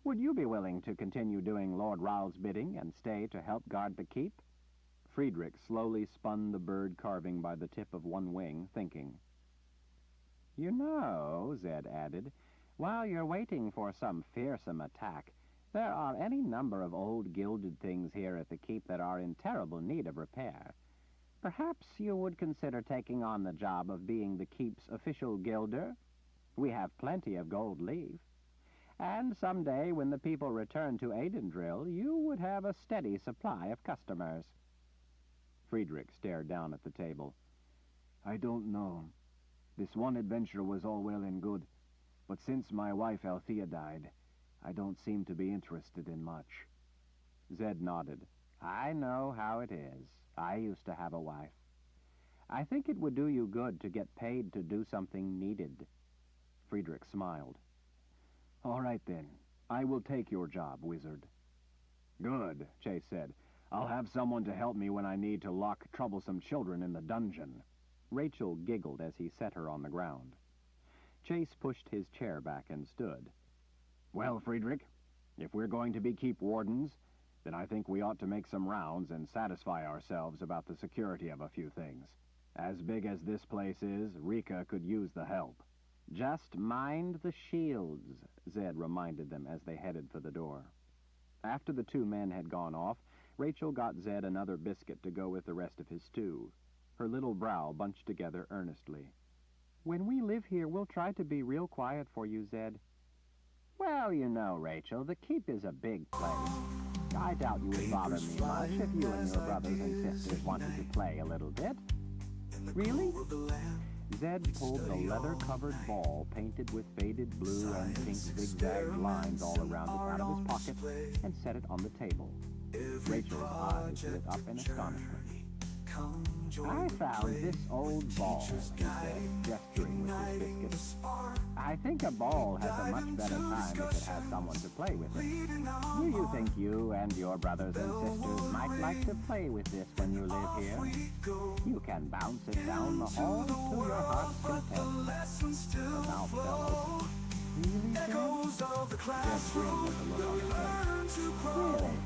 Would you be willing to continue doing Lord Ral's bidding and stay to help guard the keep? Friedrich slowly spun the bird carving by the tip of one wing, thinking. You know, Zed added, while you're waiting for some fearsome attack, there are any number of old gilded things here at the keep that are in terrible need of repair. Perhaps you would consider taking on the job of being the keep's official gilder? We have plenty of gold leaf. And someday, when the people return to Aidendrill, you would have a steady supply of customers. Friedrich stared down at the table. I don't know. This one adventure was all well and good, but since my wife Althea died, I don't seem to be interested in much. Zed nodded. I know how it is. I used to have a wife. I think it would do you good to get paid to do something needed. Friedrich smiled. All right, then. I will take your job, wizard. Good, Chase said. I'll have someone to help me when I need to lock troublesome children in the dungeon. Rachel giggled as he set her on the ground. Chase pushed his chair back and stood. Well, Friedrich, if we're going to be keep wardens, then I think we ought to make some rounds and satisfy ourselves about the security of a few things. As big as this place is, Rika could use the help. Just mind the shields, Zed reminded them as they headed for the door. After the two men had gone off, Rachel got Zed another biscuit to go with the rest of his stew. Her little brow bunched together earnestly. When we live here, we'll try to be real quiet for you, Zed. Well, you know, Rachel, the keep is a big place. I doubt you would bother me much if you and your brothers and sisters wanted to play a little bit. Really? Zed pulled the leather-covered ball painted with faded blue and pink zigzag lines all around it out of his pocket and set it on the table. Rachel's eyes lit up in astonishment. I found this old ball, he said, gesturing with his biscuit. I think a ball has a much better time if it has someone to play with it. Do you think you and your brothers and sisters might like to play with this when you live here? You can bounce it down the hall to your heart's content. The mouth fell open. Really, Zed? Zed grinned with a look on his face. Really?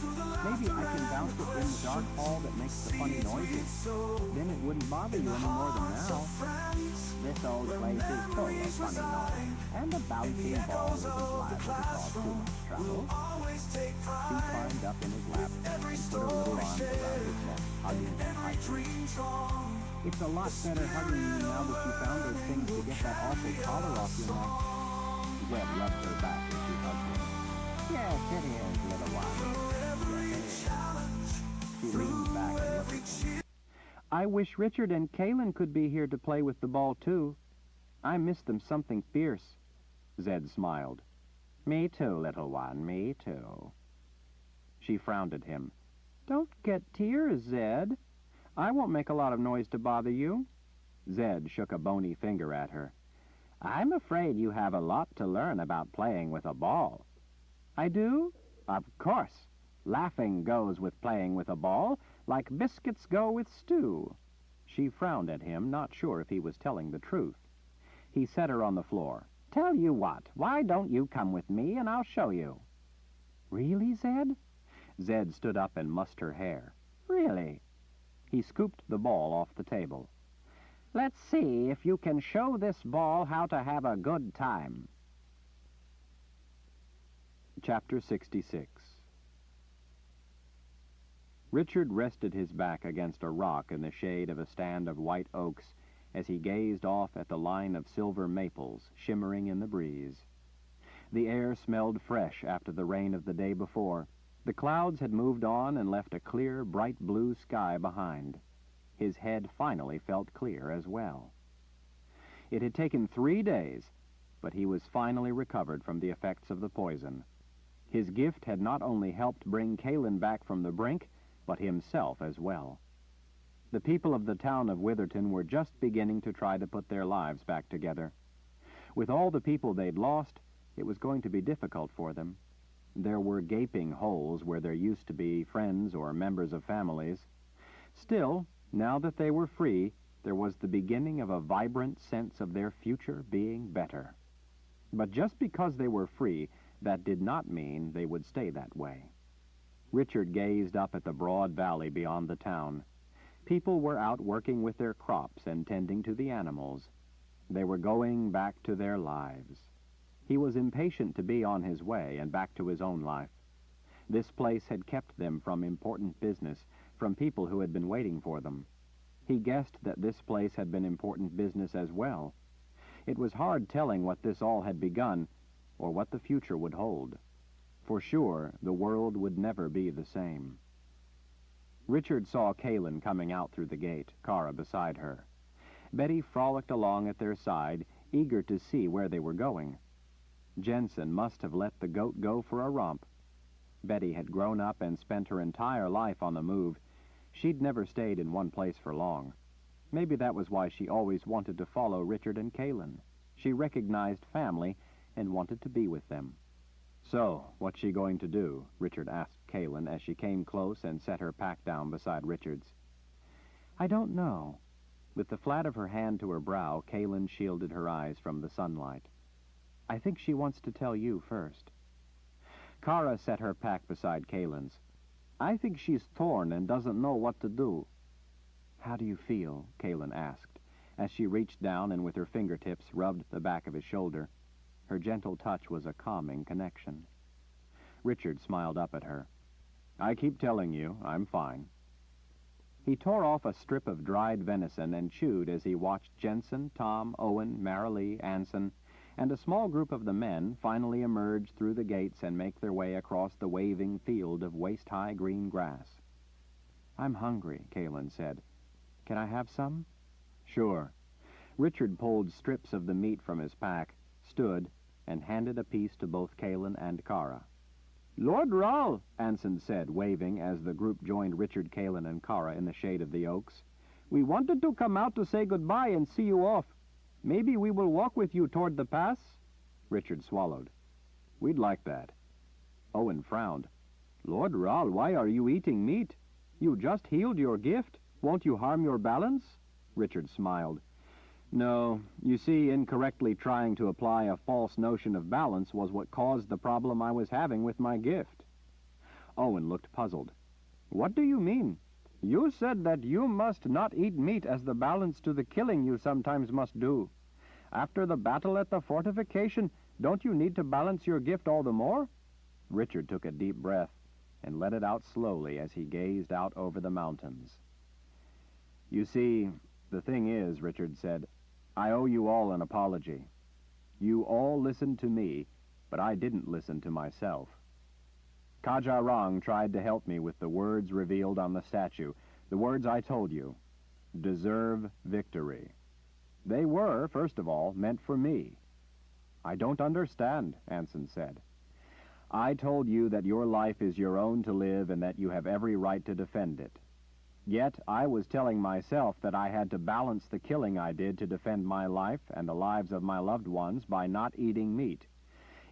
Maybe I can bounce it in the dark hall that makes the funny noises. Then it wouldn't bother you any more than now. This old place is full of funny noise, and a bouncing ball isn't liable to cause too much trouble. She climbed up in his lap and put her little arms around his neck, hugging him tightly. It's a lot better hugging you now that you found those things to get that awful collar off your neck. Zed rubbed her back as she hugged him. Yes, it is, little one. She leaned back and looked at him. I wish Richard and Kaylin could be here to play with the ball, too. I miss them something fierce. Zed smiled. Me too, little one, me too. She frowned at him. Don't get tears, Zed. I won't make a lot of noise to bother you. Zed shook a bony finger at her. I'm afraid you have a lot to learn about playing with a ball. I do? Of course. Laughing goes with playing with a ball, like biscuits go with stew. She frowned at him, not sure if he was telling the truth. He set her on the floor. Tell you what, why don't you come with me and I'll show you? Really, Zed? Zed stood up and mussed her hair. Really? He scooped the ball off the table. Let's see if you can show this ball how to have a good time. Chapter 66. Richard rested his back against a rock in the shade of a stand of white oaks as he gazed off at the line of silver maples shimmering in the breeze. The air smelled fresh after the rain of the day before. The clouds had moved on and left a clear, bright blue sky behind. His head finally felt clear as well. It had taken 3 days, but he was finally recovered from the effects of the poison. His gift had not only helped bring Kaylin back from the brink, but himself as well. The people of the town of Witherton were just beginning to try to put their lives back together. With all the people they'd lost, it was going to be difficult for them. There were gaping holes where there used to be friends or members of families. Still, now that they were free, there was the beginning of a vibrant sense of their future being better. But just because they were free, that did not mean they would stay that way. Richard gazed up at the broad valley beyond the town. People were out working with their crops and tending to the animals. They were going back to their lives. He was impatient to be on his way and back to his own life. This place had kept them from important business, from people who had been waiting for them. He guessed that this place had been important business as well. It was hard telling what this all had begun, or what the future would hold. For sure, the world would never be the same. Richard saw Kaylin coming out through the gate, Kara beside her. Betty frolicked along at their side, eager to see where they were going. Jensen must have let the goat go for a romp. Betty had grown up and spent her entire life on the move. She'd never stayed in one place for long. Maybe that was why she always wanted to follow Richard and Kaylin. She recognized family and wanted to be with them. So, what's she going to do? Richard asked Kaylin as she came close and set her pack down beside Richard's. I don't know. With the flat of her hand to her brow, Kaylin shielded her eyes from the sunlight. I think she wants to tell you first. Kara set her pack beside Kaylin's. I think she's torn and doesn't know what to do. How do you feel? Kaylin asked, as she reached down and with her fingertips rubbed the back of his shoulder. Her gentle touch was a calming connection. Richard smiled up at her. I keep telling you, I'm fine. He tore off a strip of dried venison and chewed as he watched Jensen, Tom, Owen, Marilee, Anson, and a small group of the men finally emerge through the gates and make their way across the waving field of waist-high green grass. I'm hungry, Kaylin said. Can I have some? Sure. Richard pulled strips of the meat from his pack, stood, and handed a piece to both Kaylin and Kara. Lord Rahl, Anson said, waving as the group joined Richard, Kaylin, and Kara in the shade of the oaks. We wanted to come out to say goodbye and see you off. Maybe we will walk with you toward the pass? Richard swallowed. We'd like that. Owen frowned. Lord Rahl, why are you eating meat? You just healed your gift. Won't you harm your balance? Richard smiled. No, you see, incorrectly trying to apply a false notion of balance was what caused the problem I was having with my gift. Owen looked puzzled. What do you mean? You said that you must not eat meat as the balance to the killing you sometimes must do. After the battle at the fortification, don't you need to balance your gift all the more? Richard took a deep breath and let it out slowly as he gazed out over the mountains. You see, the thing is, Richard said, I owe you all an apology. You all listened to me, but I didn't listen to myself. Kaja Rang tried to help me with the words revealed on the statue, the words I told you. deserve victory. They were, first of all, meant for me. I don't understand, Anson said. I told you that your life is your own to live and that you have every right to defend it. Yet I was telling myself that I had to balance the killing I did to defend my life and the lives of my loved ones by not eating meat.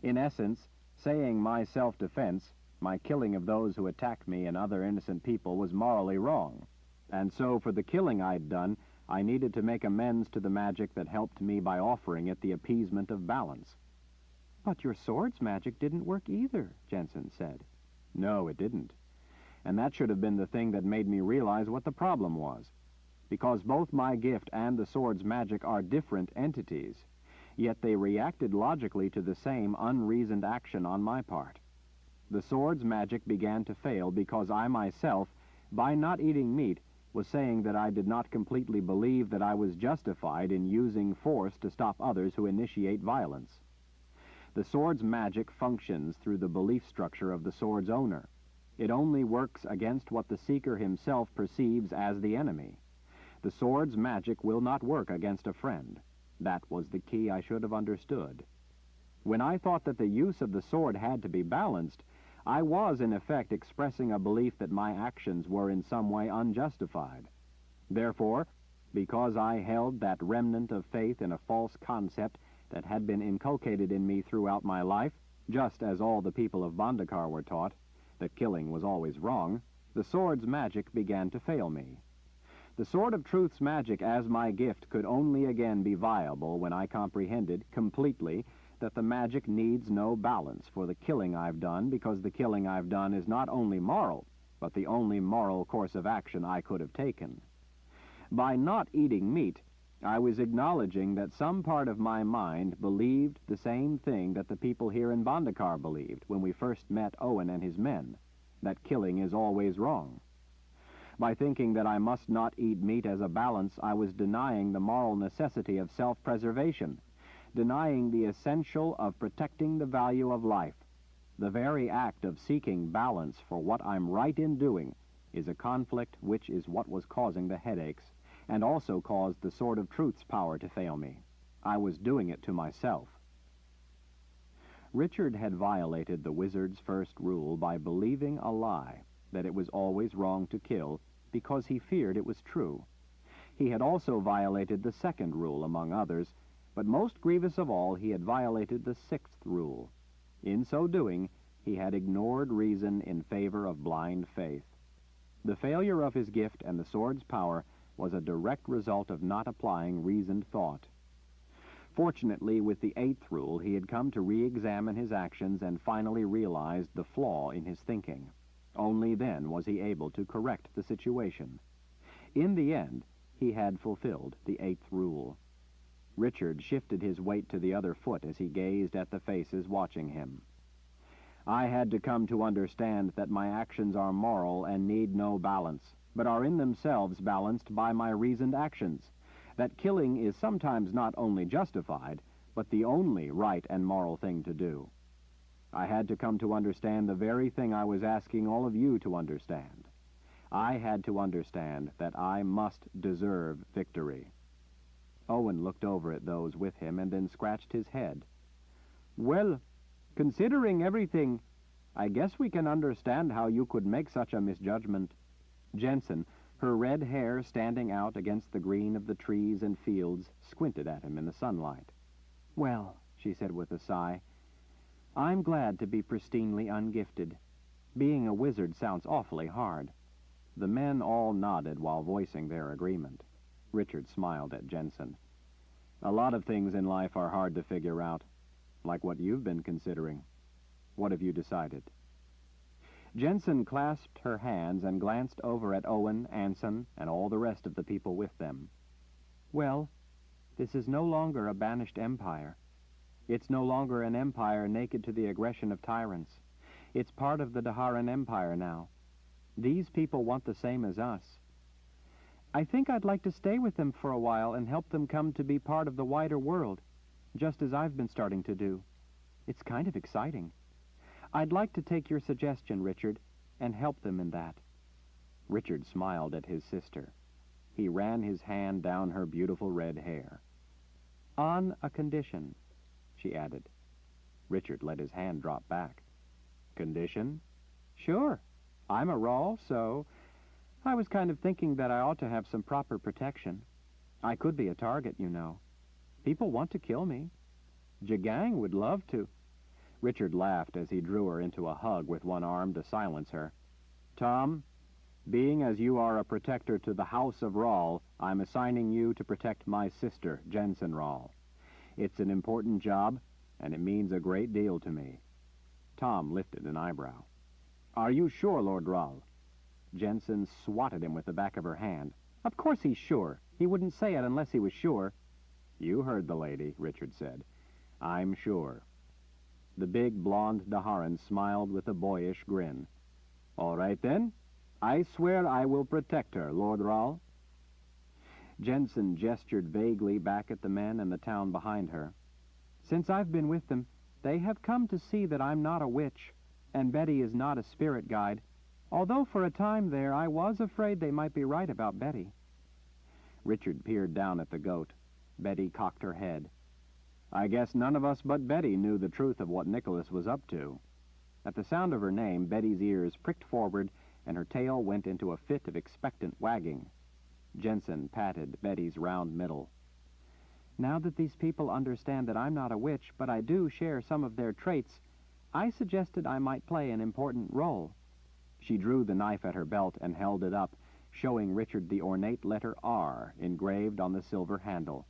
In essence, saying my self-defense, my killing of those who attacked me and other innocent people, was morally wrong. And so for the killing I'd done, I needed to make amends to the magic that helped me by offering it the appeasement of balance. But your sword's magic didn't work either, Jensen said. No, it didn't. And that should have been the thing that made me realize what the problem was. Because both my gift and the sword's magic are different entities, yet they reacted logically to the same unreasoned action on my part. The sword's magic began to fail because I myself, by not eating meat, was saying that I did not completely believe that I was justified in using force to stop others who initiate violence. The sword's magic functions through the belief structure of the sword's owner. It only works against what the seeker himself perceives as the enemy. The sword's magic will not work against a friend. That was the key I should have understood. When I thought that the use of the sword had to be balanced, I was, in effect, expressing a belief that my actions were in some way unjustified. Therefore, because I held that remnant of faith in a false concept that had been inculcated in me throughout my life, just as all the people of Bandakar were taught, that killing was always wrong, the sword's magic began to fail me. The Sword of Truth's magic as my gift could only again be viable when I comprehended completely that the magic needs no balance for the killing I've done, because the killing I've done is not only moral, but the only moral course of action I could have taken. By not eating meat, I was acknowledging that some part of my mind believed the same thing that the people here in Bandakar believed when we first met Owen and his men, that killing is always wrong. By thinking that I must not eat meat as a balance, I was denying the moral necessity of self-preservation, denying the essential of protecting the value of life. The very act of seeking balance for what I'm right in doing is a conflict which is what was causing the headaches, and also caused the Sword of Truth's power to fail me. I was doing it to myself. Richard had violated the wizard's first rule by believing a lie, that it was always wrong to kill, because he feared it was true. He had also violated the second rule, among others, but most grievous of all, he had violated the sixth rule. In so doing, he had ignored reason in favor of blind faith. The failure of his gift and the sword's power was a direct result of not applying reasoned thought. Fortunately, with the eighth rule, he had come to re-examine his actions and finally realized the flaw in his thinking. Only then was he able to correct the situation. In the end, he had fulfilled the eighth rule. Richard shifted his weight to the other foot as he gazed at the faces watching him. I had to come to understand that my actions are moral and need no balance, but are in themselves balanced by my reasoned actions, that killing is sometimes not only justified, but the only right and moral thing to do. I had to come to understand the very thing I was asking all of you to understand. I had to understand that I must deserve victory. Owen looked over at those with him and then scratched his head. Well, considering everything, I guess we can understand how you could make such a misjudgment. Jensen, her red hair standing out against the green of the trees and fields, squinted at him in the sunlight. Well, she said with a sigh, I'm glad to be pristinely ungifted. Being a wizard sounds awfully hard. The men all nodded while voicing their agreement. Richard smiled at Jensen. A lot of things in life are hard to figure out, like what you've been considering. What have you decided? Jensen clasped her hands and glanced over at Owen, Anson, and all the rest of the people with them. Well, this is no longer a banished empire. It's no longer an empire naked to the aggression of tyrants. It's part of the Daharan Empire now. These people want the same as us. I think I'd like to stay with them for a while and help them come to be part of the wider world, just as I've been starting to do. It's kind of exciting. I'd like to take your suggestion, Richard, and help them in that. Richard smiled at his sister. He ran his hand down her beautiful red hair. "On a condition," she added. Richard let his hand drop back. "Condition?" "Sure. I'm a Rawl, so I was kind of thinking that I ought to have some proper protection. I could be a target, you know. People want to kill me. Jagang would love to." Richard laughed as he drew her into a hug with one arm to silence her. "Tom, being as you are a protector to the House of Rawl, I'm assigning you to protect my sister, Jensen Rawl. It's an important job, and it means a great deal to me." Tom lifted an eyebrow. "Are you sure, Lord Rawl?" Jensen swatted him with the back of her hand. "Of course he's sure. He wouldn't say it unless he was sure." "You heard the lady," Richard said. "I'm sure." The big blonde Daharan smiled with a boyish grin. "All right, then. I swear I will protect her, Lord Rawl." Jensen gestured vaguely back at the men and the town behind her. "Since I've been with them, they have come to see that I'm not a witch, and Betty is not a spirit guide, although for a time there I was afraid they might be right about Betty." Richard peered down at the goat. Betty cocked her head. "I guess none of us but Betty knew the truth of what Nicholas was up to." At the sound of her name, Betty's ears pricked forward, and her tail went into a fit of expectant wagging. Jensen patted Betty's round middle. "Now that these people understand that I'm not a witch, but I do share some of their traits, I suggested I might play an important role." She drew the knife at her belt and held it up, showing Richard the ornate letter R engraved on the silver handle.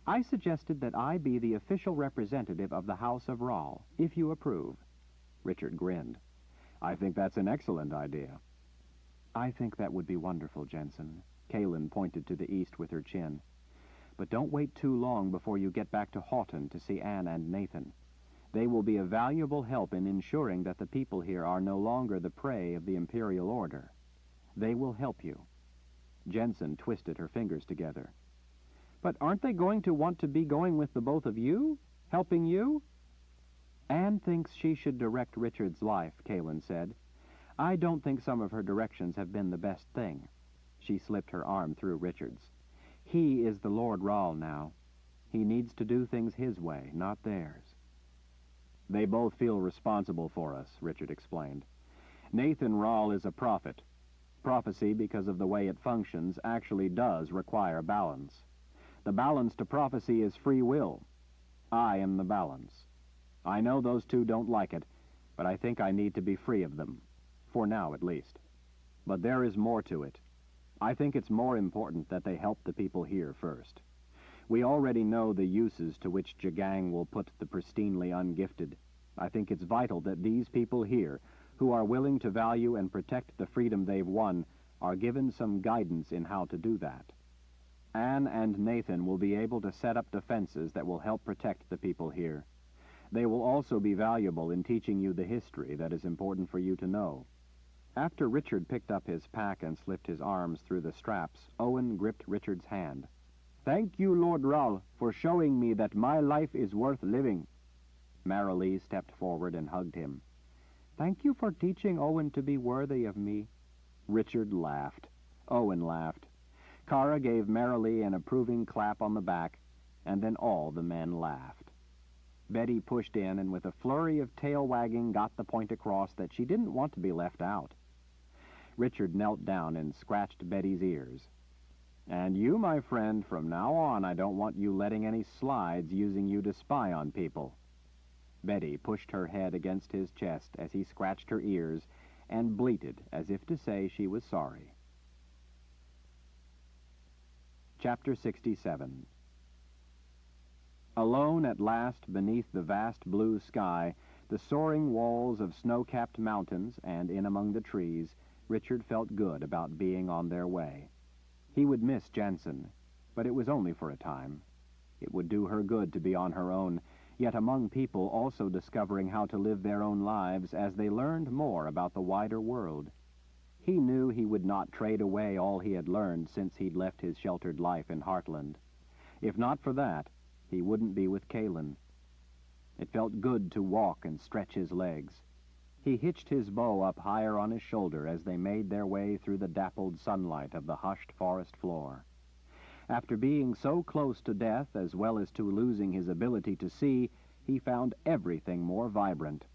"I suggested that I be the official representative of the House of Rawl, if you approve." Richard grinned. "I think that's an excellent idea." "I think that would be wonderful, Jensen." Kaelin pointed to the east with her chin. "But don't wait too long before you get back to Houghton to see Anne and Nathan. They will be a valuable help in ensuring that the people here are no longer the prey of the Imperial Order. They will help you." Jensen twisted her fingers together. "But aren't they going to want to be going with the both of you? Helping you?" "Anne thinks she should direct Richard's life," Kaelin said. "I don't think some of her directions have been the best thing." She slipped her arm through Richard's. "He is the Lord Rawl now. He needs to do things his way, not theirs." "They both feel responsible for us," Richard explained. "Nathan Rawl is a prophet. Prophecy, because of the way it functions, actually does require balance. The balance to prophecy is free will. I am the balance. I know those two don't like it, but I think I need to be free of them. For now, at least. But there is more to it. I think it's more important that they help the people here first. We already know the uses to which Jagang will put the pristinely ungifted. I think it's vital that these people here, who are willing to value and protect the freedom they've won, are given some guidance in how to do that. Anne and Nathan will be able to set up defenses that will help protect the people here. They will also be valuable in teaching you the history that is important for you to know." After Richard picked up his pack and slipped his arms through the straps, Owen gripped Richard's hand. "Thank you, Lord Rawl, for showing me that my life is worth living." Marilee stepped forward and hugged him. "Thank you for teaching Owen to be worthy of me." Richard laughed. Owen laughed. Kara gave Marilee an approving clap on the back, and then all the men laughed. Betty pushed in and with a flurry of tail wagging got the point across that she didn't want to be left out. Richard knelt down and scratched Betty's ears. "And you, my friend, from now on I don't want you letting any slides using you to spy on people." Betty pushed her head against his chest as he scratched her ears and bleated as if to say she was sorry. Chapter 67. Alone at last beneath the vast blue sky, the soaring walls of snow-capped mountains, and in among the trees, Richard felt good about being on their way. He would miss Jensen, but it was only for a time. It would do her good to be on her own, yet among people also discovering how to live their own lives as they learned more about the wider world. He knew he would not trade away all he had learned since he'd left his sheltered life in Heartland. If not for that, he wouldn't be with Kaelin. It felt good to walk and stretch his legs. He hitched his bow up higher on his shoulder as they made their way through the dappled sunlight of the hushed forest floor. After being so close to death, as well as to losing his ability to see, he found everything more vibrant.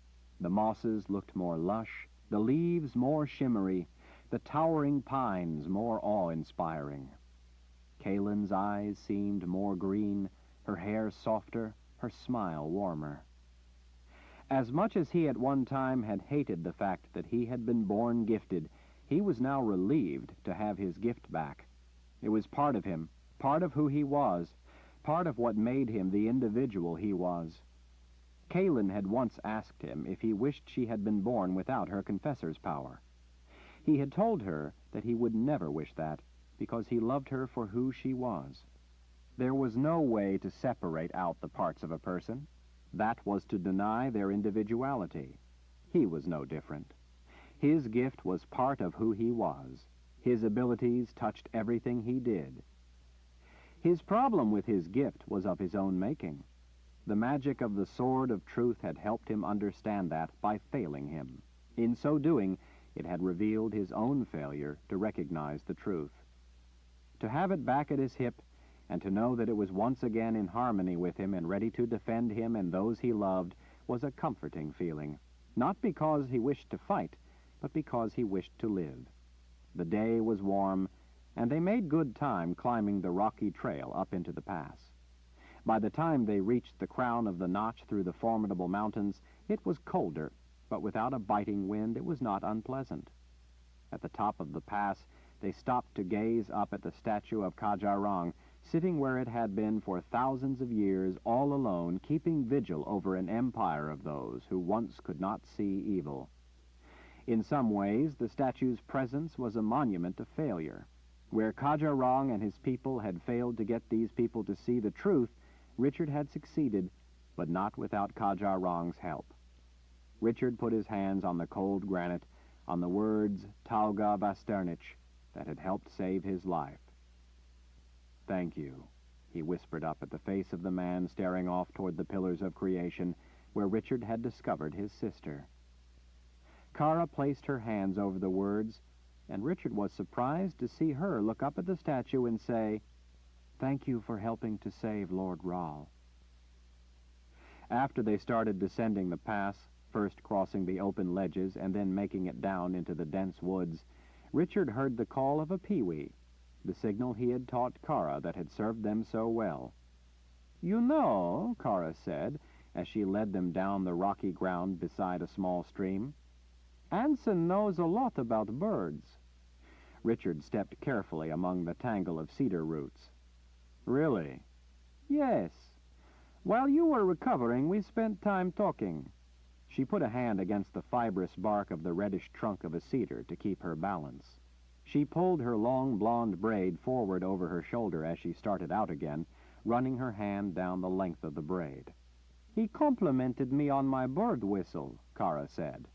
The mosses looked more lush, the leaves more shimmery, the towering pines more awe-inspiring. Kalen's eyes seemed more green, her hair softer, her smile warmer. As much as he at one time had hated the fact that he had been born gifted, he was now relieved to have his gift back. It was part of him, part of who he was, part of what made him the individual he was. Kalen had once asked him if he wished she had been born without her confessor's power. He had told her that he would never wish that, because he loved her for who she was. There was no way to separate out the parts of a person. That was to deny their individuality. He was no different. His gift was part of who he was. His abilities touched everything he did. His problem with his gift was of his own making. The magic of the Sword of Truth had helped him understand that by failing him. In so doing, it had revealed his own failure to recognize the truth. To have it back at his hip, and to know that it was once again in harmony with him and ready to defend him and those he loved, was a comforting feeling, not because he wished to fight, but because he wished to live. The day was warm, and they made good time climbing the rocky trail up into the pass. By the time they reached the crown of the notch through the formidable mountains, it was colder, but without a biting wind, it was not unpleasant. At the top of the pass, they stopped to gaze up at the statue of Kajarang, sitting where it had been for thousands of years, all alone, keeping vigil over an empire of those who once could not see evil. In some ways, the statue's presence was a monument to failure. Where Kajarang and his people had failed to get these people to see the truth, Richard had succeeded, but not without Kajarang's help. Richard put his hands on the cold granite, on the words Tauga Basternich, that had helped save his life. "Thank you," he whispered up at the face of the man staring off toward the pillars of creation, where Richard had discovered his sister. Kara placed her hands over the words, and Richard was surprised to see her look up at the statue and say, "Thank you for helping to save Lord Rahl." After they started descending the pass, first crossing the open ledges and then making it down into the dense woods, Richard heard the call of a peewee, the signal he had taught Kara that had served them so well. "You know," Kara said, as she led them down the rocky ground beside a small stream, "Anson knows a lot about birds." Richard stepped carefully among the tangle of cedar roots. "Really?" "Yes. While you were recovering, we spent time talking." She put a hand against the fibrous bark of the reddish trunk of a cedar to keep her balance. She pulled her long blonde braid forward over her shoulder as she started out again, running her hand down the length of the braid. "He complimented me on my bird whistle," Kara said.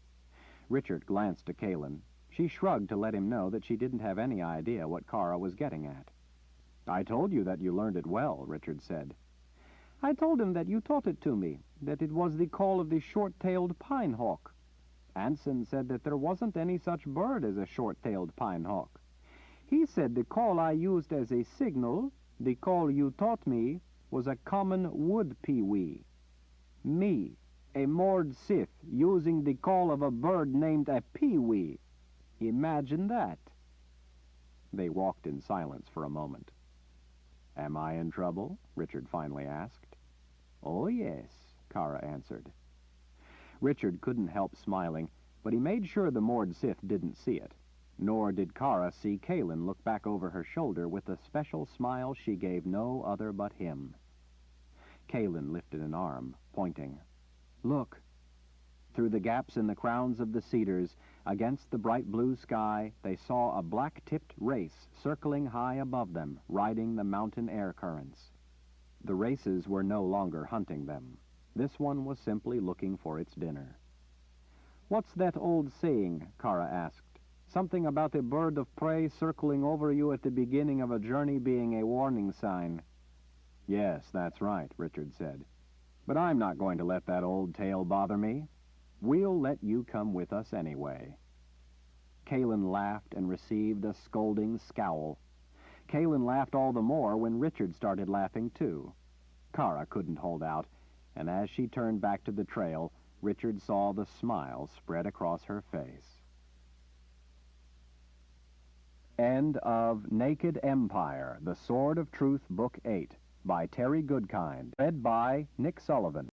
Richard glanced to Kalen. She shrugged to let him know that she didn't have any idea what Kara was getting at. "I told you that you learned it well," Richard said. "I told him that you taught it to me, that it was the call of the short-tailed pine hawk. Anson said that there wasn't any such bird as a short-tailed pine hawk. He said the call I used as a signal, the call you taught me, was a common wood peewee. Me, a Mord Sith, using the call of a bird named a peewee. Imagine that." They walked in silence for a moment. "Am I in trouble?" Richard finally asked. "Oh, yes," Kara answered. Richard couldn't help smiling, but he made sure the Mord Sith didn't see it. Nor did Kara see Kalen look back over her shoulder with the special smile she gave no other but him. Kalen lifted an arm, pointing. "Look." Through the gaps in the crowns of the cedars, against the bright blue sky, they saw a black-tipped race circling high above them, riding the mountain air currents. The races were no longer hunting them. This one was simply looking for its dinner. "What's that old saying?" Kara asked. "Something about a bird of prey circling over you at the beginning of a journey being a warning sign." "Yes, that's right," Richard said. "But I'm not going to let that old tale bother me. We'll let you come with us anyway." Kalin laughed and received a scolding scowl. Kalin laughed all the more when Richard started laughing too. Kara couldn't hold out, and as she turned back to the trail, Richard saw the smile spread across her face. End of Naked Empire, The Sword of Truth, Book 8, by Terry Goodkind. Read by Nick Sullivan.